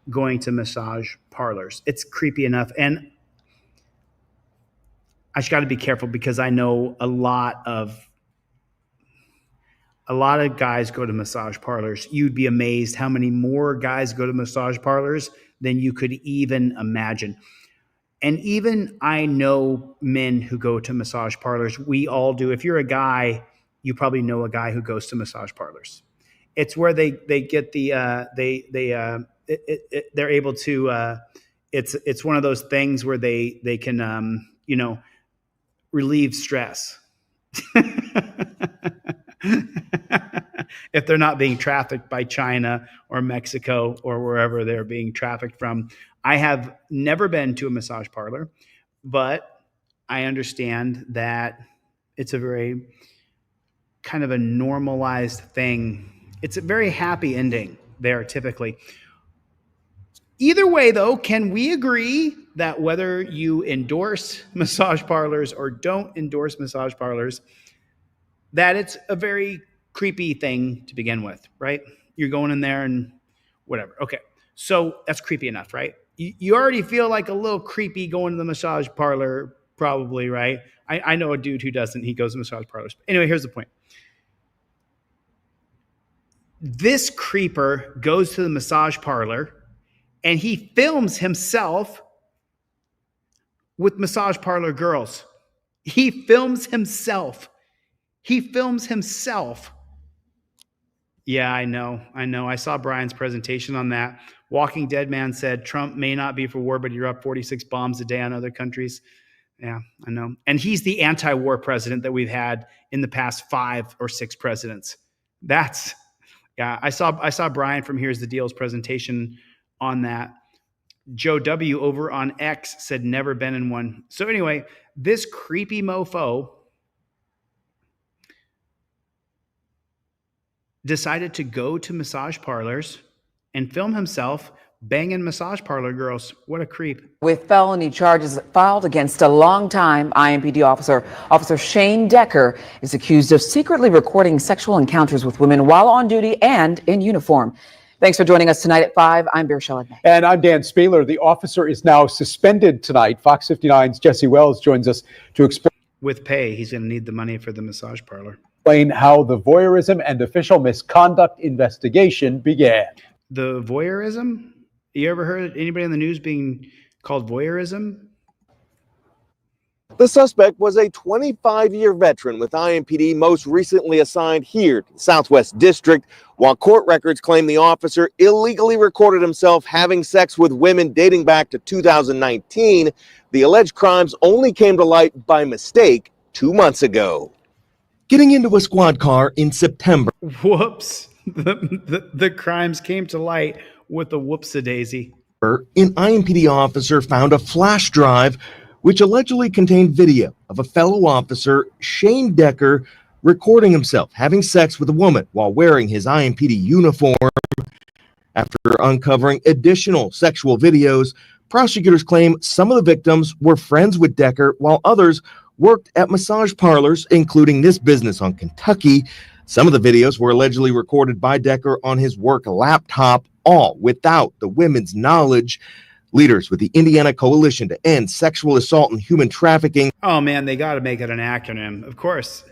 going to massage parlors. It's creepy enough. And I just got to be careful because I know a lot of guys go to massage parlors. You'd be amazed how many more guys go to massage parlors than you could even imagine. And even I know men who go to massage parlors. We all do. If you're a guy, you probably know a guy who goes to massage parlors. It's where they get the they're able to. It's one of those things where they can relieve stress. If they're not being trafficked by China or Mexico or wherever they're being trafficked from. I have never been to a massage parlor, but I understand that it's a very kind of a normalized thing. It's a very happy ending there typically. Either way, though, can we agree that whether you endorse massage parlors or don't endorse massage parlors, that it's a very creepy thing to begin with, right? You're going in there and whatever. Okay, so that's creepy enough, right? You already feel like a little creepy going to the massage parlor, probably, right? I know a dude who doesn't. He goes to massage parlors. Anyway, here's the point. This creeper goes to the massage parlor and he films himself with massage parlor girls. He films himself. Yeah, I know. I saw Brian's presentation on that. Walking Dead Man said Trump may not be for war, but you're up 46 bombs a day on other countries. Yeah, I know. And he's the anti-war president that we've had in the past 5 or 6 presidents. I saw Brian from Here's the Deal's presentation on that. Joe W. over on X said never been in one. So anyway, this creepy mofo decided to go to massage parlors and film himself banging massage parlor girls. What a creep. with felony charges filed against a longtime IMPD officer. Officer Shane Decker is accused of secretly recording sexual encounters with women while on duty and in uniform. Thanks for joining us tonight at 5. I'm Beer Shelley. And I'm Dan Spailer. The officer is now suspended tonight. Fox 59's Jesse Wells joins us to explain. With pay, he's going to need the money for the massage parlor. Explain how the voyeurism and official misconduct investigation began. The voyeurism? You ever heard anybody in the news being called voyeurism? The suspect was a 25-year veteran with IMPD, most recently assigned here to the Southwest District. While court records claim the officer illegally recorded himself having sex with women dating back to 2019, the alleged crimes only came to light by mistake 2 months ago. Getting into a squad car in September. Whoops. The crimes came to light with a whoops-a-daisy. An IMPD officer found a flash drive which allegedly contained video of a fellow officer, Shane Decker, recording himself having sex with a woman while wearing his IMPD uniform. After uncovering additional sexual videos, prosecutors claim some of the victims were friends with Decker while others worked at massage parlors, including this business on Kentucky. Some of the videos were allegedly recorded by Decker on his work laptop, all without the women's knowledge. Leaders with the Indiana Coalition to End Sexual Assault and Human Trafficking. Oh, man, they got to make it an acronym. Of course.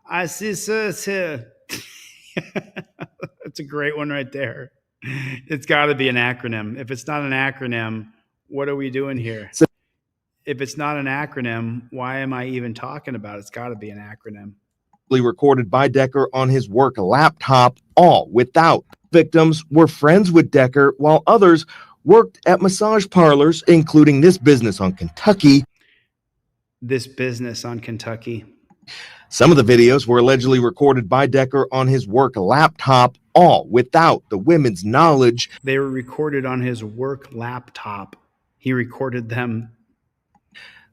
I see, sir. That's a great one right there. It's got to be an acronym. If it's not an acronym, what are we doing here? if it's not an acronym, why am I even talking about it? It's got to be an acronym. Recorded by Decker on his work laptop, all without. Victims were friends with Decker, while others worked at massage parlors, including this business on Kentucky. Some of the videos were allegedly recorded by Decker on his work laptop, all without the women's knowledge. They were recorded on his work laptop. He recorded them.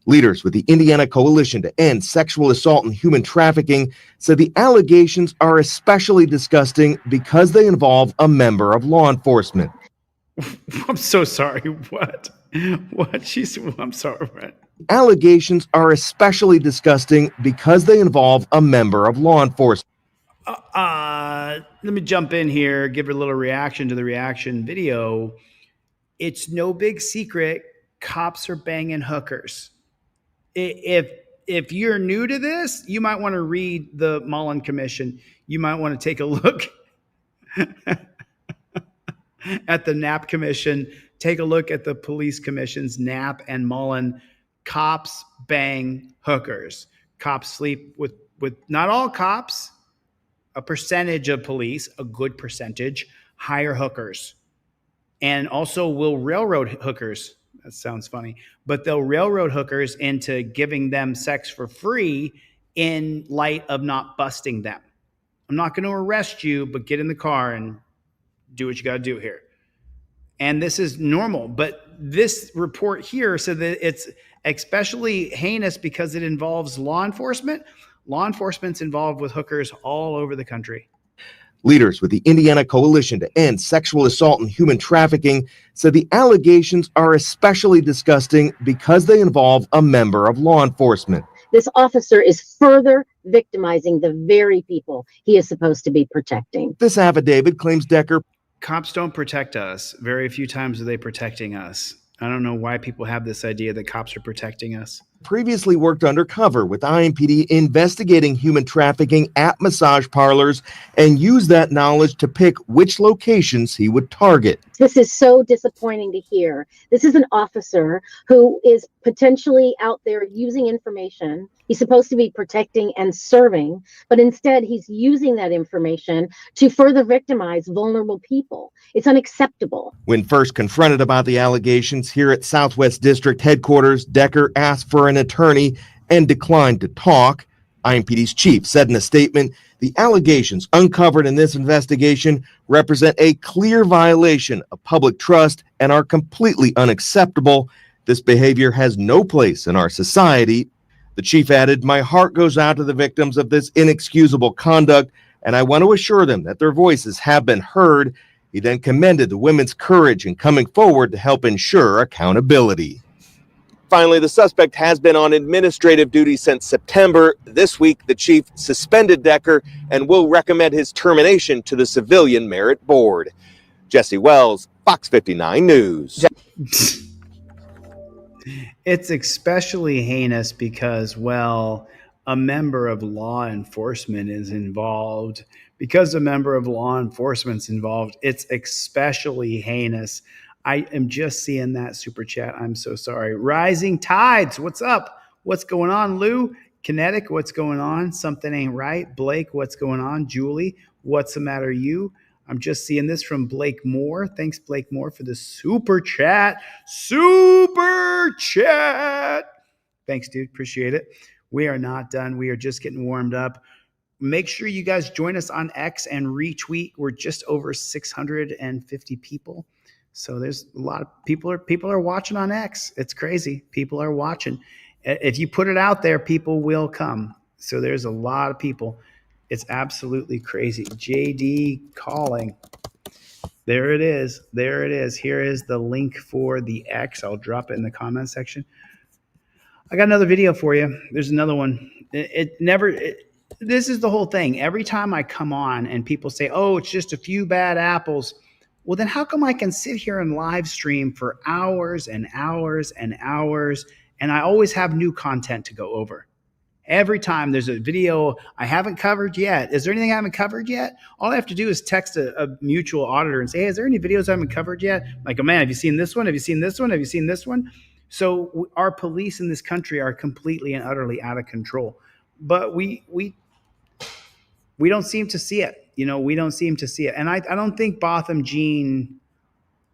Leaders with the Indiana Coalition to End Sexual Assault and Human Trafficking said the allegations are especially disgusting because they involve a member of law enforcement. I'm so sorry. What? I'm sorry. What? Allegations are especially disgusting because they involve a member of law enforcement. Let me jump in here, give a little reaction to the reaction video. It's no big secret. Cops are banging hookers. If you're new to this, you might want to read the Mullen Commission. You might want to take a look at the Knapp Commission. Take a look at the police commissions, Knapp and Mullen. Cops bang hookers. Cops sleep with not all cops, a percentage of police, a good percentage, hire hookers. And also will railroad hookers. That sounds funny. But they'll railroad hookers into giving them sex for free in light of not busting them. I'm not going to arrest you, but get in the car and do what you got to do here. And this is normal. But this report here said that it's especially heinous because it involves law enforcement. Law enforcement's involved with hookers all over the country. Leaders with the Indiana Coalition to End Sexual Assault and Human Trafficking said the allegations are especially disgusting because they involve a member of law enforcement. This officer is further victimizing the very people he is supposed to be protecting. This affidavit claims Decker. Cops don't protect us. Very few times are they protecting us. I don't know why people have this idea that cops are protecting us. Previously worked undercover with IMPD investigating human trafficking at massage parlors and used that knowledge to pick which locations he would target. This is so disappointing to hear. This is an officer who is potentially out there using information he's supposed to be protecting and serving, but instead he's using that information to further victimize vulnerable people. It's unacceptable. When first confronted about the allegations here at Southwest District headquarters, Decker asked for an attorney and declined to talk. IMPD's chief said in a statement, the allegations uncovered in this investigation represent a clear violation of public trust and are completely unacceptable. This behavior has no place in our society. The chief added, my heart goes out to the victims of this inexcusable conduct, and I want to assure them that their voices have been heard. He then commended the women's courage in coming forward to help ensure accountability. Finally, the suspect has been on administrative duty since September. This week, the chief suspended Decker and will recommend his termination to the Civilian Merit Board. Jesse Wells, Fox 59 News. It's especially heinous because, well, a member of law enforcement is involved. Because a member of law enforcement's involved, it's especially heinous. I am just seeing that super chat. I'm so sorry. Rising Tides, what's up? What's going on, Lou? Kinetic, what's going on? Something ain't right. Blake, what's going on? Julie, what's the matter, you? I'm just seeing this from Blake Moore. Thanks, Blake Moore, for the super chat. Super chat. Thanks, dude. Appreciate it. We are not done. We are just getting warmed up. Make sure you guys join us on X and retweet. We're just over 650 people. So there's a lot of people are watching on X. It's crazy. People are watching. If you put it out there, people will come. So there's a lot of people. It's absolutely crazy. JD calling. There it is. There it is. Here is the link for the X. I'll drop it in the comment section. I got another video for you. There's another one. This is the whole thing. Every time I come on and people say, oh, it's just a few bad apples. Well, then how come I can sit here and live stream for hours and hours and hours, and I always have new content to go over? Every time there's a video I haven't covered yet. Is there anything I haven't covered yet? All I have to do is text a mutual auditor and say, hey, is there any videos I haven't covered yet? Like, oh man, have you seen this one? Have you seen this one? Have you seen this one? So our police in this country are completely and utterly out of control. But we don't seem to see it. We don't seem to see it. And I don't think Botham Jean.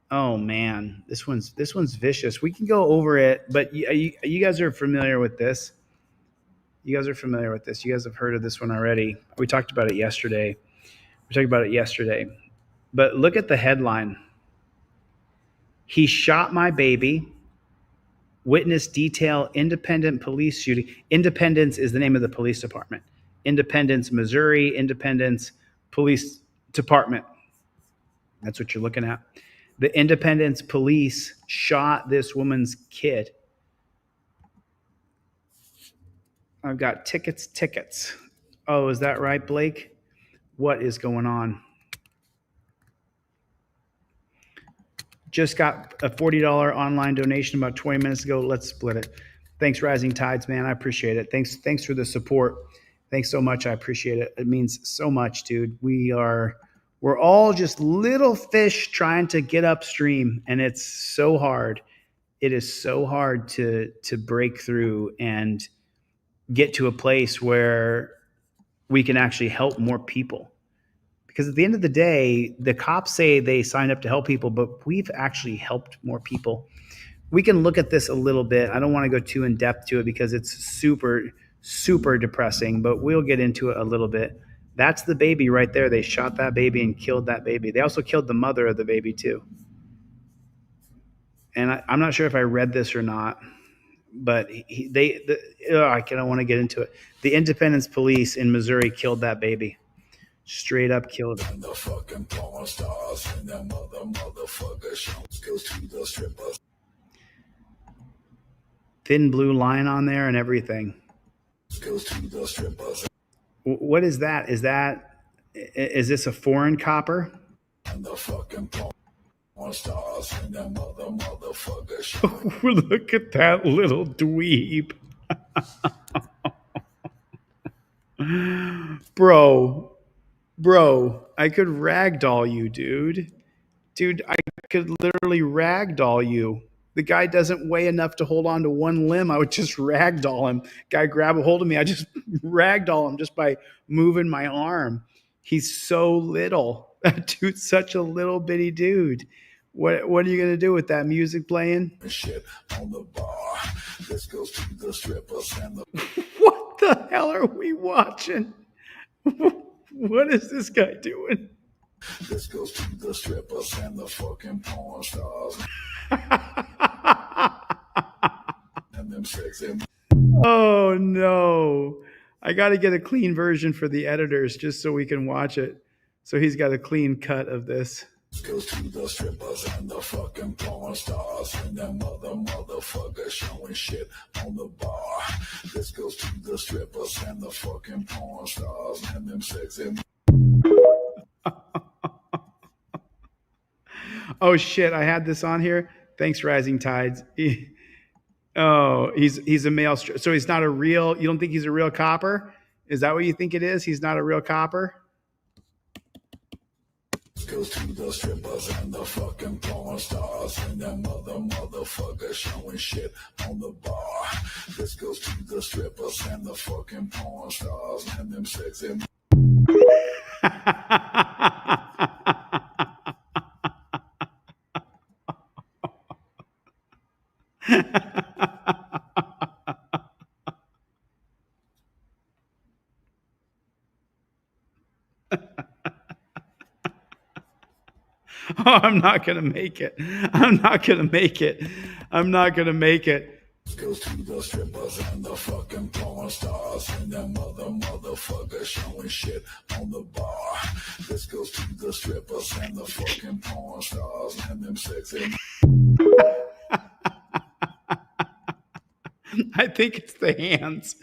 Oh man, this one's vicious. We can go over it, but you guys are familiar with this. You guys are familiar with this. You guys have heard of this one already. We talked about it yesterday. But look at the headline. He shot my baby. Witness detail independent police shooting. Independence is the name of the police department. Independence, Missouri, Independence Police Department. That's what you're looking at. The Independence Police shot this woman's kid. I've got tickets. Oh, is that right, Blake? What is going on? Just got a $40 online donation about 20 minutes ago. Let's split it. Thanks, Rising Tides, man. I appreciate it. Thanks for the support. Thanks so much. I appreciate it. It means so much, dude. We're all just little fish trying to get upstream, and it's so hard. It is so hard to break through and get to a place where we can actually help more people. Because at the end of the day, the cops say they signed up to help people, but we've actually helped more people. We can look at this a little bit. I don't want to go too in depth to it because it's super, super depressing, but we'll get into it a little bit. That's the baby right there. They shot that baby and killed that baby. They also killed the mother of the baby too. And I'm not sure if I read this or not, but I don't want to get into it. The Independence Police in Missouri killed that baby. Straight up killed him. The fucking porn stars and that motherfucker goes to the strippers. Thin blue line on there and everything. Goes to the strippers. What is that? Is this a foreign copper? And the fucking porn stars and that motherfucker. Look at that little dweeb. Bro, I could ragdoll you, dude. Dude, I could literally ragdoll you. The guy doesn't weigh enough to hold on to one limb. I would just ragdoll him. Guy grab a hold of me. I just ragdoll him just by moving my arm. He's so little. That dude's such a little bitty dude. What are you gonna do with that music playing? Shit on the bar. This goes to the strippers and the What the hell are we watching? What is this guy doing? This goes to the strippers and the fucking porn stars. And them sexy. Oh no. I got to get a clean version for the editors just so we can watch it. So he's got a clean cut of this. This goes to the strippers and the fucking porn stars and that motherfucker showing shit on the bar. This goes to the strippers and the fucking porn stars and them sexy. Oh shit, I had this on here. Thanks, Rising Tides. He's a male. So he's not a real, you don't think he's a real copper? Is that what you think it is? He's not a real copper? Goes to the strippers and the fucking porn stars and that motherfucker showing shit on the bar. This goes to the strippers and the fucking porn stars and them sexy. Oh, I'm not going to make it. Goes to the strippers and the fucking porn stars and that motherfucker showing shit on the bar. This goes to the strippers and the fucking porn stars and them sexy. I think it's the hands.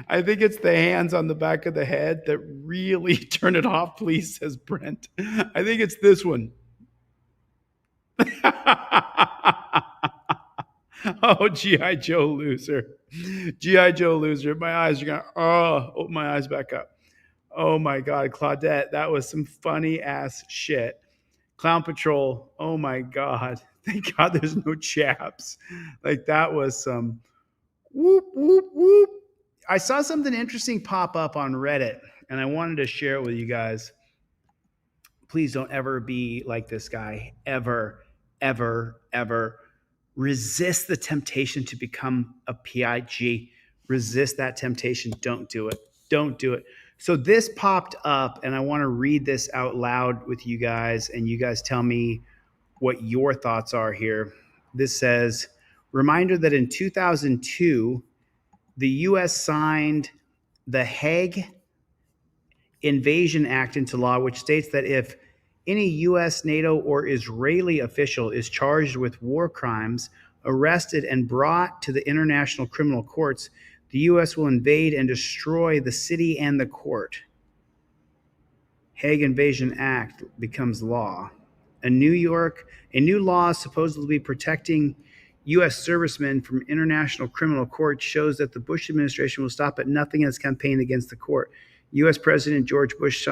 I think it's the hands on the back of the head that really turn it off, please, says Brent. I think it's this one. Oh, G.I. Joe loser. G.I. Joe loser. My eyes are going to, open my eyes back up. Oh my God, Claudette, that was some funny ass shit. Clown Patrol. Oh my God. Thank God there's no chaps. Like that was some whoop, whoop, whoop. I saw something interesting pop up on Reddit and I wanted to share it with you guys. Please don't ever be like this guy. Ever, ever, ever. Resist the temptation to become a PIG. Resist that temptation. Don't do it. Don't do it. So this popped up and I want to read this out loud with you guys and you guys tell me what your thoughts are here. This says, reminder that in 2002, the U.S. signed the Hague Invasion Act into law, which states that if any U.S., NATO, or Israeli official is charged with war crimes, arrested, and brought to the international criminal courts, the U.S. will invade and destroy the city and the court. Hague Invasion Act becomes law. A new law supposedly protecting U.S. servicemen from international criminal court shows that the Bush administration will stop at nothing in its campaign against the court. U.S. President George Bush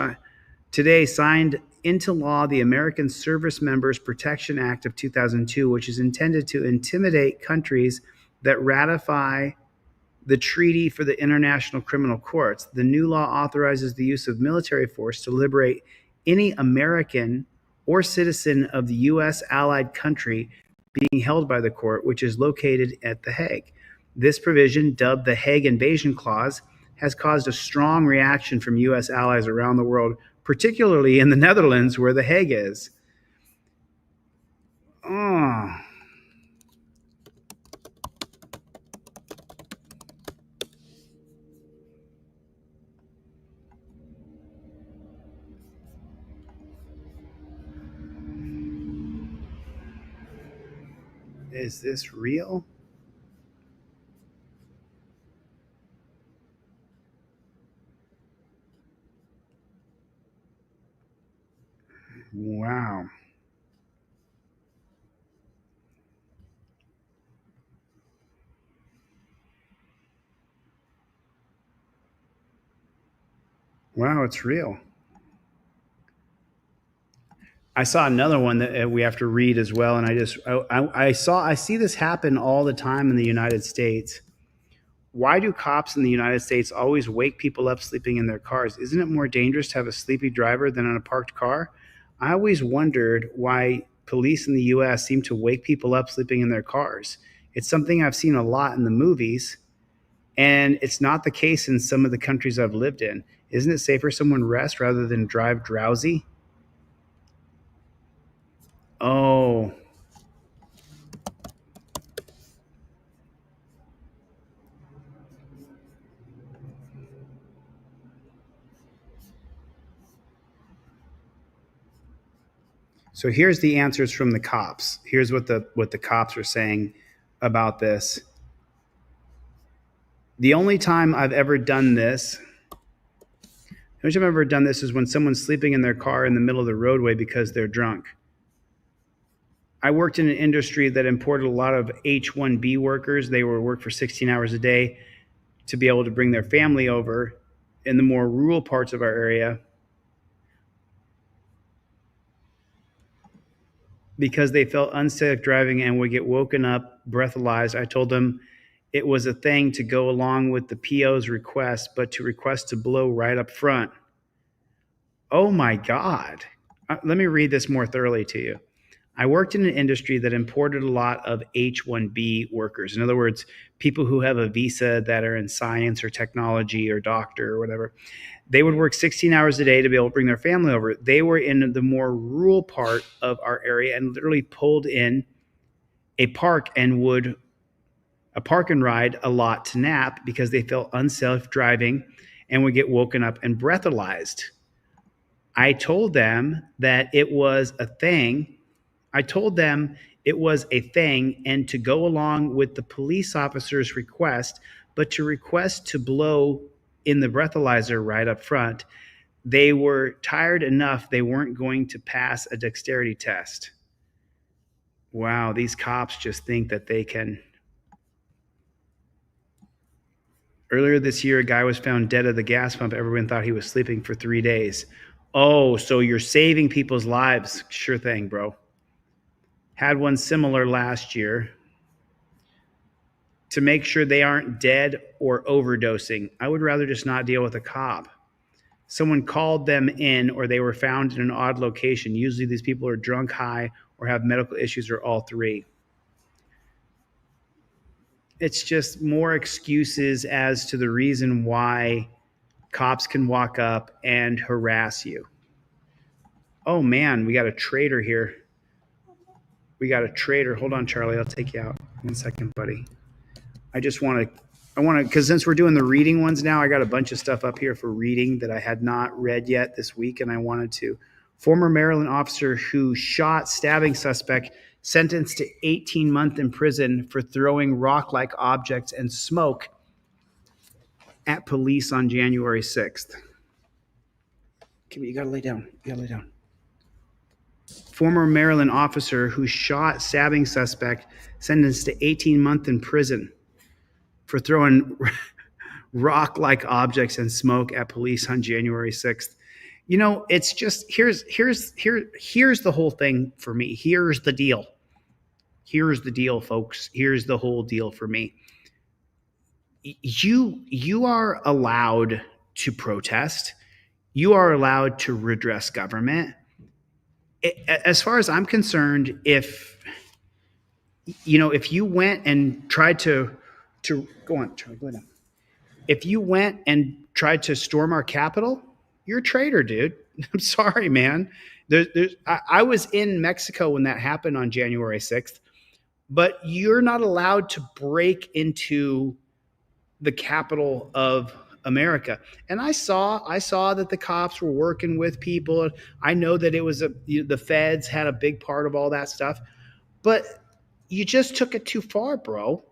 today signed into law the American Service Members Protection Act of 2002, which is intended to intimidate countries that ratify the treaty for the international criminal courts. The new law authorizes the use of military force to liberate any American or citizen of the U.S. allied country being held by the court, which is located at The Hague. This provision, dubbed the Hague Invasion Clause, has caused a strong reaction from U.S. allies around the world, particularly in the Netherlands, where The Hague is. Oh. Is this real? Wow. Wow, it's real. I saw another one that we have to read as well, and I see this happen all the time in the United States. Why do cops in the United States always wake people up sleeping in their cars? Isn't it more dangerous to have a sleepy driver than in a parked car? I always wondered why police in the U.S. seem to wake people up sleeping in their cars. It's something I've seen a lot in the movies, and it's not the case in some of the countries I've lived in. Isn't it safer someone rest rather than drive drowsy? Oh. So here's the answers from the cops. Here's what the cops are saying about this. The only time I've ever done this is when someone's sleeping in their car in the middle of the roadway because they're drunk. I worked in an industry that imported a lot of H-1B workers. They would work for 16 hours a day to be able to bring their family over in the more rural parts of our area because they felt unsafe driving and would get woken up, breathalyzed. I told them it was a thing to go along with the PO's request, but to request to blow right up front. Oh my God. Let me read this more thoroughly to you. I worked in an industry that imported a lot of H-1B workers. In other words, people who have a visa that are in science or technology or doctor or whatever. They would work 16 hours a day to be able to bring their family over. They were in the more rural part of our area and literally pulled in a park and ride a lot to nap because they felt unsafe driving and would get woken up and breathalyzed. I told them that it was a thing. And to go along with the police officer's request, but to request to blow in the breathalyzer right up front, they were tired enough they weren't going to pass a dexterity test. Wow, these cops just think that they can. Earlier this year, a guy was found dead at the gas pump. Everyone thought he was sleeping for 3 days. Oh, so you're saving people's lives. Sure thing, bro. had one similar last year to make sure they aren't dead or overdosing. I would rather just not deal with a cop. Someone called them in or they were found in an odd location. Usually these people are drunk, high, or have medical issues or all three. It's just more excuses as to the reason why cops can walk up and harass you. Oh man, we got a traitor here. We got a traitor. Hold on, Charlie. I'll take you out. 1 second, buddy. I want to, because since we're doing the reading ones now, I got a bunch of stuff up here for reading that I had not read yet this week, and I wanted to. Former Maryland officer who shot stabbing suspect sentenced to 18 months in prison for throwing rock-like objects and smoke at police on January 6th. Okay, you gotta lay down. You gotta lay down. Former Maryland officer who shot stabbing suspect sentenced to 18 months in prison for throwing rock-like objects and smoke at police on January 6th. You know, it's just, here's the whole thing for me. Here's the deal. Here's the deal, folks. Here's the whole deal for me. You are allowed to protest. You are allowed to redress government. As far as I'm concerned, if you went and tried to go on, Charlie, go down. If you went and tried to storm our Capitol, you're a traitor, dude. I'm sorry, man. I was in Mexico when that happened on January 6th, but you're not allowed to break into the capital of America. And I saw that the cops were working with people. I know that it was the feds had a big part of all that stuff, but you just took it too far, bro.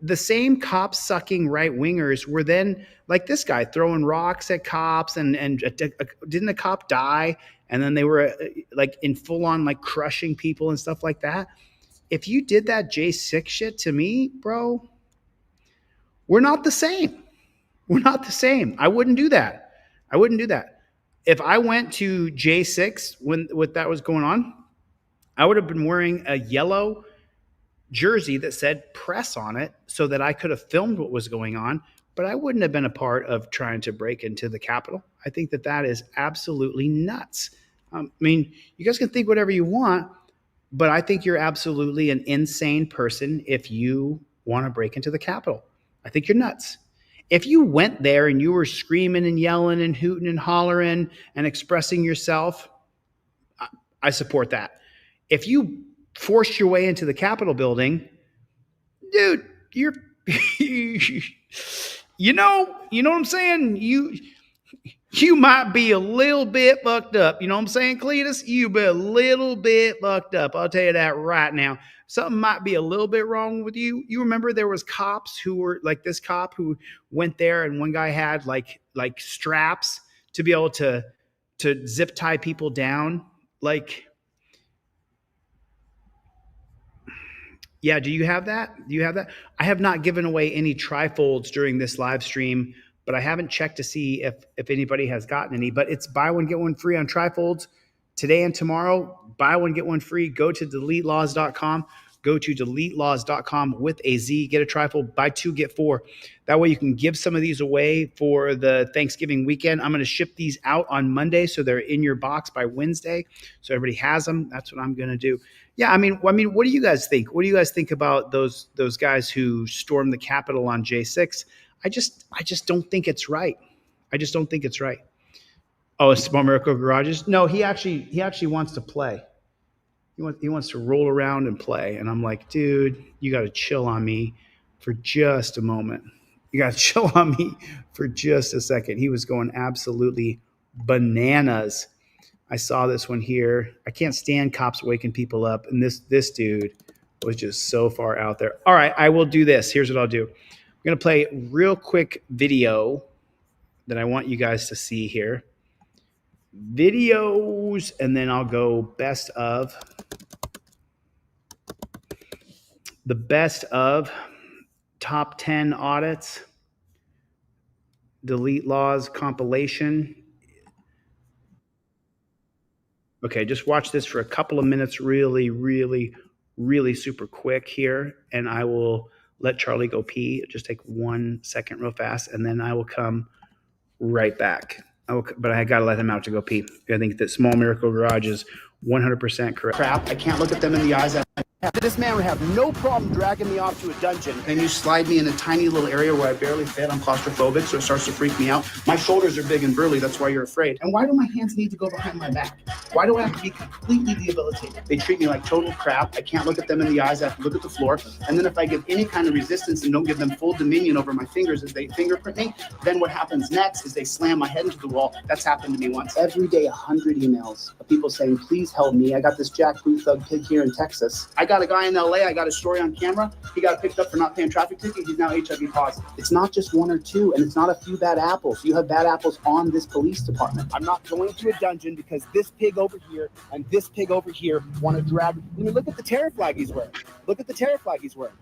The same cop-sucking right-wingers were then, like this guy, throwing rocks at cops, and didn't a cop die? And then they were like in full-on like crushing people and stuff like that. If you did that J6 shit to me, bro, we're not the same. We're not the same. I wouldn't do that. I wouldn't do that. If I went to J6 when that was going on, I would have been wearing a yellow jersey that said press on it so that I could have filmed what was going on, but I wouldn't have been a part of trying to break into the Capitol. I think that is absolutely nuts. I mean, you guys can think whatever you want, but I think you're absolutely an insane person if you want to break into the Capitol. I think you're nuts. If you went there and you were screaming and yelling and hooting and hollering and expressing yourself, I support that. If you forced your way into the Capitol building, dude, you're, you know what I'm saying? You might be a little bit fucked up. You know what I'm saying, Cletus? You be a little bit fucked up. I'll tell you that right now. Something might be a little bit wrong with you. You remember there was cops who were like this cop who went there, and one guy had like straps to be able to zip tie people down. Like, yeah, do you have that? Do you have that? I have not given away any trifolds during this live stream, but I haven't checked to see if anybody has gotten any. But it's buy one, get one free on trifolds today and tomorrow. Buy one, get one free. Go to deletelaws.com. Go to deletelaws.com with a Z. Get a trifold. Buy two, get four. That way you can give some of these away for the Thanksgiving weekend. I'm going to ship these out on Monday, so they're in your box by Wednesday, so everybody has them. That's what I'm going to do. Yeah, I mean, what do you guys think? What do you guys think about those guys who stormed the Capitol on J6? I just don't think it's right. I just don't think it's right. Oh, it's Small Miracle Garages? No, he actually wants to play. He wants to roll around and play. And I'm like, dude, you got to chill on me for just a moment. You got to chill on me for just a second. He was going absolutely bananas. I saw this one here. I can't stand cops waking people up. And this dude was just so far out there. All right, I will do this. Here's what I'll do. I'm going to play a real quick video that I want you guys to see here. Videos, and then I'll go best of. The best of top 10 audits, Delete Laws compilation. Okay, just watch this for a couple of minutes, really, really, really super quick here, and I will let Charlie go pee. Just take 1 second real fast, and then I will come right back. But I got to let him out to go pee. I think that Small Miracle Garage is 100% correct. Crap, I can't look at them in the eyes. This man would have no problem dragging me off to a dungeon. Then you slide me in a tiny little area where I barely fit. I'm claustrophobic, so it starts to freak me out. My shoulders are big and burly. That's why you're afraid. And why do my hands need to go behind my back? Why do I have to be completely debilitated? They treat me like total crap. I can't look at them in the eyes. I have to look at the floor. And then if I give any kind of resistance and don't give them full dominion over my fingers as they fingerprint me, then what happens next is they slam my head into the wall. That's happened to me once. Every day, 100 emails of people saying, please help me. I got this jackboot thug pig here in Texas. I got a guy in LA. I got a story on camera. He got picked up for not paying traffic ticket. He's now HIV positive. It's not just one or two, and it's not a few bad apples. You have bad apples on this police department. I'm not going to a dungeon because this pig over here and this pig over here want to drag. I mean, look at the terror flag he's wearing. Look at the terror flag he's wearing.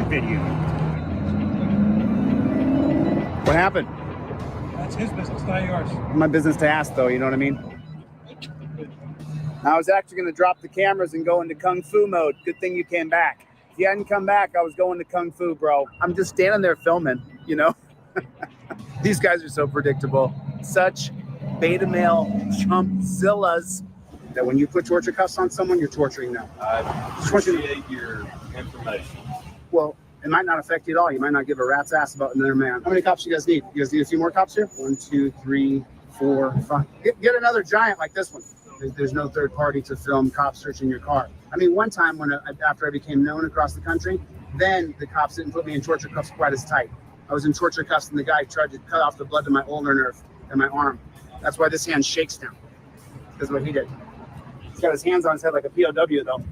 Video. What happened? That's his business, not yours. My business to ask, though. You know what I mean? I was actually going to drop the cameras and go into Kung Fu mode. Good thing you came back. If you hadn't come back, I was going to Kung Fu, bro. I'm just standing there filming, you know? These guys are so predictable. Such beta male chumpzillas that when you put torture cuffs on someone, you're torturing them. I appreciate your information. Well, it might not affect you at all. You might not give a rat's ass about another man. How many cops do you guys need? You guys need a few more cops here? 1, 2, 3, 4, 5. Get another giant like this one. There's no third party to film cops searching your car. I mean, one time after I became known across the country, then the cops didn't put me in torture cuffs quite as tight. I was in torture cuffs and the guy tried to cut off the blood to my ulnar nerve and my arm. That's why this hand shakes now. That's what he did. He's got his hands on his head like a POW though.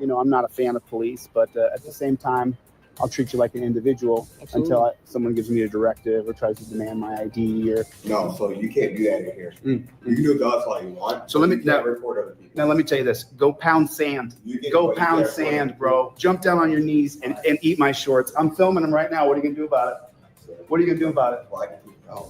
You know, I'm not a fan of police, but at the same time, I'll treat you like an individual until someone gives me a directive or tries to demand my ID or. No, so you can't do that in here. You can do God's all you want. So let me report other people. Now let me tell you this: go pound sand, go pound sand, bro. Jump down on your knees and eat my shorts. I'm filming them right now. What are you gonna do about it? What are you gonna do about it?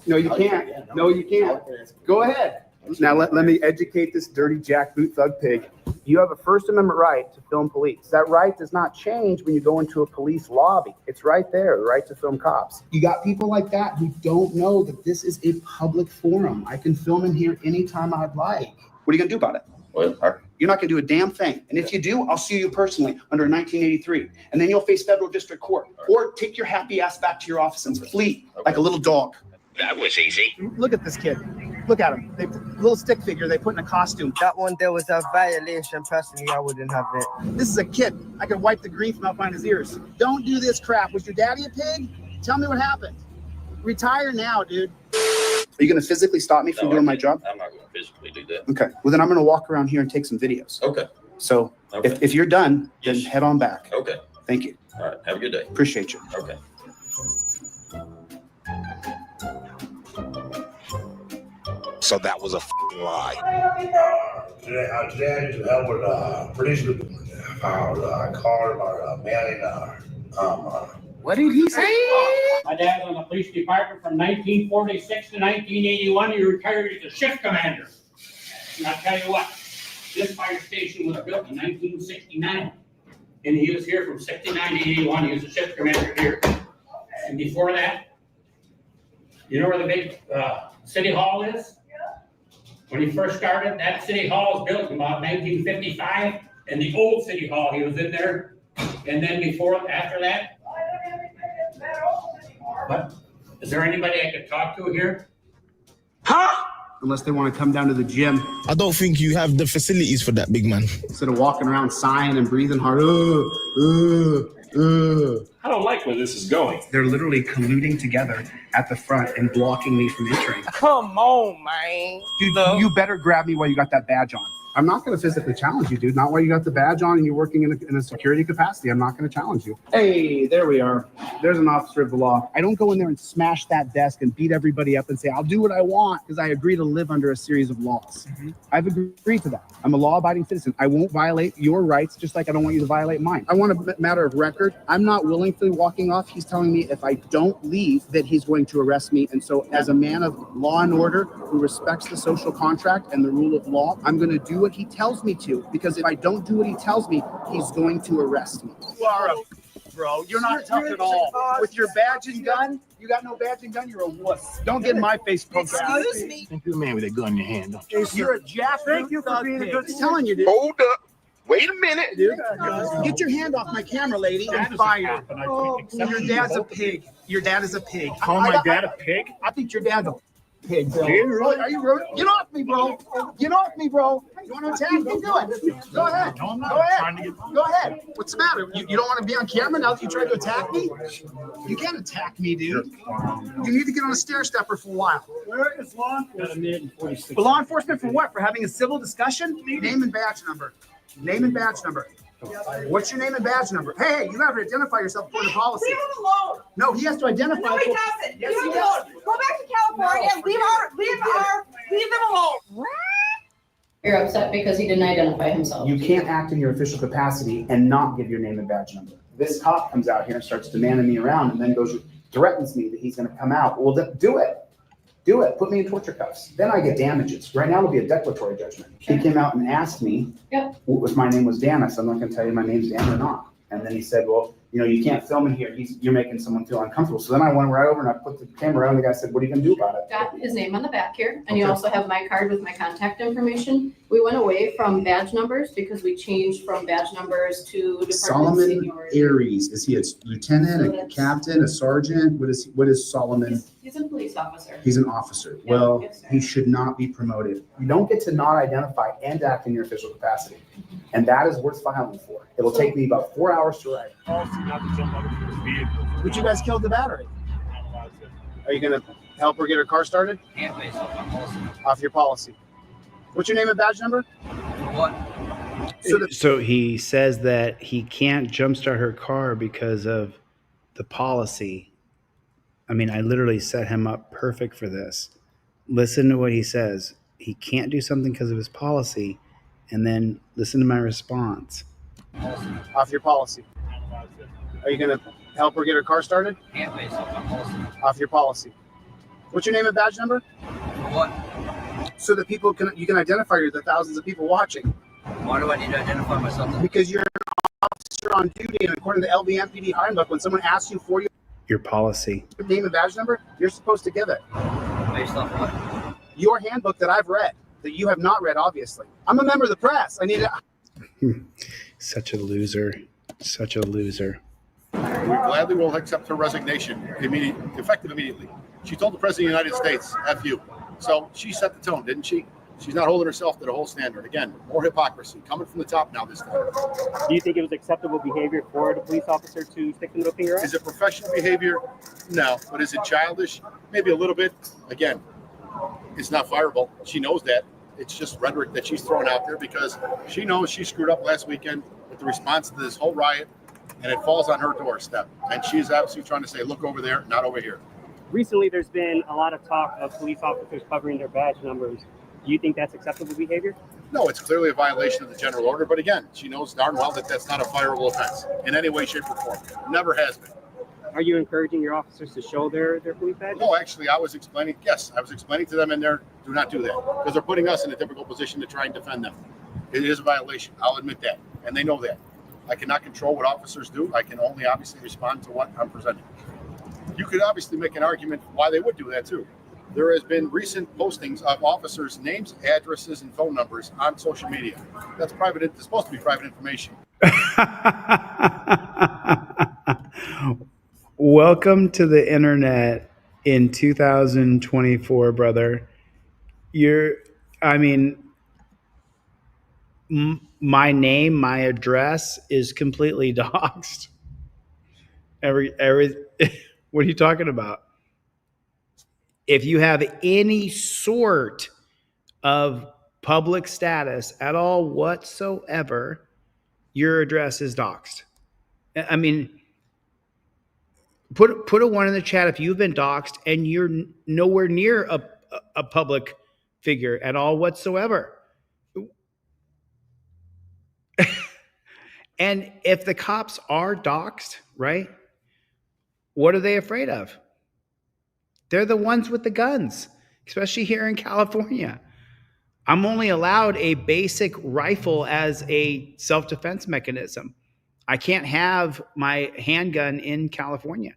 No, you can't. No, you can't. Go ahead. Now let me educate this dirty jackboot thug pig. You have a First Amendment right to film police. That right does not change when you go into a police lobby. It's right there, the right to film cops. You got people like that who don't know that this is a public forum. I can film in here anytime I'd like. What are you gonna do about it? Well, you're not gonna do a damn thing. And if you do, I'll sue you personally under 1983. And then you'll face federal district court. Or take your happy ass back to your office and flee like a little dog. That was easy. Look at this kid. Look at him. They little stick figure they put in a costume. That one there was a violation. Personally, I wouldn't have it. This is a kid. I could wipe the green from out behind his ears. Don't do this crap. Was your daddy a pig? Tell me what happened. Retire now, dude. Are you going to physically stop me from doing my job? I'm not going to physically do that. Okay. Well, then I'm going to walk around here and take some videos. Okay. So if you're done, then head on back. Okay. Thank you. All right. Have a good day. Appreciate you. Okay. So that was a lie. Today I had to help with police car about mailing. What did he say? My dad was in the police department from 1946 to 1981. He retired as a shift commander. And I'll tell you what, this fire station was built in 1969. And he was here from 69 to 81. He was a shift commander here. And before that, you know where the big city hall is? When he first started, that city hall was built in about 1955. And the old city hall, he was in there. And then after that, what? Is there anybody I could talk to here? Huh? Unless they want to come down to the gym. I don't think you have the facilities for that, big man. Instead of walking around sighing and breathing hard. I don't like where this is going. They're literally colluding together at the front and blocking me from entering. Come on, man. Dude, you better grab me while you got that badge on. I'm not going to physically challenge you, dude. Not while you got the badge on and you're working in a security capacity. I'm not going to challenge you. Hey, there we are. There's an officer of the law. I don't go in there and smash that desk and beat everybody up and say, I'll do what I want because I agree to live under a series of laws. I've agreed to that. I'm a law-abiding citizen. I won't violate your rights just like I don't want you to violate mine. I want a matter of record. I'm not willingly walking off. He's telling me if I don't leave that he's going to arrest me. And so as a man of law and order who respects the social contract and the rule of law, I'm going to do what he tells me to, because if I don't do what he tells me, he's going to arrest me. You are bro. You're not tough at all. With your badge and gun, you got no badge and gun, you're a wuss. Don't get in my face, poked out. Excuse me. Think you're a man with a gun in your hand, don't you? You're a jack. Thank you for being a good. I'm telling you, dude. Hold up. Wait a minute. Dude, get your hand off my camera, lady. I'm fired. Your dad's a pig. Your dad is a pig. Call my dad a pig? I think your dad's a pig, bro. Are you rude? Get off me, bro. Get off me, bro. You want to attack me? Do it. Go ahead. No, I'm not. Go ahead. Trying to get... Go ahead. What's the matter? You don't want to be on camera now that you tried to attack me? You can't attack me, dude. You need to get on a stair stepper for a while. Where is law enforcement? For law enforcement for what? For having a civil discussion? Name and badge number. Name and badge number. What's your name and badge number? Hey, you have to identify yourself according to policy. Leave him alone. No, he has to identify. No, he doesn't. Yes, Leave he him does. alone. Go back to California. Leave them alone. You're upset because he didn't identify himself. You can't act in your official capacity and not give your name and badge number. This cop comes out here and starts demanding me around and then threatens me that he's going to come out. Well, do it. Do it. Put me in torture cuffs. Then I get damages. Right now it'll be a declaratory judgment. He came out and asked me if my name was Dan. I said, I'm not going to tell you my name's Dan or not. And then he said, well, you can't film in here. You're making someone feel uncomfortable. So then I went right over and I put the camera on. The guy said, what are you going to do about it? Got his name on the back here, and you also have my card with my contact information. We went away from badge numbers because we changed from badge numbers to department Solomon seniority. Aries. Is he a lieutenant, a captain, a sergeant? What is Solomon? He's a police officer. He's an officer. Well, he should not be promoted. You don't get to not identify and act in your official capacity. And that is worth filing for. It'll take me about 4 hours to write. But you guys killed the battery. Are you going to help her get her car started? Can't based off Off your policy. What's your name and badge number? What? So he says that he can't jumpstart her car because of the policy. I mean, I literally set him up perfect for this. Listen to what he says. He can't do something because of his policy, and then listen to my response. Off your policy. Are you going to help her get her car started? Can't based Off your policy. What's your name and badge number? What? So that you can identify the thousands of people watching. Why do I need to identify myself? Because you're an officer on duty, and according to the LVMPD handbook, when someone asks you for Your policy. your name and badge number, you're supposed to give it. Based off what? Your handbook that I've read, that you have not read, obviously. I'm a member of the press. I need to. Such a loser. Such a loser. We gladly will accept her resignation effective immediately. She told the President of the United States, F you. So she set the tone, didn't she? She's not holding herself to the whole standard. Again, more hypocrisy coming from the top now this time. Do you think it was acceptable behavior for the police officer to stick the middle finger up? Is it professional behavior? No. But is it childish? Maybe a little bit. Again, it's not fireable. She knows that. It's just rhetoric that she's throwing out there because she knows she screwed up last weekend with the response to this whole riot, and it falls on her doorstep. And she's absolutely trying to say, look over there, not over here. Recently, there's been a lot of talk of police officers covering their badge numbers. Do you think that's acceptable behavior? No, it's clearly a violation of the general order. But again, she knows darn well that that's not a fireable offense in any way, shape, or form. Never has been. Are you encouraging your officers to show their police badges? No, actually, I was explaining to them in there, do not do that. Because they're putting us in a difficult position to try and defend them. It is a violation. I'll admit that. And they know that. I cannot control what officers do. I can only obviously respond to what I'm presenting. You could obviously make an argument why they would do that too. There has been recent postings of officers' names, addresses, and phone numbers on social media. That's private. It's supposed to be private information. Welcome to the internet in 2024, brother. My name, my address is completely doxed. What are you talking about? If you have any sort of public status at all whatsoever, your address is doxed. I mean, put a 1 in the chat if you've been doxed and you're nowhere near a public figure at all whatsoever. And if the cops are doxed, right, what are they afraid of? They're the ones with the guns, especially here in California. I'm only allowed a basic rifle as a self-defense mechanism. I can't have my handgun in California.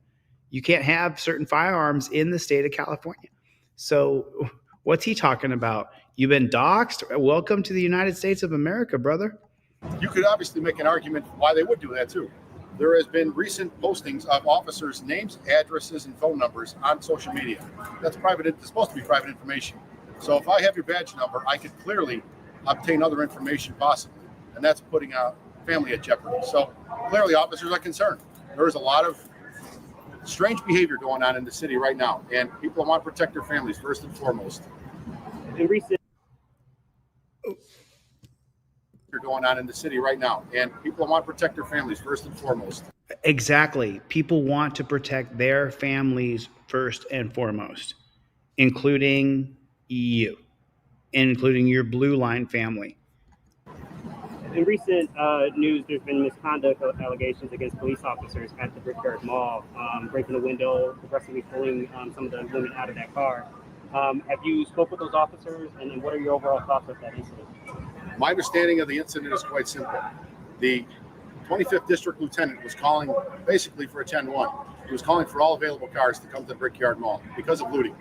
You can't have certain firearms in the state of California. So what's he talking about? You've been doxxed? Welcome to the United States of America, brother. You could obviously make an argument why they would do that too. There has been recent postings of officers' names, addresses, and phone numbers on social media. That's private. It's supposed to be private information. So if I have your badge number, I could clearly obtain other information possibly, and that's putting our family at jeopardy. So clearly officers are concerned. There is a lot of strange behavior going on in the city right now, and people want to protect their families first and foremost. In recent going on in the city right now, and people want to protect their families first and foremost. Exactly. People want to protect their families first and foremost, including you, including your Blue Line family. In recent news, there's been misconduct allegations against police officers at the Brickyard Mall, breaking a window, progressively pulling some of the women out of that car. Have you spoke with those officers, and what are your overall thoughts of that incident? My understanding of the incident is quite simple. The 25th District Lieutenant was calling basically for a 10-1. He was calling for all available cars to come to the Brickyard Mall because of looting.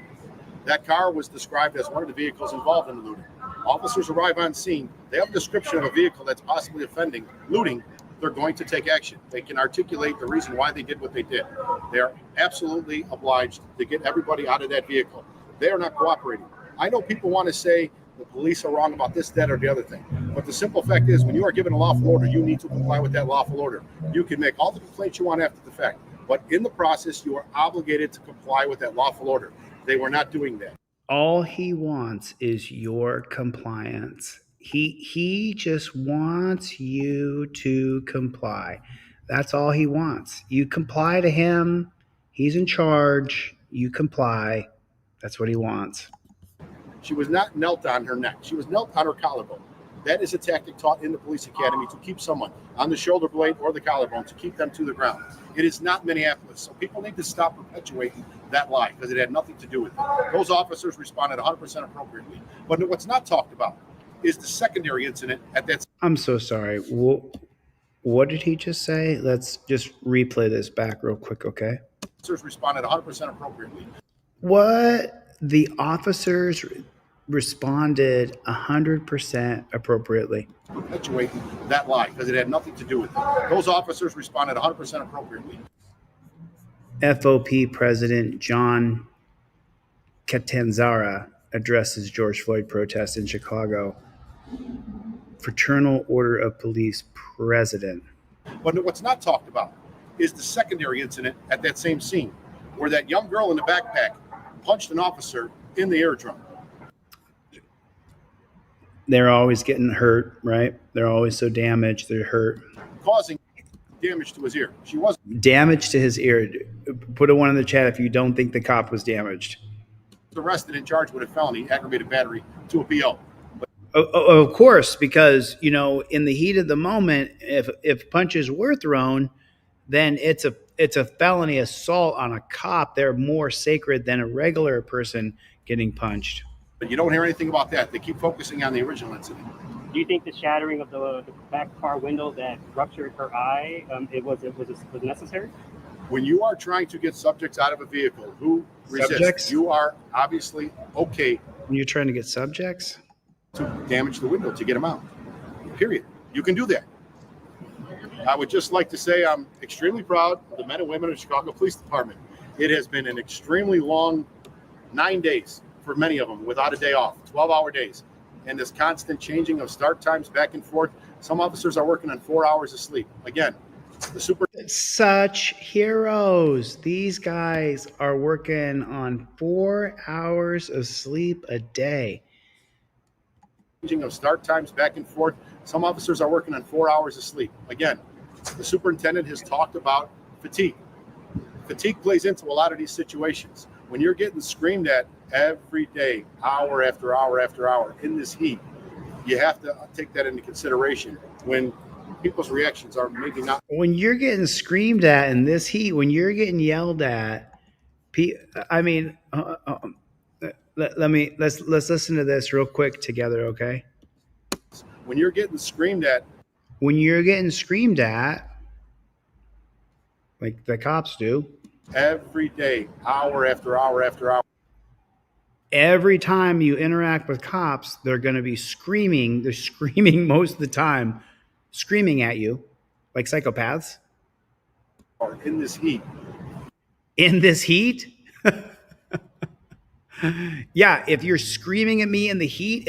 That car was described as one of the vehicles involved in the looting. Officers arrive on scene. They have a description of a vehicle that's possibly offending looting. They're going to take action. They can articulate the reason why they did what they did. They are absolutely obliged to get everybody out of that vehicle. They are not cooperating. I know people want to say the police are wrong about this, that, or the other thing. But the simple fact is, when you are given a lawful order, you need to comply with that lawful order. You can make all the complaints you want after the fact, but in the process, you are obligated to comply with that lawful order. They were not doing that. All he wants is your compliance. He just wants you to comply. That's all he wants. You comply to him. He's in charge. You comply. That's what he wants. She was not knelt on her neck. She was knelt on her collarbone. That is a tactic taught in the police academy to keep someone on the shoulder blade or the collarbone, to keep them to the ground. It is not Minneapolis. So people need to stop perpetuating that lie, because it had nothing to do with it. Those officers responded 100% appropriately. But what's not talked about is the secondary incident at that. I'm so sorry. What did he just say? Let's just replay this back real quick, okay? Officers responded 100% appropriately. What? The officers responded 100% appropriately. Perpetuating that lie, because it had nothing to do with it. Those officers responded 100% appropriately. FOP President John Catanzara addresses George Floyd protest in Chicago. Fraternal Order of Police President. But what's not talked about is the secondary incident at that same scene, where that young girl in the backpack punched an officer in the eardrum. They're always getting hurt, right? They're always so damaged, they're hurt. Causing damage to his ear. She was damage to his ear. Put a 1 in the chat if you don't think the cop was damaged. arrested and charged with a felony, aggravated battery, to a PO. Of course, because, you know, in the heat of the moment, if punches were thrown, then it's a felony assault on a cop. They're more sacred than a regular person getting punched. But you don't hear anything about that. They keep focusing on the original incident. Do you think the shattering of the back car window that ruptured her eye, was necessary? When you are trying to get subjects out of a vehicle who resist, Subjects? you are obviously okay. When you're trying to get subjects? To damage the window to get them out. Period. You can do that. I would just like to say I'm extremely proud of the men and women of the Chicago Police Department. It has been an extremely long 9 days for many of them without a day off, 12-hour days. And this constant changing of start times back and forth. Some officers are working on 4 hours of sleep. Again, the super. Such heroes. These guys are working on 4 hours of sleep a day. changing of start times back and forth. Some officers are working on 4 hours of sleep. Again, the superintendent has talked about fatigue. Fatigue plays into a lot of these situations. When you're getting screamed at every day, hour after hour after hour in this heat, you have to take that into consideration when people's reactions are maybe not. When you're getting screamed at in this heat, when you're getting yelled at, I mean, let's listen to this real quick together, okay? When you're getting screamed at, like the cops do, every day, hour after hour after hour. Every time you interact with cops, they're going to be screaming. They're screaming most of the time, screaming at you like psychopaths. In this heat. In this heat? Yeah, if you're screaming at me in the heat,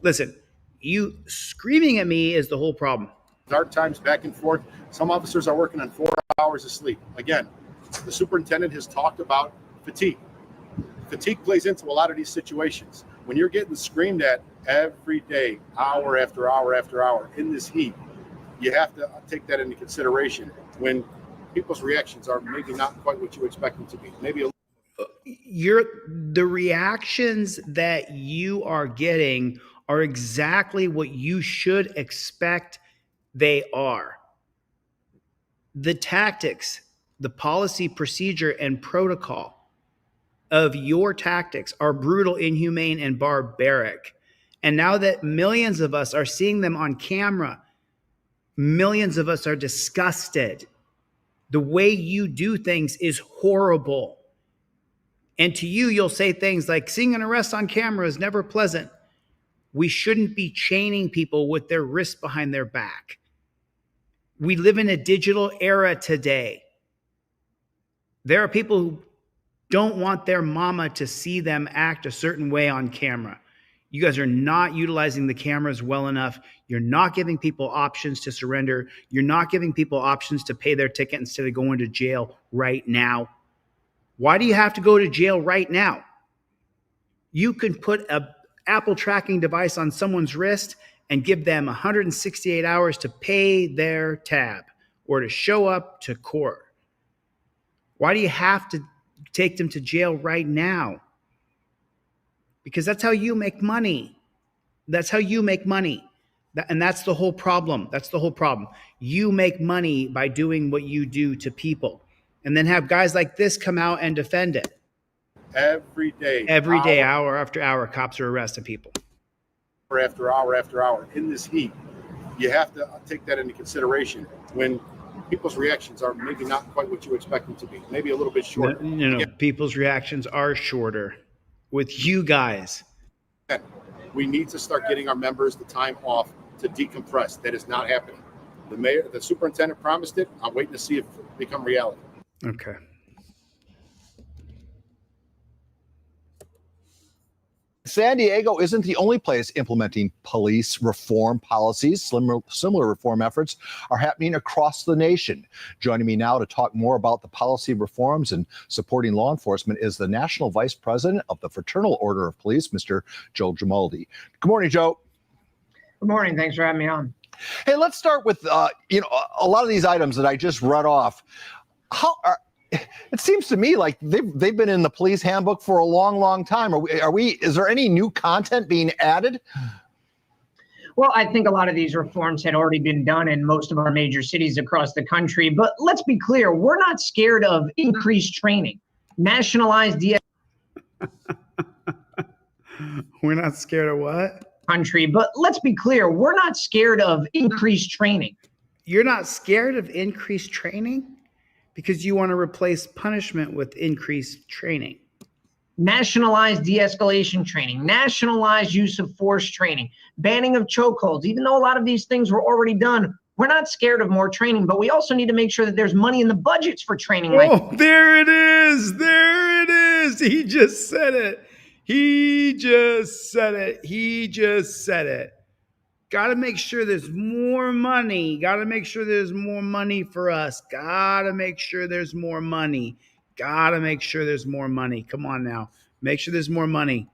listen, you screaming at me is the whole problem. Start times back and forth. Some officers are working on 4 hours of sleep. Again, the superintendent has talked about fatigue. Fatigue plays into a lot of these situations. When you're getting screamed at every day, hour after hour after hour in this heat, you have to take that into consideration when people's reactions are maybe not quite what you expect them to be. Maybe the reactions that you are getting are exactly what you should expect they are. The tactics, the policy, procedure, and protocol of your tactics are brutal, inhumane, and barbaric. And now that millions of us are seeing them on camera, millions of us are disgusted. The way you do things is horrible. And to you, you'll say things like, seeing an arrest on camera is never pleasant. We shouldn't be chaining people with their wrists behind their back. We live in a digital era today. There are people who don't want their mama to see them act a certain way on camera. You guys are not utilizing the cameras well enough. You're not giving people options to surrender. You're not giving people options to pay their ticket instead of going to jail right now. Why do you have to go to jail right now? You can put an Apple tracking device on someone's wrist and give them 168 hours to pay their tab or to show up to court. Why do you have to take them to jail right now? Because that's how you make money. That's how you make money. And that's the whole problem. That's the whole problem. You make money by doing what you do to people, and then have guys like this come out and defend it. Every day, hour after hour, cops are arresting people. Hour after hour after hour in this heat, you have to take that into consideration when people's reactions are maybe not quite what you expect them to be. Maybe a little bit shorter. People's reactions are shorter with you guys. We need to start getting our members the time off to decompress. That is not happening. The superintendent promised it. I'm waiting to see it become reality. Okay. San Diego isn't the only place implementing police reform policies. Similar reform efforts are happening across the nation. Joining me now to talk more about the policy reforms and supporting law enforcement is the National Vice President of the Fraternal Order of Police, Mr. Joe Grimaldi. Good morning, Joe. Good morning. Thanks for having me on. Hey, let's start with a lot of these items that I just read off. It seems to me like they've been in the police handbook for a long time. Is there any new content being added? Well, I think a lot of these reforms had already been done in most of our major cities across the country. But let's be clear, we're not scared of increased training. Nationalized We're not scared of what? Country. But let's be clear, we're not scared of increased training. You're not scared of increased training? Because you want to replace punishment with increased training. Nationalized de-escalation training, nationalized use of force training, banning of chokeholds. Even though a lot of these things were already done, we're not scared of more training, but we also need to make sure that there's money in the budgets for training. There it is. There it is. He just said it. He just said it. Got to make sure there's more money. Got to make sure there's more money for us. Got to make sure there's more money. Got to make sure there's more money. Come on now. Make sure there's more money.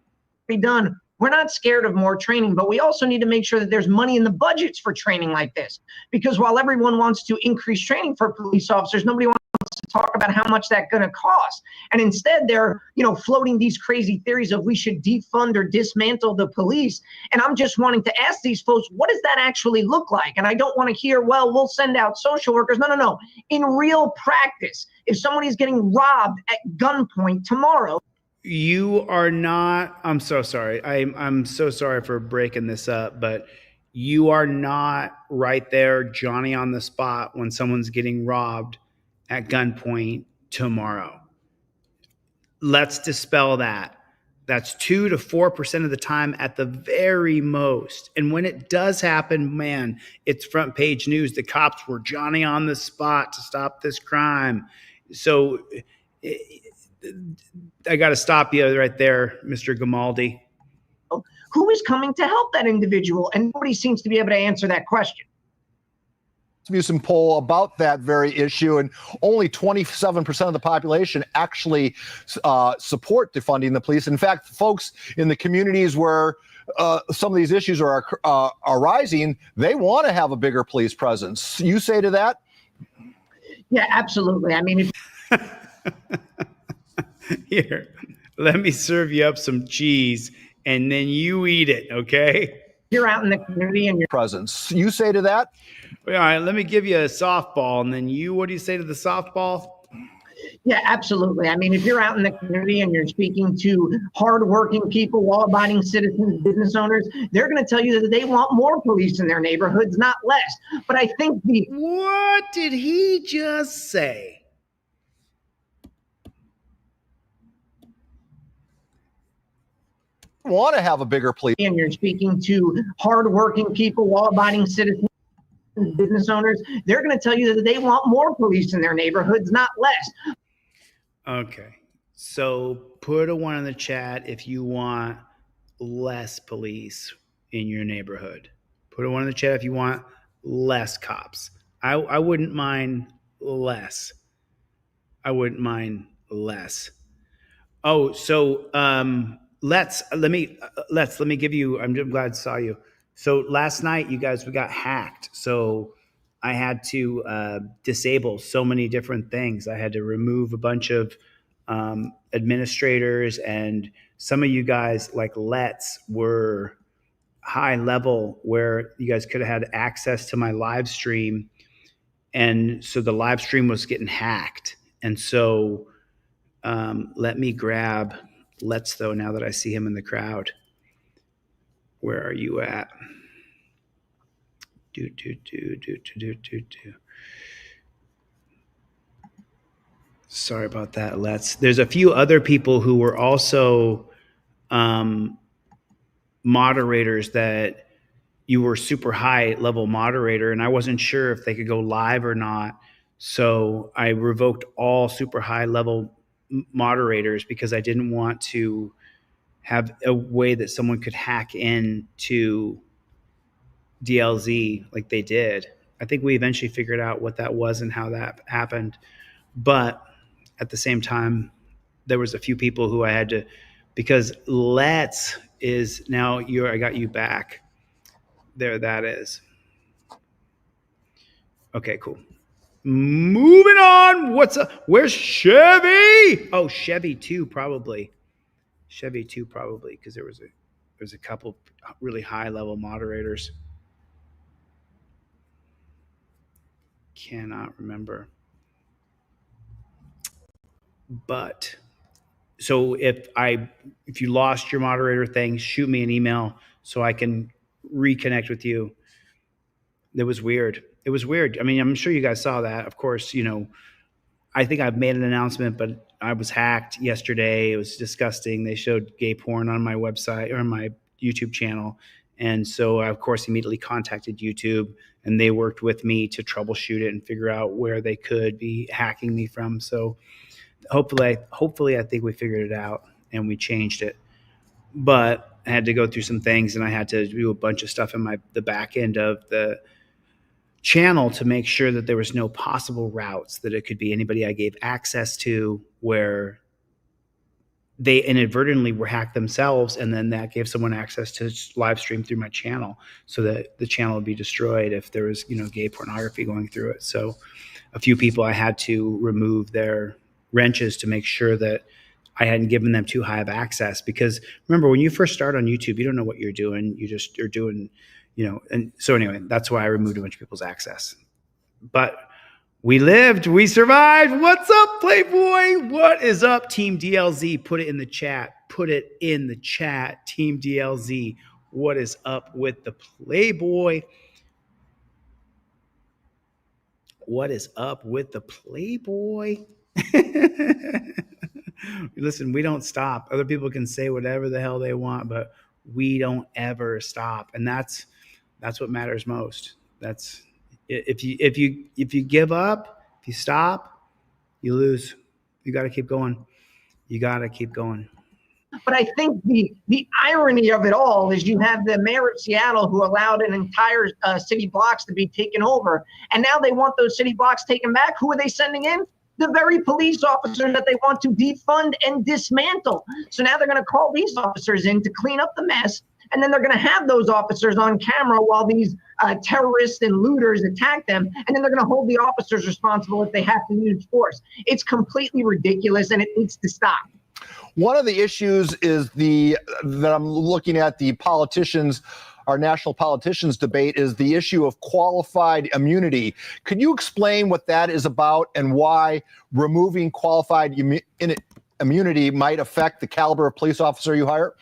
Be done. We're not scared of more training, but we also need to make sure that there's money in the budgets for training like this. Because while everyone wants to increase training for police officers, nobody wants to talk about how much that's going to cost. And instead they're, floating these crazy theories of we should defund or dismantle the police. And I'm just wanting to ask these folks, what does that actually look like? And I don't want to hear, well, we'll send out social workers. No. In real practice, if somebody's getting robbed at gunpoint tomorrow. You are not, I'm so sorry. I'm so sorry for breaking this up, but you are not right there, Johnny on the spot when someone's getting robbed at gunpoint tomorrow. Let's dispel that. That's 2 to 4% of the time at the very most. And when it does happen, man, it's front page news. The cops were Johnny on the spot to stop this crime. So I got to stop you right there, Mr. Gamaldi. Who is coming to help that individual? And nobody seems to be able to answer that question. Rasmussen poll about that very issue, and only 27% of the population actually support defunding the police. In fact, folks in the communities where some of these issues are rising, they want to have a bigger police presence. You say to that? Yeah, absolutely. I mean, Here, let me serve you up some cheese, and then you eat it, okay? You're out in the community and your presence. You say to that? All right, let me give you a softball, and then what do you say to the softball? Yeah, absolutely. I mean, if you're out in the community and you're speaking to hardworking people, law-abiding citizens, business owners, they're going to tell you that they want more police in their neighborhoods, not less. But I think What did he just say? Want to have a bigger police. And you're speaking to hardworking people, law-abiding citizens, business owners, they're going to tell you that they want more police in their neighborhoods, not less. Okay. So put a 1 in the chat if you want less police in your neighborhood. Put a 1 in the chat if you want less cops. I wouldn't mind less. I wouldn't mind less. Oh, so let me give you, I'm glad I saw you. So last night, you guys, we got hacked. So I had to disable so many different things. I had to remove a bunch of administrators, and some of you guys, like Let's, were high level where you guys could have had access to my live stream. And so the live stream was getting hacked. And so let me grab Let's, though, now that I see him in the crowd. Where are you at? Do. Sorry about that, Let's. There's a few other people who were also moderators that you were super high level moderator, and I wasn't sure if they could go live or not. So I revoked all super high level moderators because I didn't want to have a way that someone could hack into DLZ like they did. I think we eventually figured out what that was and how that happened. But at the same time, there was a few people who I had to, because Let's is now I got you back. There that is. Okay, cool. Moving on. What's up? Where's Chevy? Oh, Chevy 2 probably. Chevy 2 probably, because there was a couple really high level moderators. Cannot remember. But so if you lost your moderator thing, shoot me an email so I can reconnect with you. It was weird. It was weird. I mean, I'm sure you guys saw that. Of course, I think I've made an announcement, but I was hacked yesterday. It was disgusting. They showed gay porn on my website or on my YouTube channel. And so I, of course, immediately contacted YouTube, and they worked with me to troubleshoot it and figure out where they could be hacking me from. So hopefully I think we figured it out and we changed it. But I had to go through some things, and I had to do a bunch of stuff in the back end of the channel to make sure that there was no possible routes that it could be anybody I gave access to where they inadvertently were hacked themselves, and then that gave someone access to live stream through my channel, so that the channel would be destroyed if there was, gay pornography going through it. So a few people, I had to remove their wrenches to make sure that I hadn't given them too high of access. Because remember, when you first start on YouTube, you don't know what you're doing. You're doing, and so anyway, that's why I removed a bunch of people's access. But we lived, we survived. What's up, Playboy? What is up, Team DLZ? Put it in the chat. Put it in the chat, Team DLZ. What is up with the Playboy? What is up with the Playboy? Listen, we don't stop. Other people can say whatever the hell they want, but we don't ever stop. And that's what matters most. That's if you give up, if you stop, you lose. You got to keep going. You got to keep going. But I think the irony of it all is you have the mayor of Seattle who allowed an entire city blocks to be taken over. And now they want those city blocks taken back. Who are they sending in? The very police officers that they want to defund and dismantle. So now they're going to call these officers in to clean up the mess. And then they're going to have those officers on camera while these terrorists and looters attack them. And then they're going to hold the officers responsible if they have to use force. It's completely ridiculous, and it needs to stop. One of the issues is that I'm looking at the politicians, our national politicians debate, is the issue of qualified immunity. Could you explain what that is about and why removing qualified immunity might affect the caliber of police officer you hire?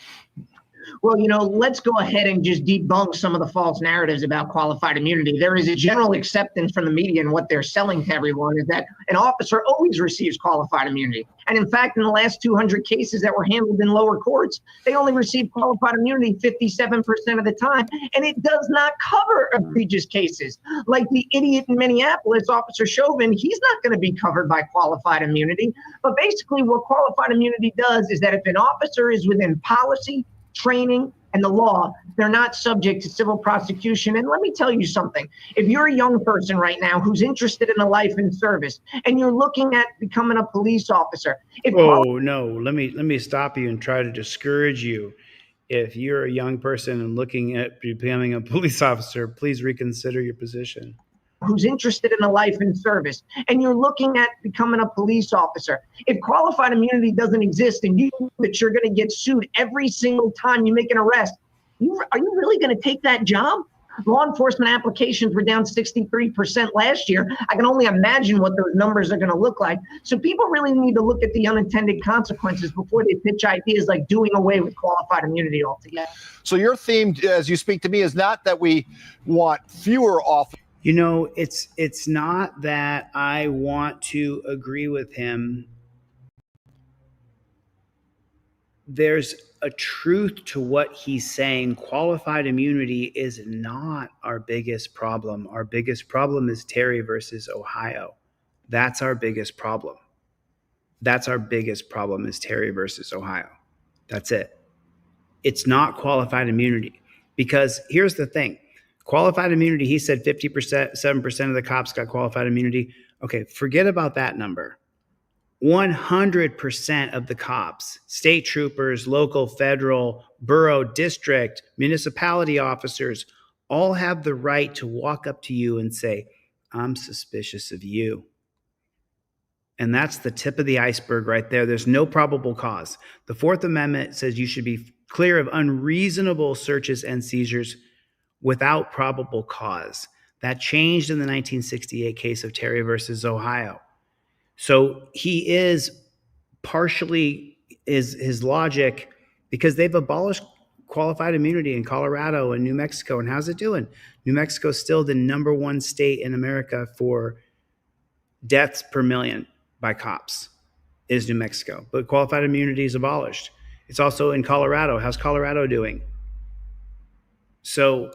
Well, let's go ahead and just debunk some of the false narratives about qualified immunity. There is a general acceptance from the media, and what they're selling to everyone is that an officer always receives qualified immunity. And in fact, in the last 200 cases that were handled in lower courts, they only received qualified immunity 57% of the time. And it does not cover egregious cases. Like the idiot in Minneapolis, Officer Chauvin, he's not going to be covered by qualified immunity. But basically what qualified immunity does is that if an officer is within policy, training, and the law, they're not subject to civil prosecution. And let me tell you something. If you're a young person right now who's interested in a life in service and you're looking at becoming a police officer. No, let me stop you and try to discourage you. If you're a young person and looking at becoming a police officer, please reconsider your position. Who's interested in a life in service and you're looking at becoming a police officer. If qualified immunity doesn't exist and you know that you're going to get sued every single time you make an arrest, are you really going to take that job? Law enforcement applications were down 63% last year. I can only imagine what those numbers are going to look like. So people really need to look at the unintended consequences before they pitch ideas like doing away with qualified immunity altogether. So your theme, as you speak to me, is not that we want fewer officers. It's not that I want to agree with him. There's a truth to what he's saying. Qualified immunity is not our biggest problem. Our biggest problem is Terry versus Ohio. That's our biggest problem. That's our biggest problem is Terry versus Ohio. That's it. It's not qualified immunity. Because here's the thing. Qualified immunity, he said 50%, 7% of the cops got qualified immunity. Okay, forget about that number. 100% of the cops, state troopers, local, federal, borough, district, municipality officers, all have the right to walk up to you and say, I'm suspicious of you. And that's the tip of the iceberg right there. There's no probable cause. The Fourth Amendment says you should be clear of unreasonable searches and seizures without probable cause. That changed in the 1968 case of Terry versus Ohio. So he is partially his logic, because they've abolished qualified immunity in Colorado and New Mexico. And how's it doing? New Mexico is still the #1 state in America for deaths per million by cops, is New Mexico. But qualified immunity is abolished. It's also in Colorado. How's Colorado doing? So,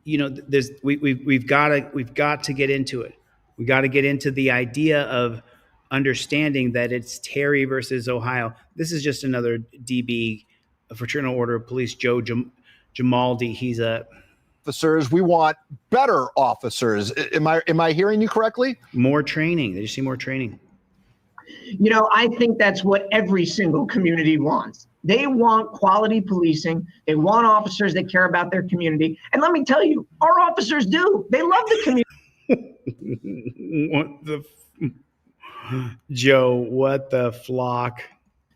we've got to get into it. We got to get into the idea of understanding that it's Terry versus Ohio. This is just another DB, a Fraternal Order of Police, Joe Gimaldi. He's a officers. We want better officers. Am I hearing you correctly? More training. They just see more training. You know, I think that's what every single community wants. They want quality policing. They want officers that care about their community. And let me tell you, our officers do. They love the community. What the Joe, what the flock?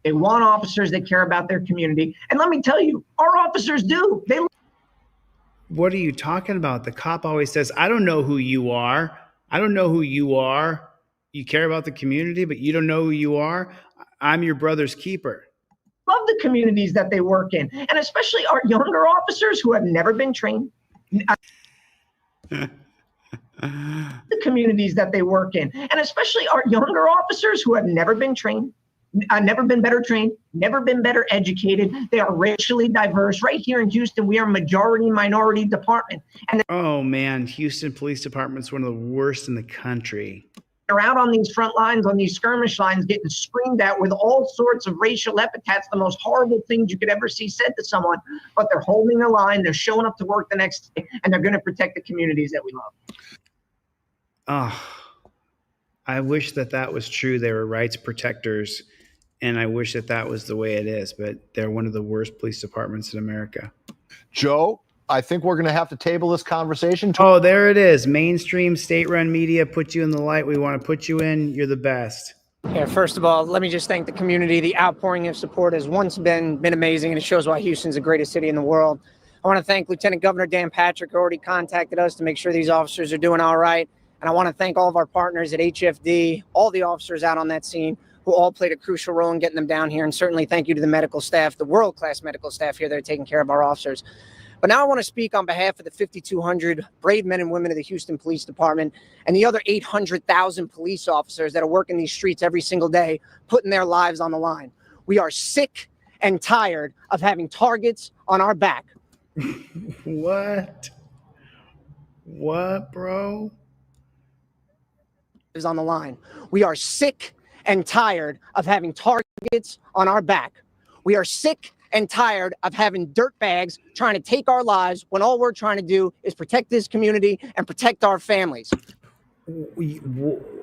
They want officers that care about their community. And let me tell you, our officers do. What are you talking about? The cop always says, I don't know who you are. I don't know who you are. You care about the community, but you don't know who you are. I'm your brother's keeper. Love the communities that they work in, and especially our younger officers who have never been trained. The communities that they work in, and especially our younger officers who have never been trained, never been better trained, never been better educated. They are racially diverse. Right here in Houston, we are majority minority department. And oh man, Houston Police Department's one of the worst in the country. they're out on these front lines, on these skirmish lines, getting screamed at with all sorts of racial epithets, the most horrible things you could ever see said to someone. But they're holding the line, they're showing up to work the next day, and they're going to protect the communities that we love. Oh, I wish that was true. They were rights protectors, and I wish that was the way it is, but they're one of the worst police departments in America. Joe, I think we're going to have to table this conversation. Oh, there it is. Mainstream state-run media put you in the light we want to put you in. You're the best. Yeah, first of all, let me just thank the community. The outpouring of support has once been amazing, and it shows why Houston's the greatest city in the world. I want to thank Lieutenant Governor Dan Patrick, who already contacted us to make sure these officers are doing all right. And I want to thank all of our partners at HFD, all the officers out on that scene, who all played a crucial role in getting them down here. And certainly thank you to the medical staff, the world-class medical staff here that are taking care of our officers. But now I want to speak on behalf of the 5,200 brave men and women of the Houston Police Department and the other 800,000 police officers that are working these streets every single day, putting their lives on the line. We are sick and tired of having targets on our back. What? What, bro? Is on the line. We are sick and tired of having targets on our back. We are sick and tired of having dirtbags trying to take our lives when all we're trying to do is protect this community and protect our families.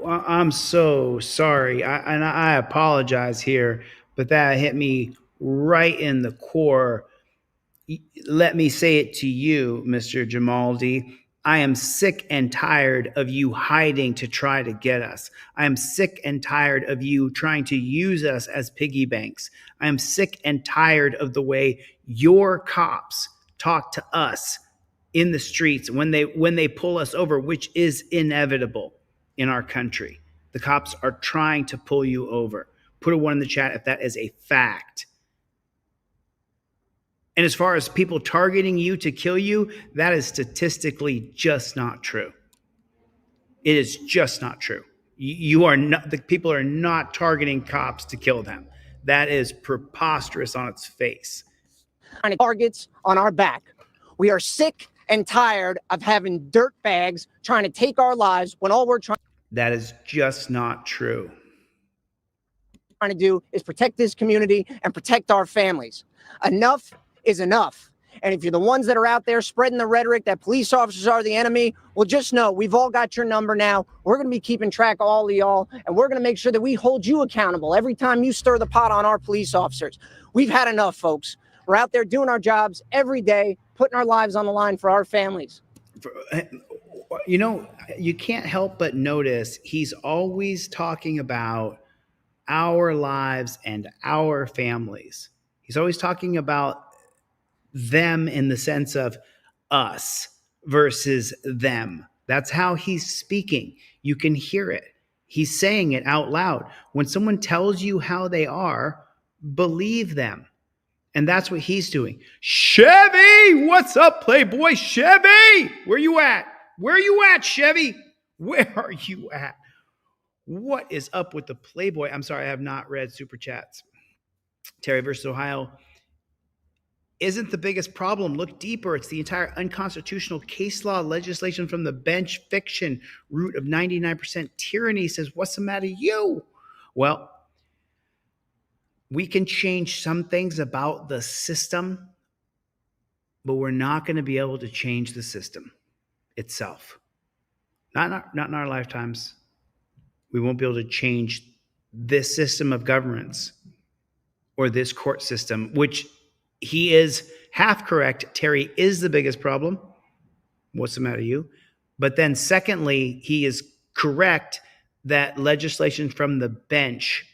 I'm so sorry. I apologize here, but that hit me right in the core. Let me say it to you, Mr. Jamaldi. I am sick and tired of you hiding to try to get us. I am sick and tired of you trying to use us as piggy banks. I am sick and tired of the way your cops talk to us in the streets when they pull us over, which is inevitable in our country. The cops are trying to pull you over. Put a 1 in the chat if that is a fact. And as far as people targeting you to kill you, that is statistically just not true. It is just not true. You are not, the people are not targeting cops to kill them. That is preposterous on its face. Targets on our back. We are sick and tired of having dirtbags trying to take our lives when all we're trying. That is just not true. To do is protect this community and protect our families. Enough is enough. And if you're the ones that are out there spreading the rhetoric that police officers are the enemy, well, just know we've all got your number now. We're going to be keeping track of all of y'all, and we're going to make sure that we hold you accountable every time you stir the pot on our police officers. We've had enough, folks. We're out there doing our jobs every day, putting our lives on the line for our families. You know, you can't help but notice he's always talking about our lives and our families. He's always talking about them in the sense of us versus them. That's how he's speaking. You can hear it. He's saying it out loud. When someone tells you how they are, believe them. And that's what he's doing. Chevy, what's up, Playboy? Chevy, where you at? Where you at, Chevy? Where are you at? What is up with the Playboy? I'm sorry, I have not read Super Chats. Terry versus Ohio isn't the biggest problem. Look deeper. It's the entire unconstitutional case law legislation from the bench fiction root of 99% tyranny. Says, what's the matter you? Well, we can change some things about the system, but we're not going to be able to change the system itself. Not in our lifetimes. We won't be able to change this system of governance or this court system, which he is half correct. Terry is the biggest problem. What's the matter, you? But then secondly, he is correct that legislation from the bench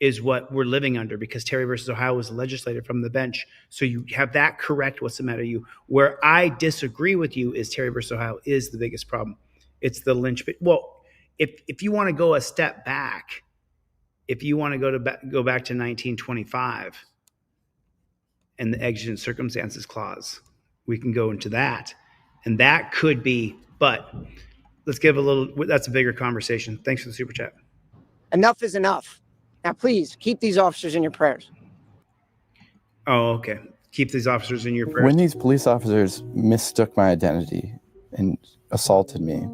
is what we're living under, because Terry versus Ohio was legislated from the bench. So you have that correct. What's the matter, you? Where I disagree with you is Terry versus Ohio is the biggest problem. It's the linchpin. Well, if you want to go a step back, if you want to go back to 1925 and the exigent circumstances clause, we can go into that, and that could be. But let's give a little. That's a bigger conversation. Thanks for the super chat. Enough is enough. Now, please keep these officers in your prayers. Oh, okay. Keep these officers in your prayers. When these police officers mistook my identity and assaulted me,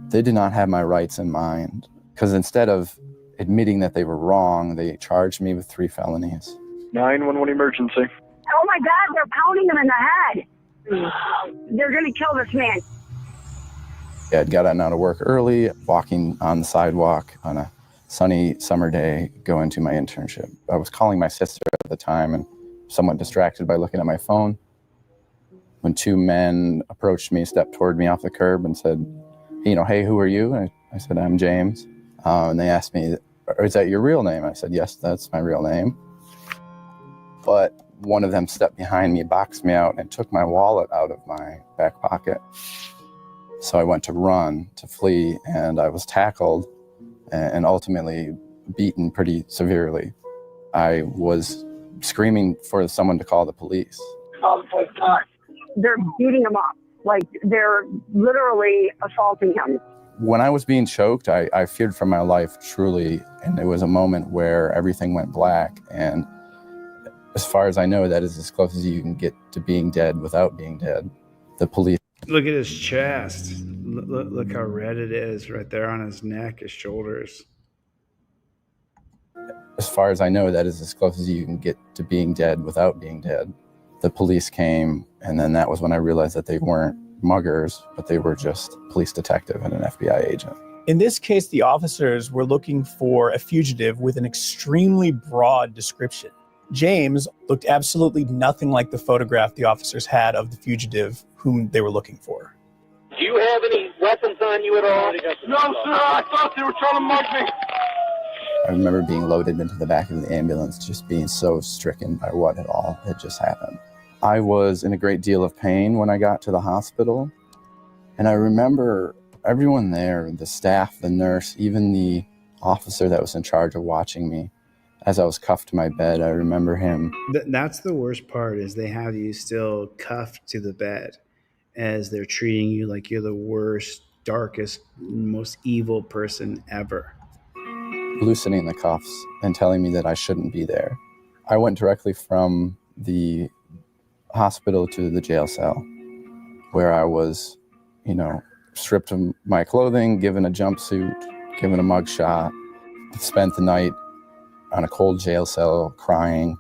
they did not have my rights in mind, because instead of admitting that they were wrong, they charged me with 3 felonies. 911 emergency. Oh my God, they're pounding him in the head. They're going to kill this man. I had gotten out of work early, walking on the sidewalk on a sunny summer day, going to my internship. I was calling my sister at the time and somewhat distracted by looking at my phone when 2 men approached me, stepped toward me off the curb and said, hey, who are you? And I said, I'm James. And they asked me, is that your real name? I said, yes, that's my real name. But one of them stepped behind me, boxed me out, and took my wallet out of my back pocket. So I went to run, to flee, and I was tackled and ultimately beaten pretty severely. I was screaming for someone to call the police. Oh my God. They're beating him up. Like, they're literally assaulting him. When I was being choked, I feared for my life, truly, and it was a moment where everything went black. And as far as I know, that is as close as you can get to being dead without being dead. The police. Look at his chest. Look how red it is right there on his neck, his shoulders. As far as I know, that is as close as you can get to being dead without being dead. The police came, and then that was when I realized that they weren't muggers, but they were just a police detective and an FBI agent. In this case, the officers were looking for a fugitive with an extremely broad description. James looked absolutely nothing like the photograph the officers had of the fugitive whom they were looking for. Do you have any weapons on you at all? No, sir. I thought they were trying to mug me. I remember being loaded into the back of the ambulance, just being so stricken by what had all had just happened. I was in a great deal of pain when I got to the hospital. And I remember everyone there, the staff, the nurse, even the officer that was in charge of watching me. As I was cuffed to my bed, I remember him. That's the worst part, is they have you still cuffed to the bed as they're treating you like you're the worst, darkest, most evil person ever. Loosening the cuffs and telling me that I shouldn't be there. I went directly from the hospital to the jail cell, where I was, stripped of my clothing, given a jumpsuit, given a mugshot, spent the night on a cold jail cell crying.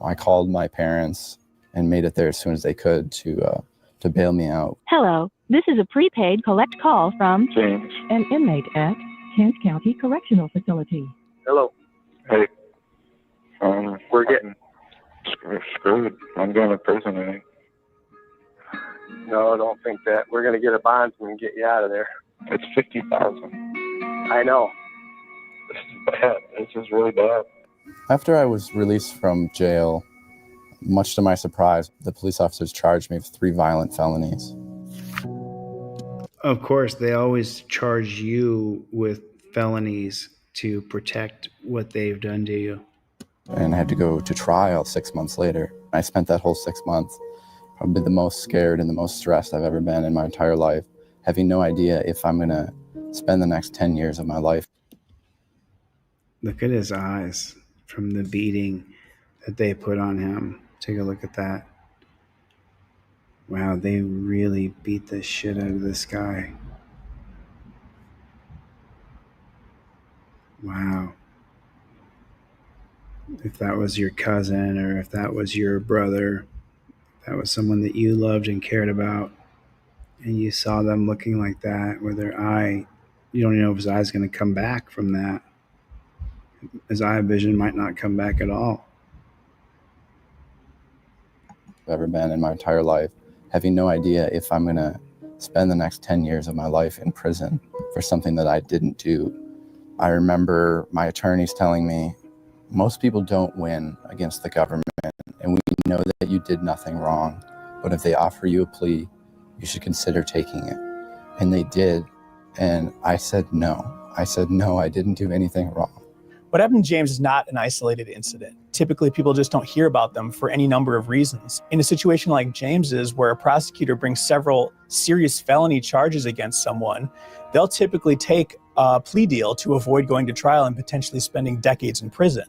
I called my parents and made it there as soon as they could to bail me out. Hello, this is a prepaid collect call from James, an inmate at Kent County Correctional Facility. Hello. Hey. We're getting screwed. I'm going to prison, I think. No, I don't think that. We're going to get a bondsman and get you out of there. It's $50,000. I know. This is bad. This is really bad. After I was released from jail, much to my surprise, the police officers charged me with 3 violent felonies. Of course, they always charge you with felonies to protect what they've done to you. And I had to go to trial 6 months later. I spent that whole 6 months probably the most scared and the most stressed I've ever been in my entire life, having no idea if I'm going to spend the next 10 years of my life. Look at his eyes from the beating that they put on him. Take a look at that. Wow, they really beat the shit out of this guy. Wow. If that was your cousin, or if that was your brother, that was someone that you loved and cared about, and you saw them looking like that, where their eye, you don't even know if his eye's going to come back from that. His eye vision might not come back at all. I've ever been in my entire life, having no idea if I'm going to spend the next 10 years of my life in prison for something that I didn't do. I remember my attorneys telling me, most people don't win against the government, and we know that you did nothing wrong, but if they offer you a plea, you should consider taking it. And they did, and I said no. I said, no, I didn't do anything wrong. What happened to James is not an isolated incident. Typically, people just don't hear about them for any number of reasons. In a situation like James's, where a prosecutor brings several serious felony charges against someone, they'll typically take a plea deal to avoid going to trial and potentially spending decades in prison.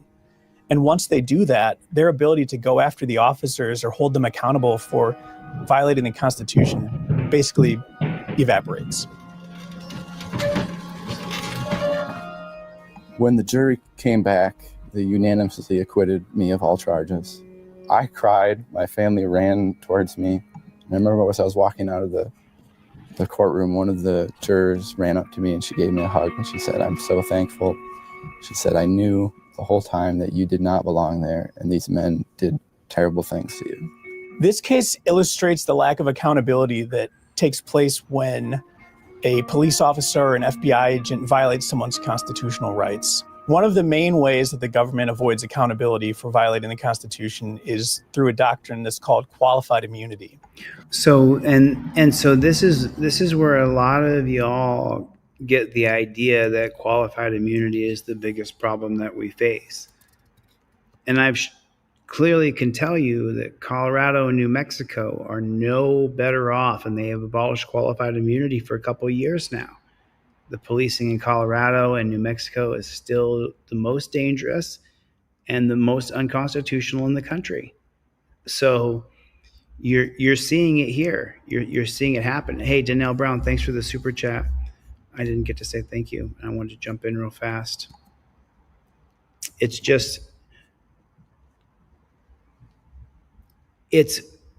And once they do that, their ability to go after the officers or hold them accountable for violating the Constitution basically evaporates. When the jury came back, they unanimously acquitted me of all charges. I cried. My family ran towards me. I remember as I was walking out of the courtroom, one of the jurors ran up to me and she gave me a hug and she said, "I'm so thankful." She said, "I knew the whole time that you did not belong there and these men did terrible things to you." This case illustrates the lack of accountability that takes place when a police officer or an FBI agent violates someone's constitutional rights. One of the main ways that the government avoids accountability for violating the Constitution is through a doctrine that's called qualified immunity. So so this is where a lot of y'all get the idea that qualified immunity is the biggest problem that we face. And I've clearly can tell you that Colorado and New Mexico are no better off, and they have abolished qualified immunity for a couple of years now. The policing in Colorado and New Mexico is still the most dangerous and the most unconstitutional in the country. So you're seeing it here. You're seeing it happen. Hey, Danelle Brown, thanks for the super chat. I didn't get to say thank you. I wanted to jump in real fast. It's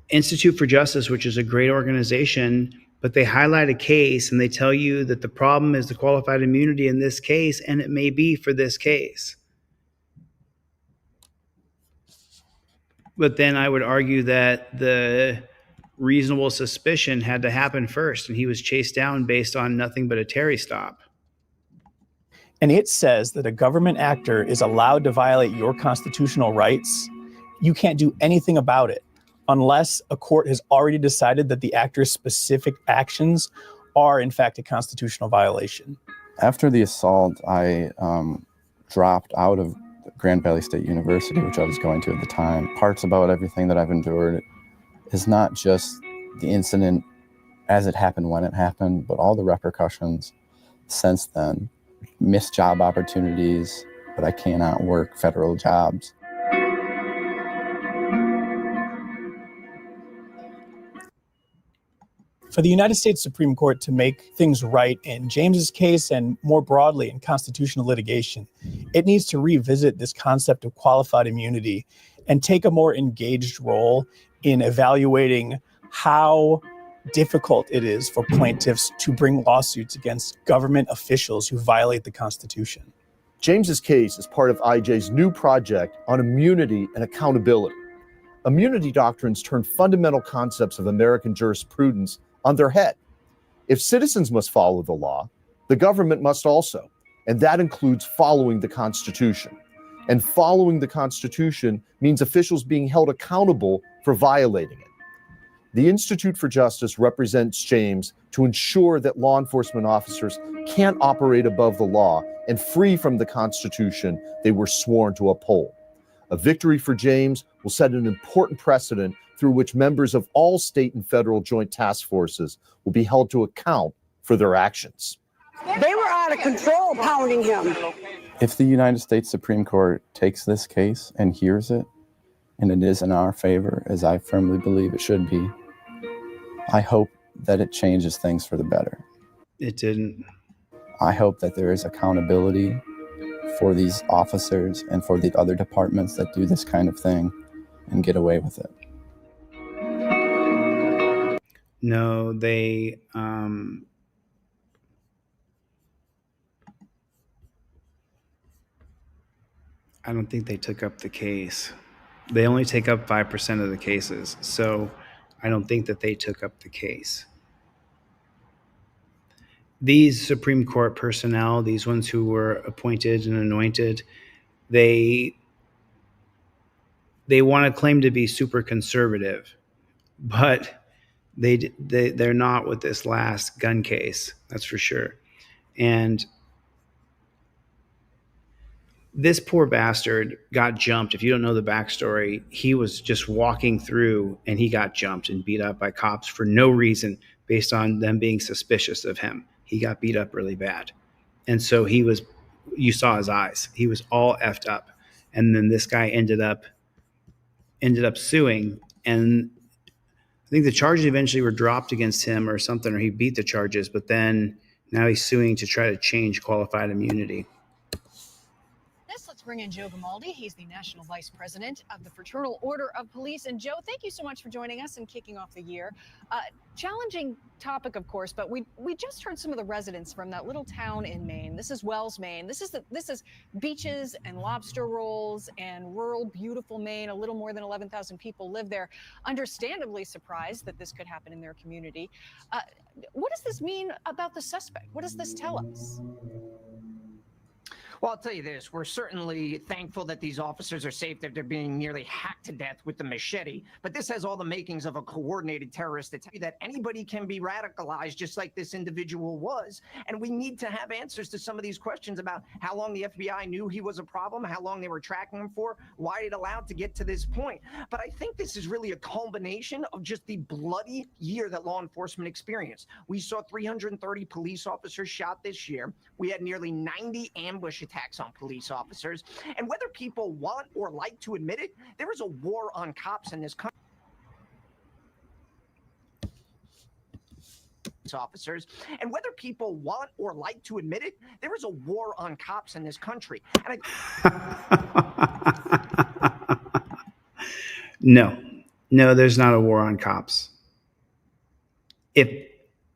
Institute for Justice, which is a great organization, but they highlight a case and they tell you that the problem is the qualified immunity in this case, and it may be for this case. But then I would argue that the reasonable suspicion had to happen first, and he was chased down based on nothing but a Terry stop. And it says that a government actor is allowed to violate your constitutional rights. You can't do anything about it unless a court has already decided that the actor's specific actions are in fact a constitutional violation. After the assault, I dropped out of Grand Valley State University, which I was going to at the time. Parts about everything that I've endured is not just the incident as it happened when it happened, but all the repercussions since then. Missed job opportunities, but I cannot work federal jobs. For the United States Supreme Court to make things right in James's case and more broadly in constitutional litigation, it needs to revisit this concept of qualified immunity and take a more engaged role in evaluating how difficult it is for plaintiffs to bring lawsuits against government officials who violate the Constitution. James's case is part of IJ's new project on immunity and accountability. Immunity doctrines turn fundamental concepts of American jurisprudence on their head. If citizens must follow the law, the government must also, and that includes following the Constitution. And following the Constitution means officials being held accountable for violating it. The Institute for Justice represents James to ensure that law enforcement officers can't operate above the law and free from the Constitution they were sworn to uphold. A victory for James will set an important precedent through which members of all state and federal joint task forces will be held to account for their actions. They were out of control pounding him. If the United States Supreme Court takes this case and hears it, and it is in our favor, as I firmly believe it should be, I hope that it changes things for the better. It didn't. I hope that there is accountability for these officers and for the other departments that do this kind of thing and get away with it. No, I don't think they took up the case. They only take up 5% of the cases. So I don't think that they took up the case. These Supreme Court personnel, these ones who were appointed and anointed, they want to claim to be super conservative, but they're not with this last gun case, that's for sure. And this poor bastard got jumped. If you don't know the backstory, he was just walking through and he got jumped and beat up by cops for no reason based on them being suspicious of him. He got beat up really bad. And so you saw his eyes. He was all effed up. And then this guy ended up suing, and I think the charges eventually were dropped against him or something, or he beat the charges, but then now he's suing to try to change qualified immunity. Let's bring in Joe Grimaldi. He's the National Vice President of the Fraternal Order of Police. And Joe, thank you so much for joining us and kicking off the year. Challenging topic, of course, but we just heard some of the residents from that little town in Maine. This is Wells, Maine. This is beaches and lobster rolls and rural, beautiful Maine. A little more than 11,000 people live there. Understandably surprised that this could happen in their community. What does this mean about the suspect? What does this tell us? Well, I'll tell you this. We're certainly thankful that these officers are safe, that they're being nearly hacked to death with the machete. But this has all the makings of a coordinated terrorist attack, that anybody can be radicalized just like this individual was. And we need to have answers to some of these questions about how long the FBI knew he was a problem, how long they were tracking him for, why it allowed to get to this point. But I think this is really a culmination of just the bloody year that law enforcement experienced. We saw 330 police officers shot this year. We had nearly 90 ambush attacks on police officers. And whether people want or like to admit it, there is a war on cops in this country. Officers, and whether people want or like to admit it, there is a war on cops in this country. And No, there's not a war on cops. If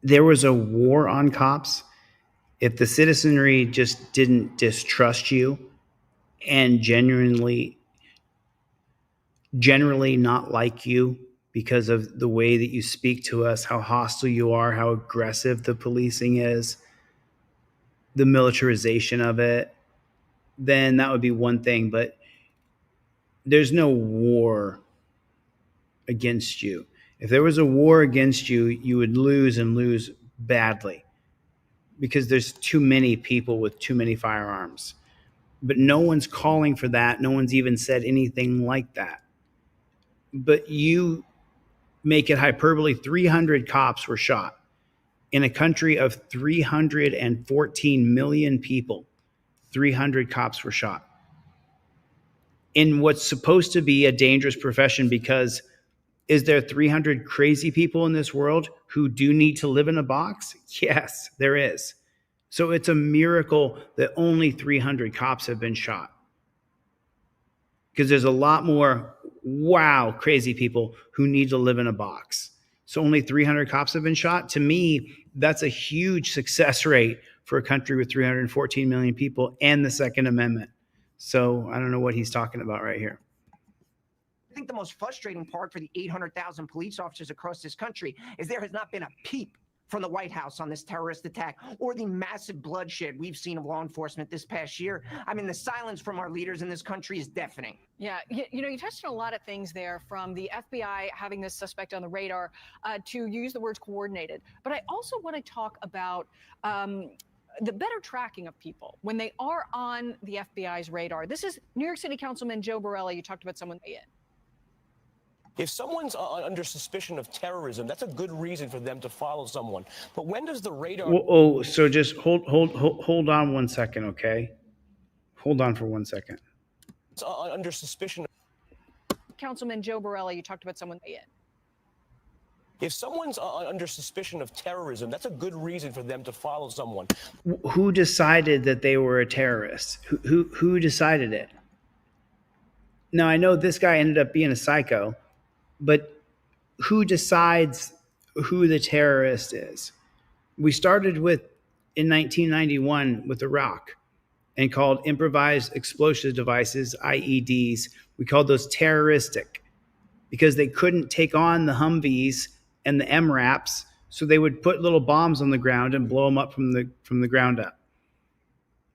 there was a war on cops, if the citizenry just didn't distrust you and generally not like you because of the way that you speak to us, how hostile you are, how aggressive the policing is, the militarization of it, then that would be one thing. But there's no war against you. If there was a war against you, you would lose and lose badly because there's too many people with too many firearms. But no one's calling for that. No one's even said anything like that. But you make it hyperbole. 300 cops were shot in a country of 314 million people. 300 cops were shot in what's supposed to be a dangerous profession, because is there 300 crazy people in this world who do need to live in a box? Yes, there is. So it's a miracle that only 300 cops have been shot, because there's a lot more crazy people who need to live in a box. So only 300 cops have been shot. To me, that's a huge success rate for a country with 314 million people and the Second Amendment. So I don't know what he's talking about right here. I think the most frustrating part for the 800,000 police officers across this country is there has not been a peep from the White House on this terrorist attack or the massive bloodshed we've seen of law enforcement this past year. I mean, the silence from our leaders in this country is deafening. Yeah, you touched on a lot of things there, from the FBI having this suspect on the radar to use the words coordinated. But I also want to talk about the better tracking of people when they are on the FBI's radar. This is New York City Councilman Joe Borelli. You talked about someone in. If someone's under suspicion of terrorism, that's a good reason for them to follow someone. But when does the radar... So just hold on 1 second, okay? Hold on for 1 second. Under suspicion... Councilman Joe Borelli, you talked about someone in. If someone's under suspicion of terrorism, that's a good reason for them to follow someone. Who decided that they were a terrorist? Who decided it? Now, I know this guy ended up being a psycho, but who decides who the terrorist is? We started with, in 1991, with Iraq. and called improvised explosive devices, IEDs. We called those terroristic because they couldn't take on the Humvees and the MRAPs, so they would put little bombs on the ground and blow them up from the ground up.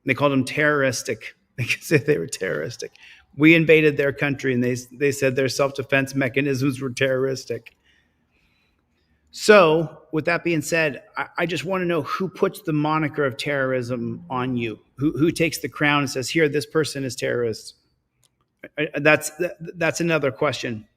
They called them terroristic because they were terroristic. We invaded their country, and they said their self-defense mechanisms were terroristic. So, with that being said, I just want to know who puts the moniker of terrorism on you. Who takes the crown and says, "Here, this person is terrorist." That's another question.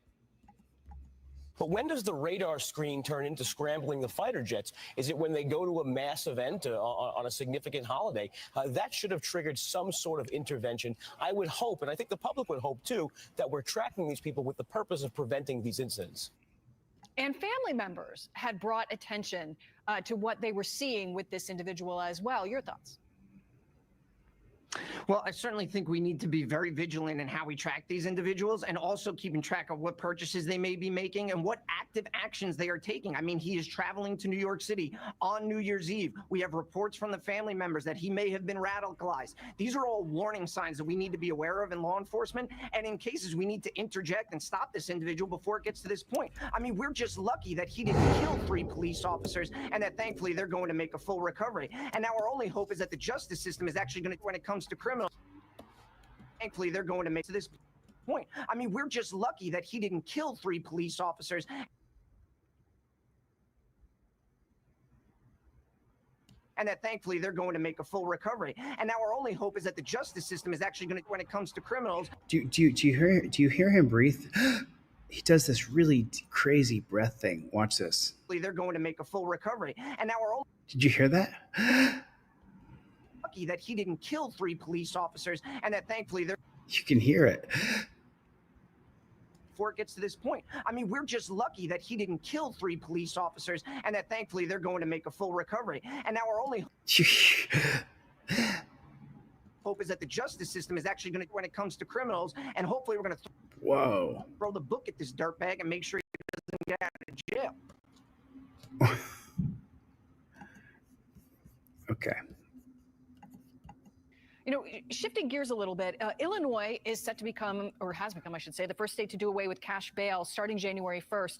But when does the radar screen turn into scrambling the fighter jets? Is it when they go to a mass event on a significant holiday? That should have triggered some sort of intervention. I would hope, and I think the public would hope too, that we're tracking these people with the purpose of preventing these incidents. And family members had brought attention to what they were seeing with this individual as well. Your thoughts? Well, I certainly think we need to be very vigilant in how we track these individuals and also keeping track of what purchases they may be making and what active actions they are taking. I mean, he is traveling to New York City on New Year's Eve. We have reports from the family members that he may have been radicalized. These are all warning signs that we need to be aware of in law enforcement. And in cases, we need to interject and stop this individual before it gets to this point. I mean, we're just lucky that he didn't kill 3 police officers and that thankfully they're going to make a full recovery. And now our only hope is that the justice system is actually going to, when it comes to criminals, thankfully they're going to make to this point. I mean, we're just lucky that he didn't kill 3 police officers. And that thankfully they're going to make a full recovery. And now our only hope is that the justice system is actually going to, when it comes to criminals. Do you hear him breathe? He does this really crazy breath thing. Watch this. They're going to make a full recovery. And now our only. Did you hear that? That he didn't kill 3 police officers and that thankfully they're. You can hear it. Before it gets to this point. I mean, we're just lucky that he didn't kill 3 police officers and that thankfully they're going to make a full recovery. And now our only hope is that the justice system is actually going to, when it comes to criminals, and hopefully we're going to throw the book at this dirtbag and make sure he doesn't get out of jail. Okay. You know, shifting gears a little bit, Illinois is set to become, or has become, I should say, the first state to do away with cash bail starting January 1st.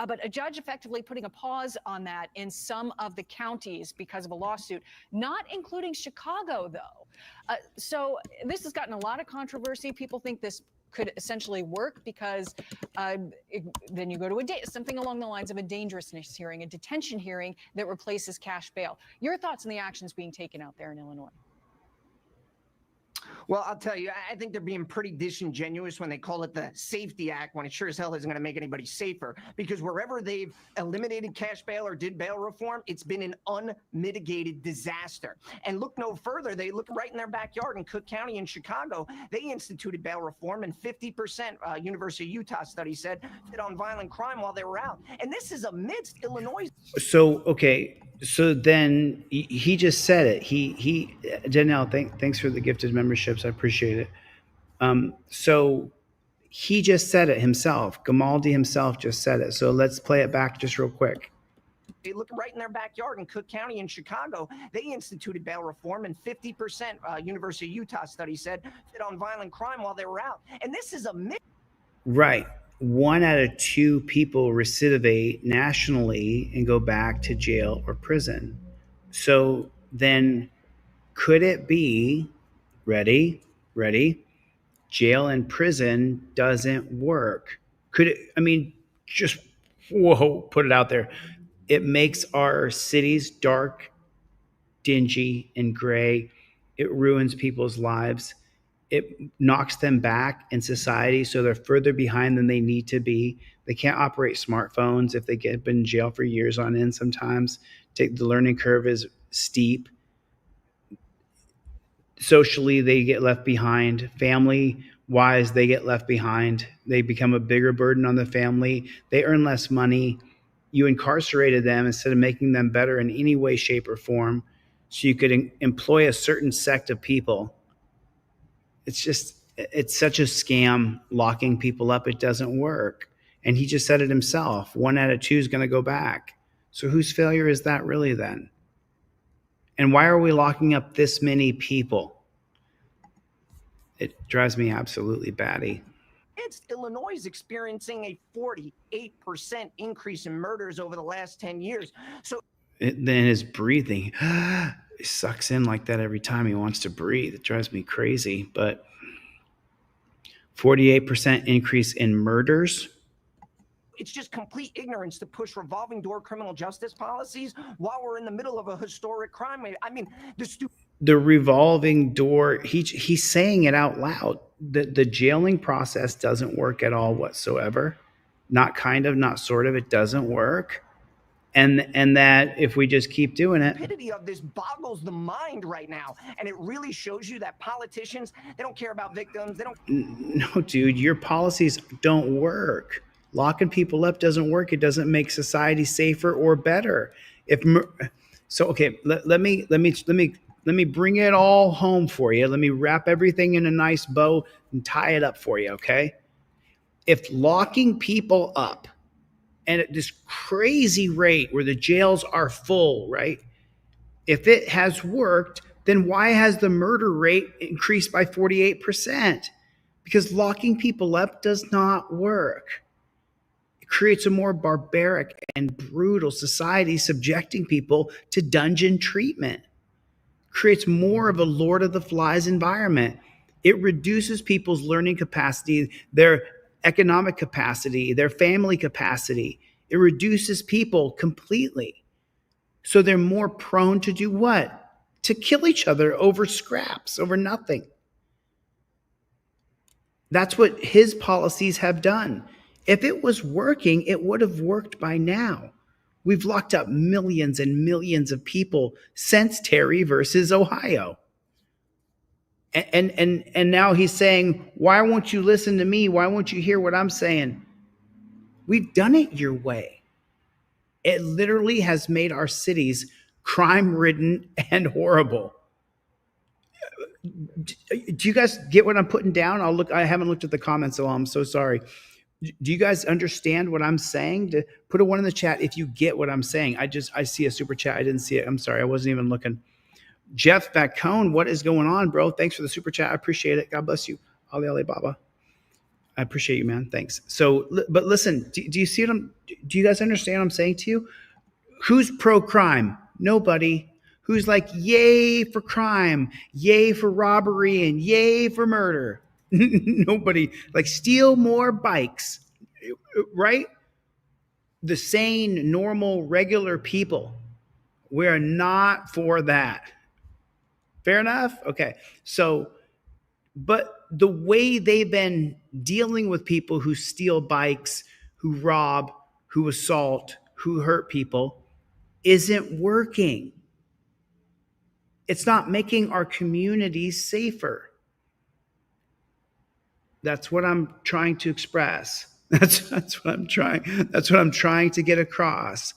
But a judge effectively putting a pause on that in some of the counties because of a lawsuit, not including Chicago, though. So this has gotten a lot of controversy. People think this could essentially work because then you go to something along the lines of a dangerousness hearing, a detention hearing that replaces cash bail. Your thoughts on the actions being taken out there in Illinois? Well, I'll tell you, I think they're being pretty disingenuous when they call it the Safety Act, when it sure as hell isn't going to make anybody safer. Because wherever they've eliminated cash bail or did bail reform, it's been an unmitigated disaster. And look no further. They look right in their backyard in Cook County in Chicago. They instituted bail reform, and 50%, University of Utah study said, did on violent crime while they were out. And this is amidst Illinois. So, okay. So then he just said it. Janelle, thanks for the gifted memberships. I appreciate it. So he just said it himself. Gamaldi himself just said it. So let's play it back just real quick. They look right in their backyard in Cook County in Chicago. They instituted bail reform, and 50%, University of Utah study said, did on violent crime while they were out. And this is a myth. Right. 1 out of 2 people recidivate nationally and go back to jail or prison. So then could it be, ready, jail and prison doesn't work? Could it, I mean, just, whoa, put it out there. It makes our cities dark, dingy, and gray. It ruins people's lives. It knocks them back in society, so they're further behind than they need to be. They can't operate smartphones if they get been in jail for years on end sometimes. The learning curve is steep. Socially, they get left behind. Family-wise, they get left behind. They become a bigger burden on the family. They earn less money. You incarcerated them instead of making them better in any way, shape, or form, so you could employ a certain sect of people. It's such a scam locking people up. It doesn't work. And he just said it himself. 1 out of 2 is going to go back. So whose failure is that really then? And why are we locking up this many people? It drives me absolutely batty. Illinois is experiencing a 48% increase in murders over the last 10 years. So Then his breathing, he sucks in like that every time he wants to breathe. It drives me crazy. But 48% increase in murders. it's just complete ignorance to push revolving door criminal justice policies while we're in the middle of a historic crime wave. I mean, The revolving door, he's saying it out loud. The jailing process doesn't work at all whatsoever. Not kind of, not sort of, it doesn't work. And that if we just keep doing it. The stupidity of this boggles the mind right now. And it really shows you that politicians, they don't care about victims. They don't. No, dude, your policies don't work. Locking people up doesn't work. It doesn't make society safer or better. Okay, let me bring it all home for you. Let me wrap everything in a nice bow and tie it up for you, okay? If locking people up and at this crazy rate where the jails are full, right? If it has worked, then why has the murder rate increased by 48%? Because locking people up does not work. It creates a more barbaric and brutal society, subjecting people to dungeon treatment. Creates more of a Lord of the Flies environment. It reduces people's learning capacity, their economic capacity, their family capacity. It reduces people completely. So they're more prone to do what? To kill each other over scraps, over nothing. That's what his policies have done. If it was working, it would have worked by now. We've locked up millions and millions of people since Terry versus Ohio. And now he's saying, why won't you listen to me? Why won't you hear what I'm saying? We've done it your way. It literally has made our cities crime-ridden and horrible. Do you guys get what I'm putting down? I haven't looked at the comments, so I'm so sorry. Do you guys understand what I'm saying? To put a 1 in the chat if you get what I'm saying. I see a super chat. I didn't see it. I'm sorry. I wasn't even looking. Jeff Bacone, what is going on, bro? Thanks for the super chat. I appreciate it. God bless you. Ali Ali Baba. I appreciate you, man. Thanks. So, but listen, do you see do you guys understand what I'm saying to you? Who's pro-crime? Nobody. Who's like, yay for crime, yay for robbery, and yay for murder? Nobody. Like, steal more bikes, right? The sane, normal, regular people. We're not for that. Fair enough? Okay. So, but the way they've been dealing with people who steal bikes, who rob, who assault, who hurt people isn't working. It's not making our communities safer. That's what I'm trying to express. That's what I'm trying to get across.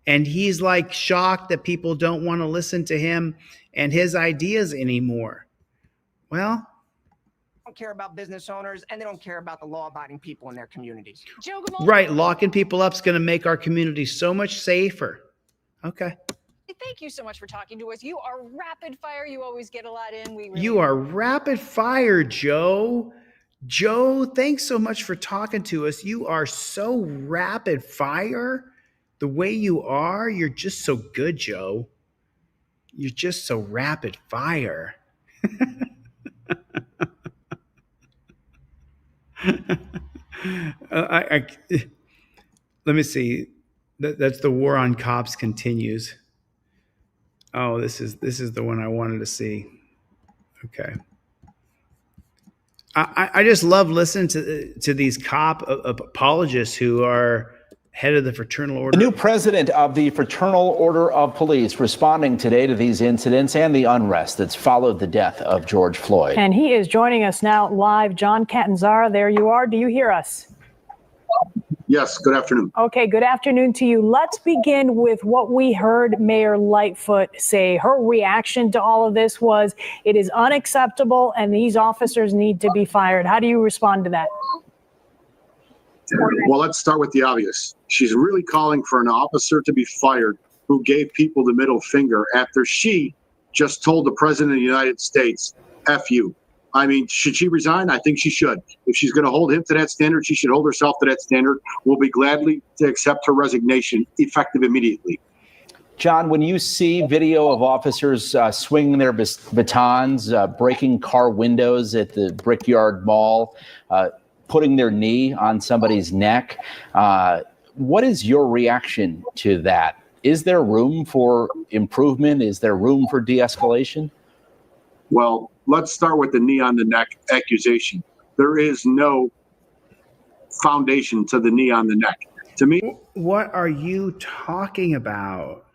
And he's like shocked that people don't want to listen to him and his ideas anymore. Well, don't care about business owners and they don't care about the law-abiding people in their communities. Joe Gamaldi. Right, locking people up is going to make our community so much safer. Okay. Thank you so much for talking to us. You are rapid fire. You always get a lot in. You are rapid fire, Joe. Joe, thanks so much for talking to us. You are so rapid fire. The way you are, you're just so good, Joe. You're just so rapid fire. Let me see. That's the war on cops continues. Oh, this is the one I wanted to see. Okay. I just love listening to these cop apologists who are head of the Fraternal Order. The new president of the Fraternal Order of Police responding today to these incidents and the unrest that's followed the death of George Floyd. And he is joining us now live. John Catanzara, there you are. Do you hear us? Yes, good afternoon. Okay, good afternoon to you. Let's begin with what we heard Mayor Lightfoot say. Her reaction to all of this was, it is unacceptable and these officers need to be fired. How do you respond to that? Well, let's start with the obvious. She's really calling for an officer to be fired who gave people the middle finger after she just told the president of the United States, F you. I mean, should she resign? I think she should. If she's going to hold him to that standard, she should hold herself to that standard. We'll be gladly to accept her resignation effective immediately. John, when you see video of officers swinging their batons, breaking car windows at the Brickyard Mall, putting their knee on somebody's neck, what is your reaction to that? Is there room for improvement? Is there room for de-escalation? Well, let's start with the knee on the neck accusation. There is no foundation to the knee on the neck. To me, what are you talking about?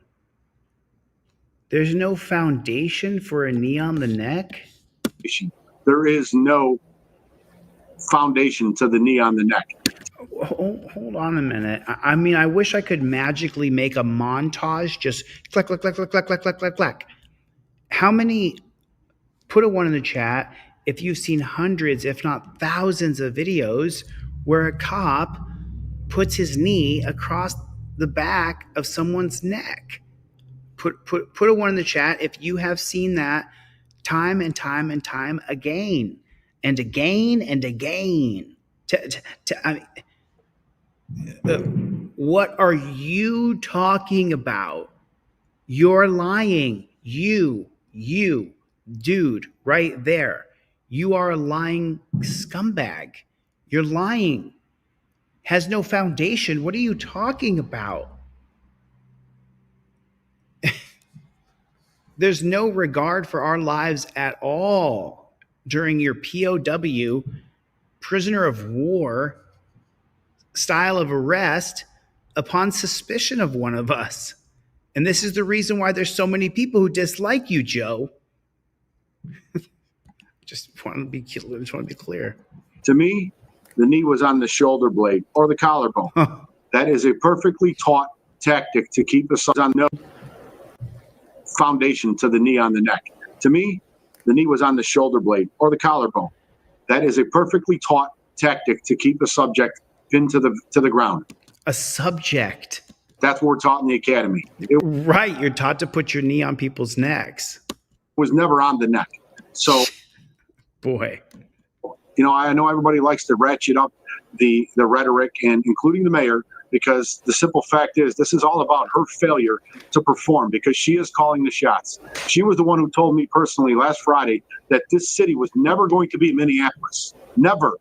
There's no foundation for a knee on the neck? there is no foundation to the knee on the neck. Hold on a minute. I mean, I wish I could magically make a montage, just click, click, click, click, click, click, click, click, click. How many, put a one in the chat, if you've seen hundreds, if not thousands of videos where a cop puts his knee across the back of someone's neck. Put a one in the chat if you have seen that time and time and time again and again and again. What are you talking about? You're lying. You, dude, right there. You are a lying scumbag. You're lying. Has no foundation. What are you talking about? There's no regard for our lives at all during your POW, prisoner of war, style of arrest upon suspicion of one of us. And this is the reason why there's so many people who dislike you, Joe. Just want to be clear. To me, the knee was on the shoulder blade or the collarbone. That is a perfectly taught tactic to keep us on no foundation to the knee on the neck. To me, the knee was on the shoulder blade or the collarbone. That is a perfectly taught tactic to keep a subject pinned to the ground. A subject. That's what we're taught in the academy. Right, you're taught to put your knee on people's necks. It was never on the neck. So, boy, you know, I know everybody likes to ratchet up the rhetoric, and including the mayor, because the simple fact is this is all about her failure to perform because she is calling the shots. She was the one who told me personally last Friday that this city was never going to be Minneapolis. Never.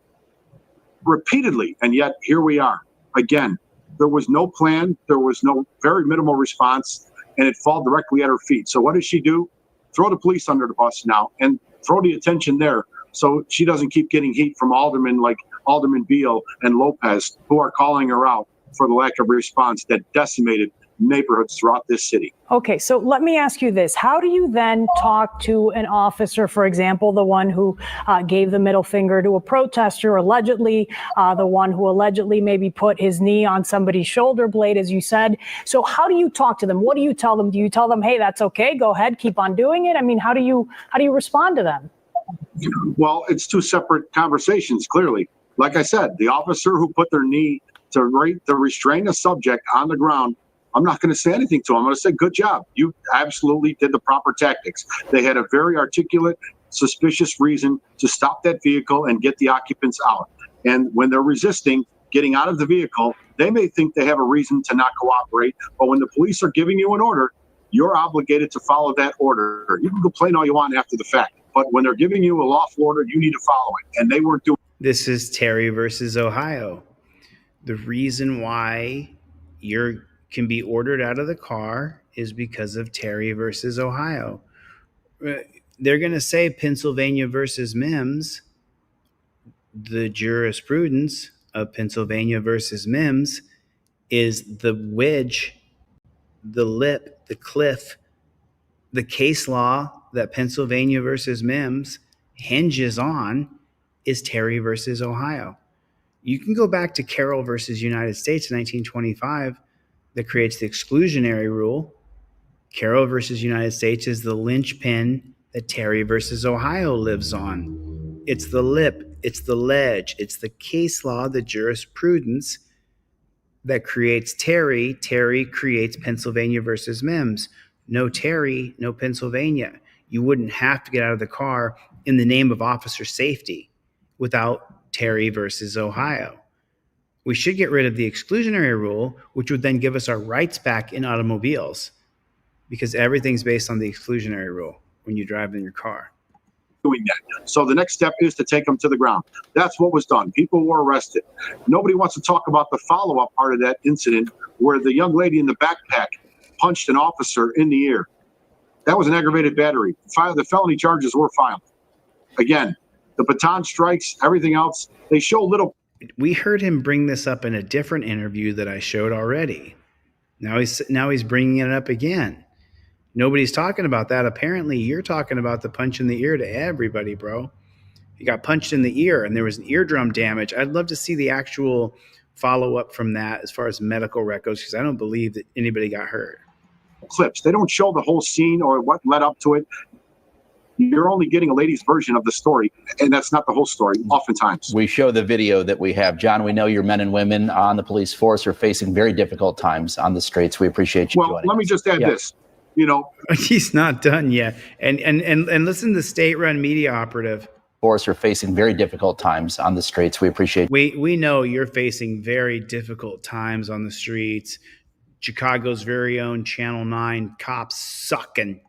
Repeatedly. And yet here we are. Again, there was no plan. There was no very minimal response, and it fell directly at her feet. So what does she do? Throw the police under the bus now and throw the attention there so she doesn't keep getting heat from aldermen like Alderman Beal and Lopez, who are calling her out for the lack of response that decimated neighborhoods throughout this city. Okay, so let me ask you this. How do you then talk to an officer, for example, the one who gave the middle finger to a protester, allegedly, the one who allegedly maybe put his knee on somebody's shoulder blade, as you said? So how do you talk to them? What do you tell them? Do you tell them, hey, that's okay, go ahead, keep on doing it? I mean, how do you respond to them? Well, it's two separate conversations, clearly. Like I said, the officer who put their knee to restrain a subject on the ground, I'm not going to say anything to him. I'm going to say, good job. You absolutely did the proper tactics. They had a very articulate, suspicious reason to stop that vehicle and get the occupants out. And when they're resisting getting out of the vehicle, they may think they have a reason to not cooperate. But when the police are giving you an order, you're obligated to follow that order. You can complain all you want after the fact. But when they're giving you a lawful order, you need to follow it. And they weren't doing. This is Terry versus Ohio. The reason why you can be ordered out of the car is because of Terry versus Ohio. They're going to say Pennsylvania versus Mims. The jurisprudence of Pennsylvania versus Mims is the wedge, the lip, the cliff, the case law that Pennsylvania versus Mims hinges on is Terry versus Ohio. You can go back to Carroll versus United States in 1925 that creates the exclusionary rule. Carroll versus United States is the linchpin that Terry versus Ohio lives on. It's the lip, it's the ledge, it's the case law, the jurisprudence that creates Terry. Terry creates Pennsylvania versus Mims. No Terry, no Pennsylvania. You wouldn't have to get out of the car in the name of officer safety without Terry versus Ohio. We should get rid of the exclusionary rule, which would then give us our rights back in automobiles, because everything's based on the exclusionary rule when you drive in your car. Doing that. So the next step is to take them to the ground. That's what was done. People were arrested. Nobody wants to talk about the follow-up part of that incident where the young lady in the backpack punched an officer in the ear. That was an aggravated battery. The felony charges were filed. Again, the baton strikes, everything else, they show little. We heard him bring this up in a different interview that I showed already. Now he's bringing it up again. Nobody's talking about that. Apparently, you're talking about the punch in the ear to everybody, bro. He got punched in the ear and there was an eardrum damage. I'd love to see the actual follow-up from that as far as medical records, because I don't believe that anybody got hurt. Clips. They don't show the whole scene or what led up to it. You're only getting a lady's version of the story, and that's not the whole story, oftentimes. We show the video that we have. John, we know your men and women on the police force are facing very difficult times on the streets. We appreciate you joining us. Let me just add this. You know, he's not done yet. And listen to the state-run media operative. Force are facing very difficult times on the streets. We appreciate. We know you're facing very difficult times on the streets. Chicago's very own Channel 9 cops sucking.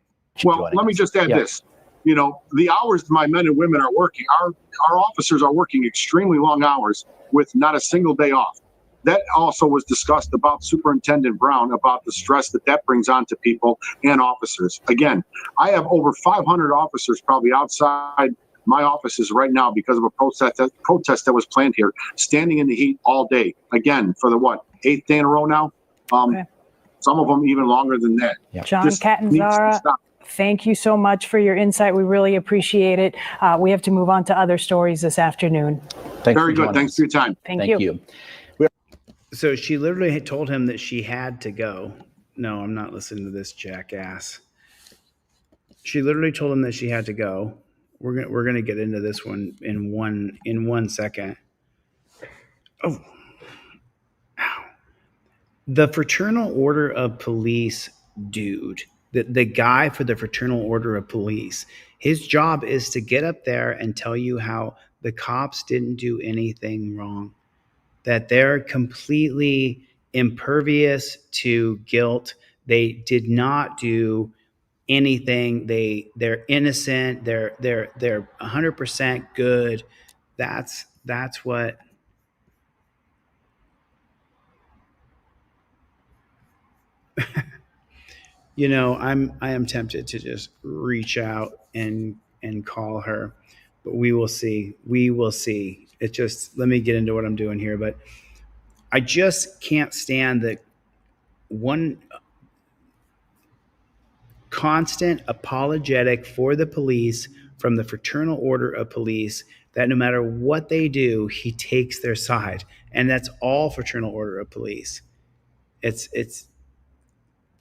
Well, let me just add this. You know, the hours my men and women are working, our officers are working extremely long hours with not a single day off. That also was discussed about Superintendent Brown, about the stress that brings on to people and officers. Again, I have over 500 officers probably outside my offices right now because of a protest that was planned here, standing in the heat all day. Again, for the 8th day in a row now? Some of them even longer than that. John Catanzara, thank you so much for your insight. We really appreciate it. We have to move on to other stories this afternoon. Very good. Thanks for your time. Thank you. So she literally had told him that she had to go. No, I'm not listening to this jackass. She literally told him that she had to go. We're gonna get into this one in one second. Oh, ow. The Fraternal Order of Police dude, the guy for the Fraternal Order of Police, his job is to get up there and tell you how the cops didn't do anything wrong, that they're completely impervious to guilt. They did not do anything. They're innocent. They're 100% good. That's what. You know, I am tempted to just reach out and call her, but we will see. We will see. It just, let me get into what I'm doing here, but I just can't stand the one constant apologetic for the police from the Fraternal Order of Police, that no matter what they do, he takes their side. And that's all Fraternal Order of Police. It's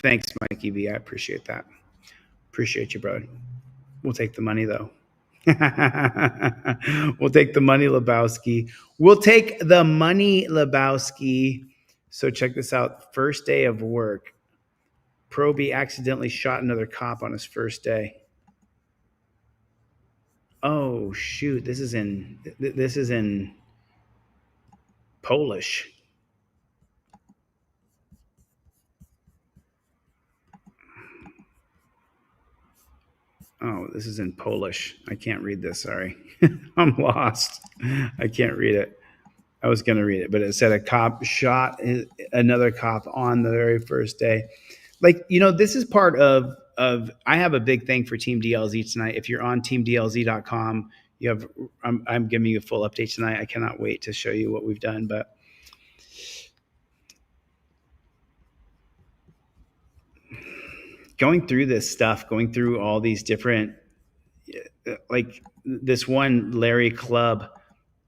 thanks, Mikey V. I appreciate that. Appreciate you, bro. We'll take the money, though. We'll take the money, Lebowski. We'll take the money, Lebowski. So check this out. First day of work. Proby accidentally shot another cop on his first day. Oh, shoot. This is in Polish. Oh, this is in Polish. I can't read this. Sorry. I'm lost. I can't read it. I was going to read it, but it said a cop shot another cop on the very first day. Like, you know, this is part of I have a big thing for Team DLZ tonight. If you're on teamdlz.com, you have I'm giving you a full update tonight. I cannot wait to show you what we've done, but going through this stuff, going through all these different, like this one Larry Clubb,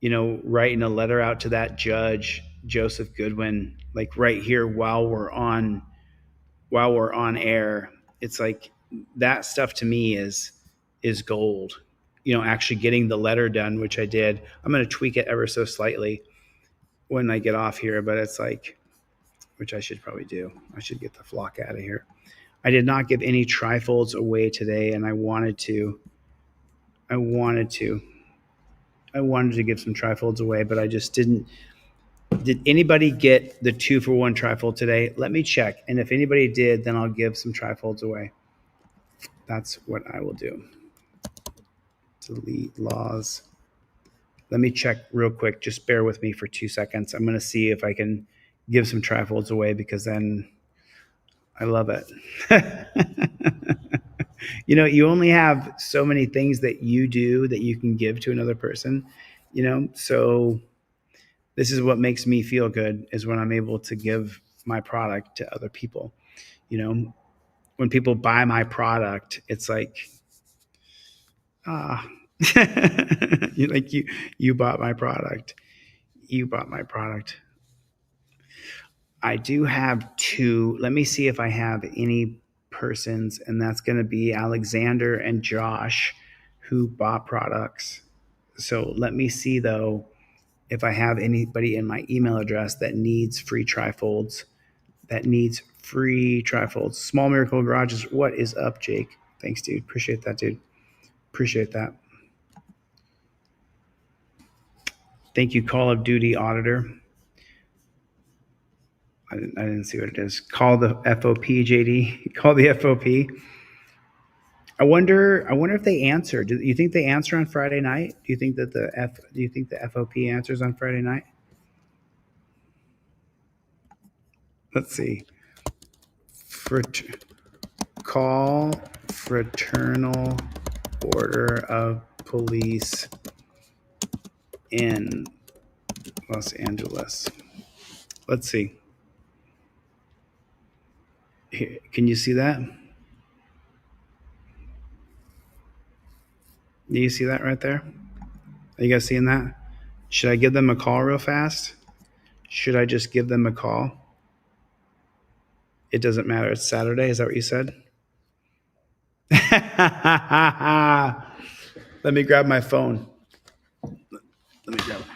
you know, writing a letter out to that judge, Joseph Goodwin, like right here while we're on air. It's like that stuff to me is gold. You know, actually getting the letter done, which I did. I'm going to tweak it ever so slightly when I get off here, but it's like, which I should probably do. I should get the flock out of here. I did not give any trifolds away today, and I wanted to. I wanted to give some trifolds away, but I just didn't. Did anybody get the 2-for-1 trifold today? Let me check. And if anybody did, then I'll give some trifolds away. That's what I will do. Delete laws. Let me check real quick. Just bear with me for 2 seconds. I'm going to see if I can give some trifolds away, because then I love it. You know, you only have so many things that you do that you can give to another person, you know? So this is what makes me feel good, is when I'm able to give my product to other people. You know, when people buy my product, it's like, you're like, you bought my product. You bought my product. I do have 2. Let me see if I have any persons, and that's going to be Alexander and Josh, who bought products. So let me see, though, if I have anybody in my email address that needs free trifolds. Small Miracle Garages. What is up, Jake? Thanks, dude. Appreciate that, dude. Appreciate that. Thank you, Call of Duty Auditor. I didn't see what it is. Call the FOP, JD. Call the FOP. I wonder if they answer. Do you think they answer on Friday night? Do you think that the FOP answers on Friday night? Let's see. Call Fraternal Order of Police in Los Angeles. Let's see. Here, can you see that? Do you see that right there? Are you guys seeing that? Should I give them a call real fast? Should I just give them a call? It doesn't matter. It's Saturday. Is that what you said? Let me grab my phone. Let me grab it.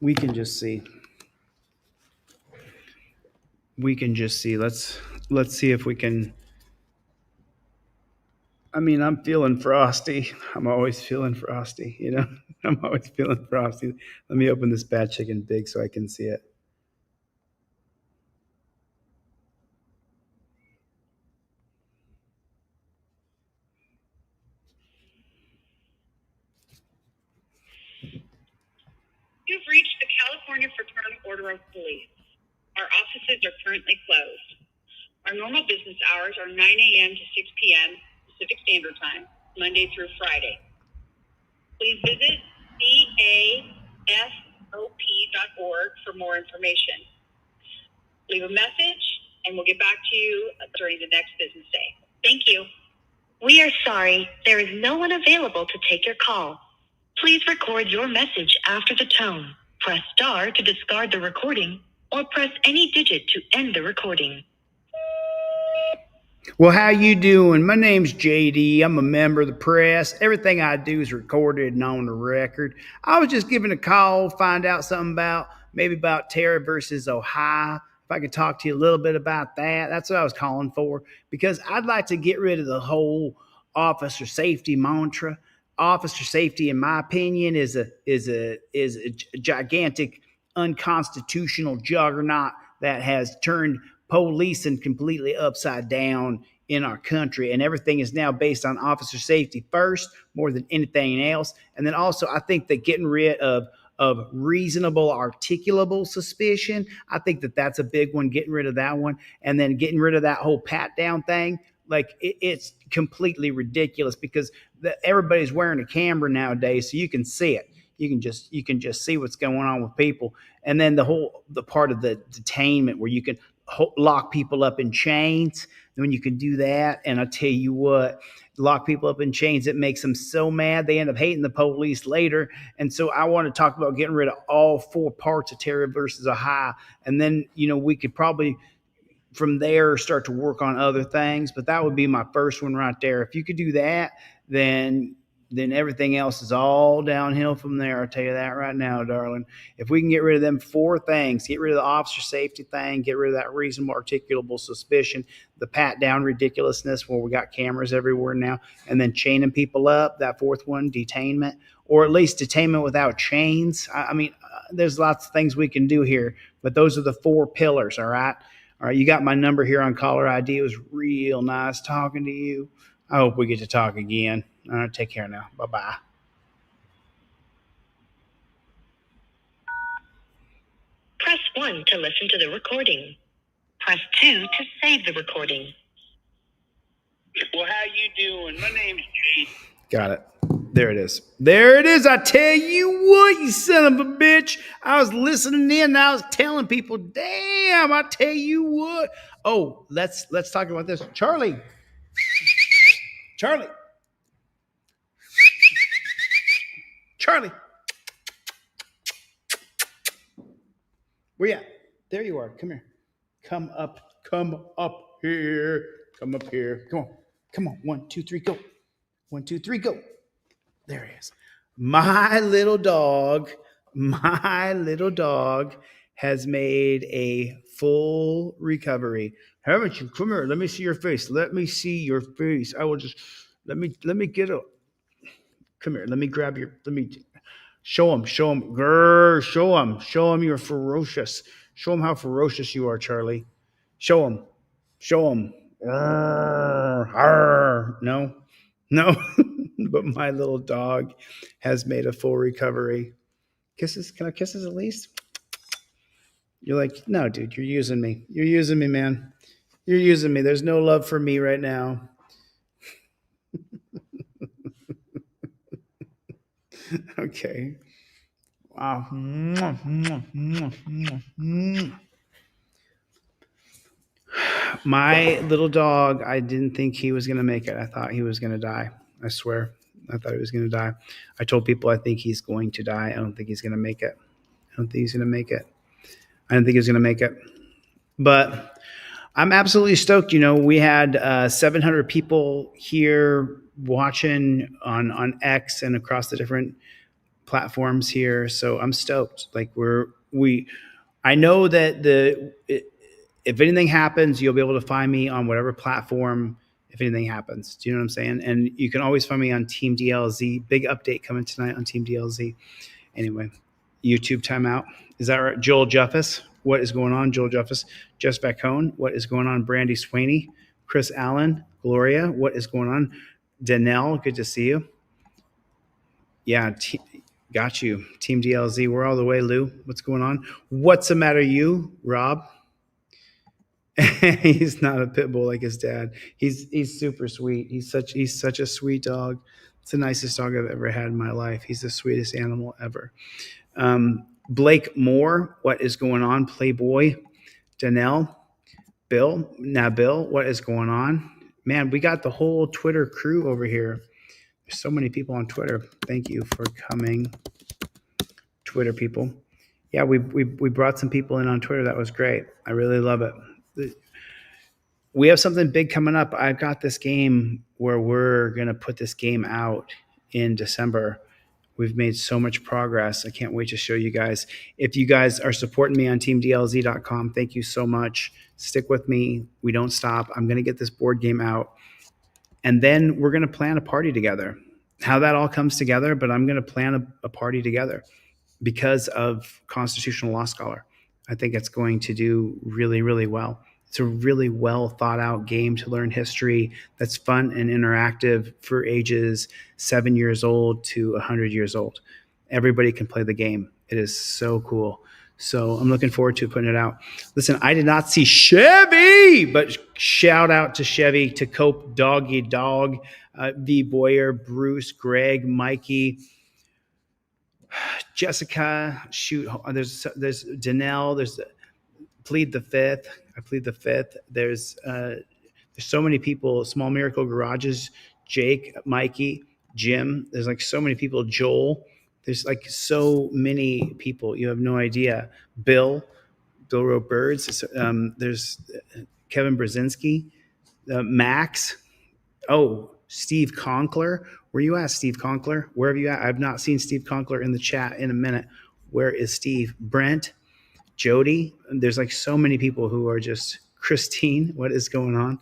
We can just see. Let's see if we can. I mean, I'm feeling frosty. I'm always feeling frosty, you know? I'm always feeling frosty. Let me open this Bad Chicken big so I can see it. You've reached the California Fraternal Order of Police. Our offices are currently closed. Our normal business hours are 9 a.m. to 6 p.m. Pacific Standard Time, Monday through Friday. Please visit cafop.org for more information. Leave a message, and we'll get back to you during the next business day. Thank you. We are sorry, there is no one available to take your call. Please record your message after the tone. Press star to discard the recording, or press any digit to end the recording. Well, how you doing? My name's JD. I'm a member of the press. Everything I do is recorded and on the record. I was just giving a call, find out something about Terry versus Ohio. If I could talk to you a little bit about that. That's what I was calling for, because I'd like to get rid of the whole officer safety mantra. Officer safety, in my opinion, is a gigantic unconstitutional juggernaut that has turned policing completely upside down in our country, and everything is now based on officer safety first, more than anything else. And then also, I think that getting rid of reasonable, articulable suspicion, I think that that's a big one. Getting rid of that one, and then getting rid of that whole pat down thing. Like it's completely ridiculous, because everybody's wearing a camera nowadays, so you can see it. You can just see what's going on with people. And then the part of the detainment where you can lock people up in chains. And when you can do that, and I tell you what, lock people up in chains, it makes them so mad they end up hating the police later. And so I want to talk about getting rid of all 4 parts of Terry versus Ohio. And then, we could probably from there start to work on other things. But that would be my first one right there. If you could do that, then everything else is all downhill from there. I'll tell you that right now, darling. If we can get rid of them 4 things, get rid of the officer safety thing, get rid of that reasonable articulable suspicion, the pat down ridiculousness where we got cameras everywhere now, and then chaining people up, that 4th one, detainment, or at least detainment without chains. I mean, there's lots of things we can do here, but those are the 4 pillars, all right? All right, you got my number here on caller ID. It was real nice talking to you. I hope we get to talk again. All right, take care now. Bye-bye. Press 1 to listen to the recording. Press 2 to save the recording. Well, how you doing? My name's Jason. Got it. There it is. There it is. I tell you what, you son of a bitch. I was listening in and I was telling people, damn, I tell you what. Oh, let's talk about this. Charlie. Charlie. Where you at? There you are. Come here. Come up here. Come up here. Come on. 1, 2, 3, go. 1, 2, 3, go. There he is. My little dog has made a full recovery. Haven't you? Come here. Let me see your face. I will just, let me get up. Come here. Let me grab show him. Grr, show him you're ferocious. Show him how ferocious you are, Charlie. Show him. No. But my little dog has made a full recovery. Kisses? Can I kisses at least? You're like, no, dude, you're using me. You're using me, man. You're using me. There's no love for me right now. Okay. Wow. My little dog, I didn't think he was going to make it. I thought he was going to die. I swear. I thought he was going to die. I told people I think he's going to die. I don't think he's going to make it. I didn't think he was going to make it. But I'm absolutely stoked. We had 700 people here watching on X and across the different platforms here. So I'm stoked. Like I know that if anything happens, you'll be able to find me on whatever platform. If anything happens, do you know what I'm saying? And you can always find me on Team DLZ. Big update coming tonight on Team DLZ. Anyway, YouTube timeout. Is that right? Joel Juffus, what is going on? Joel Juffus, Jess Vacone, what is going on? Brandy Sweeney, Chris Allen, Gloria, what is going on? Danelle, good to see you. Yeah, got you. Team DLZ, we're all the way. Lou, what's going on? What's the matter, you, Rob? He's not a pit bull like his dad. He's super sweet. He's such a sweet dog. It's the nicest dog I've ever had in my life. He's the sweetest animal ever. Blake Moore, what is going on? Playboy, Danelle, Bill, what is going on? Man, we got the whole Twitter crew over here. There's so many people on Twitter. Thank you for coming, Twitter people. Yeah, we brought some people in on Twitter. That was great. I really love it. We have something big coming up. I've got this game where we're going to put this game out in December. We've made so much progress. I can't wait to show you guys. If you guys are supporting me on teamdlz.com, thank you so much. Stick with me. We don't stop. I'm going to get this board game out. And then we're going to plan a party together. How that all comes together, but I'm going to plan a party together because of Constitutional Law Scholar. I think it's going to do really, really well. It's a really well thought out game to learn history that's fun and interactive for ages 7 years old to 100 years old. Everybody can play the game. It is so cool. So I'm looking forward to putting it out. Listen, I did not see Chevy, but shout out to Chevy, to Cope, Doggy Dog, V. Boyer, Bruce, Greg, Mikey, Jessica, shoot, there's Danelle, there's plead the fifth. There's so many people. Small Miracle Garages, Jake, Mikey, Jim. There's like so many people. Joel. There's like so many people. You have no idea. Bill wrote Birds. There's Kevin Brzezinski, Max. Oh, Steve Conkler. Where you at, Steve Conkler? Where have you at? I've not seen Steve Conkler in the chat in a minute. Where is Steve? Brent, Jody. There's like so many people who are just Christine. What is going on?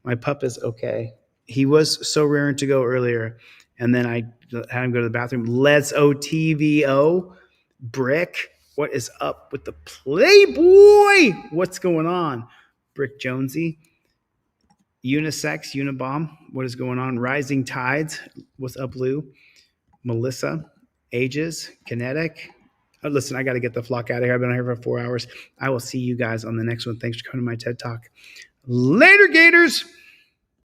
My pup is okay. He was so raring to go earlier, and then I had him go to the bathroom. Let's OTVO. Brick. What is up with the Playboy? What's going on? Brick Jonesy. Unisex, Unibomb. What is going on? Rising Tides. What's up, Lou? Melissa. Ages. Kinetic. Oh, listen, I got to get the flock out of here. I've been on here for 4 hours. I will see you guys on the next one. Thanks for coming to my TED Talk. Later, Gators.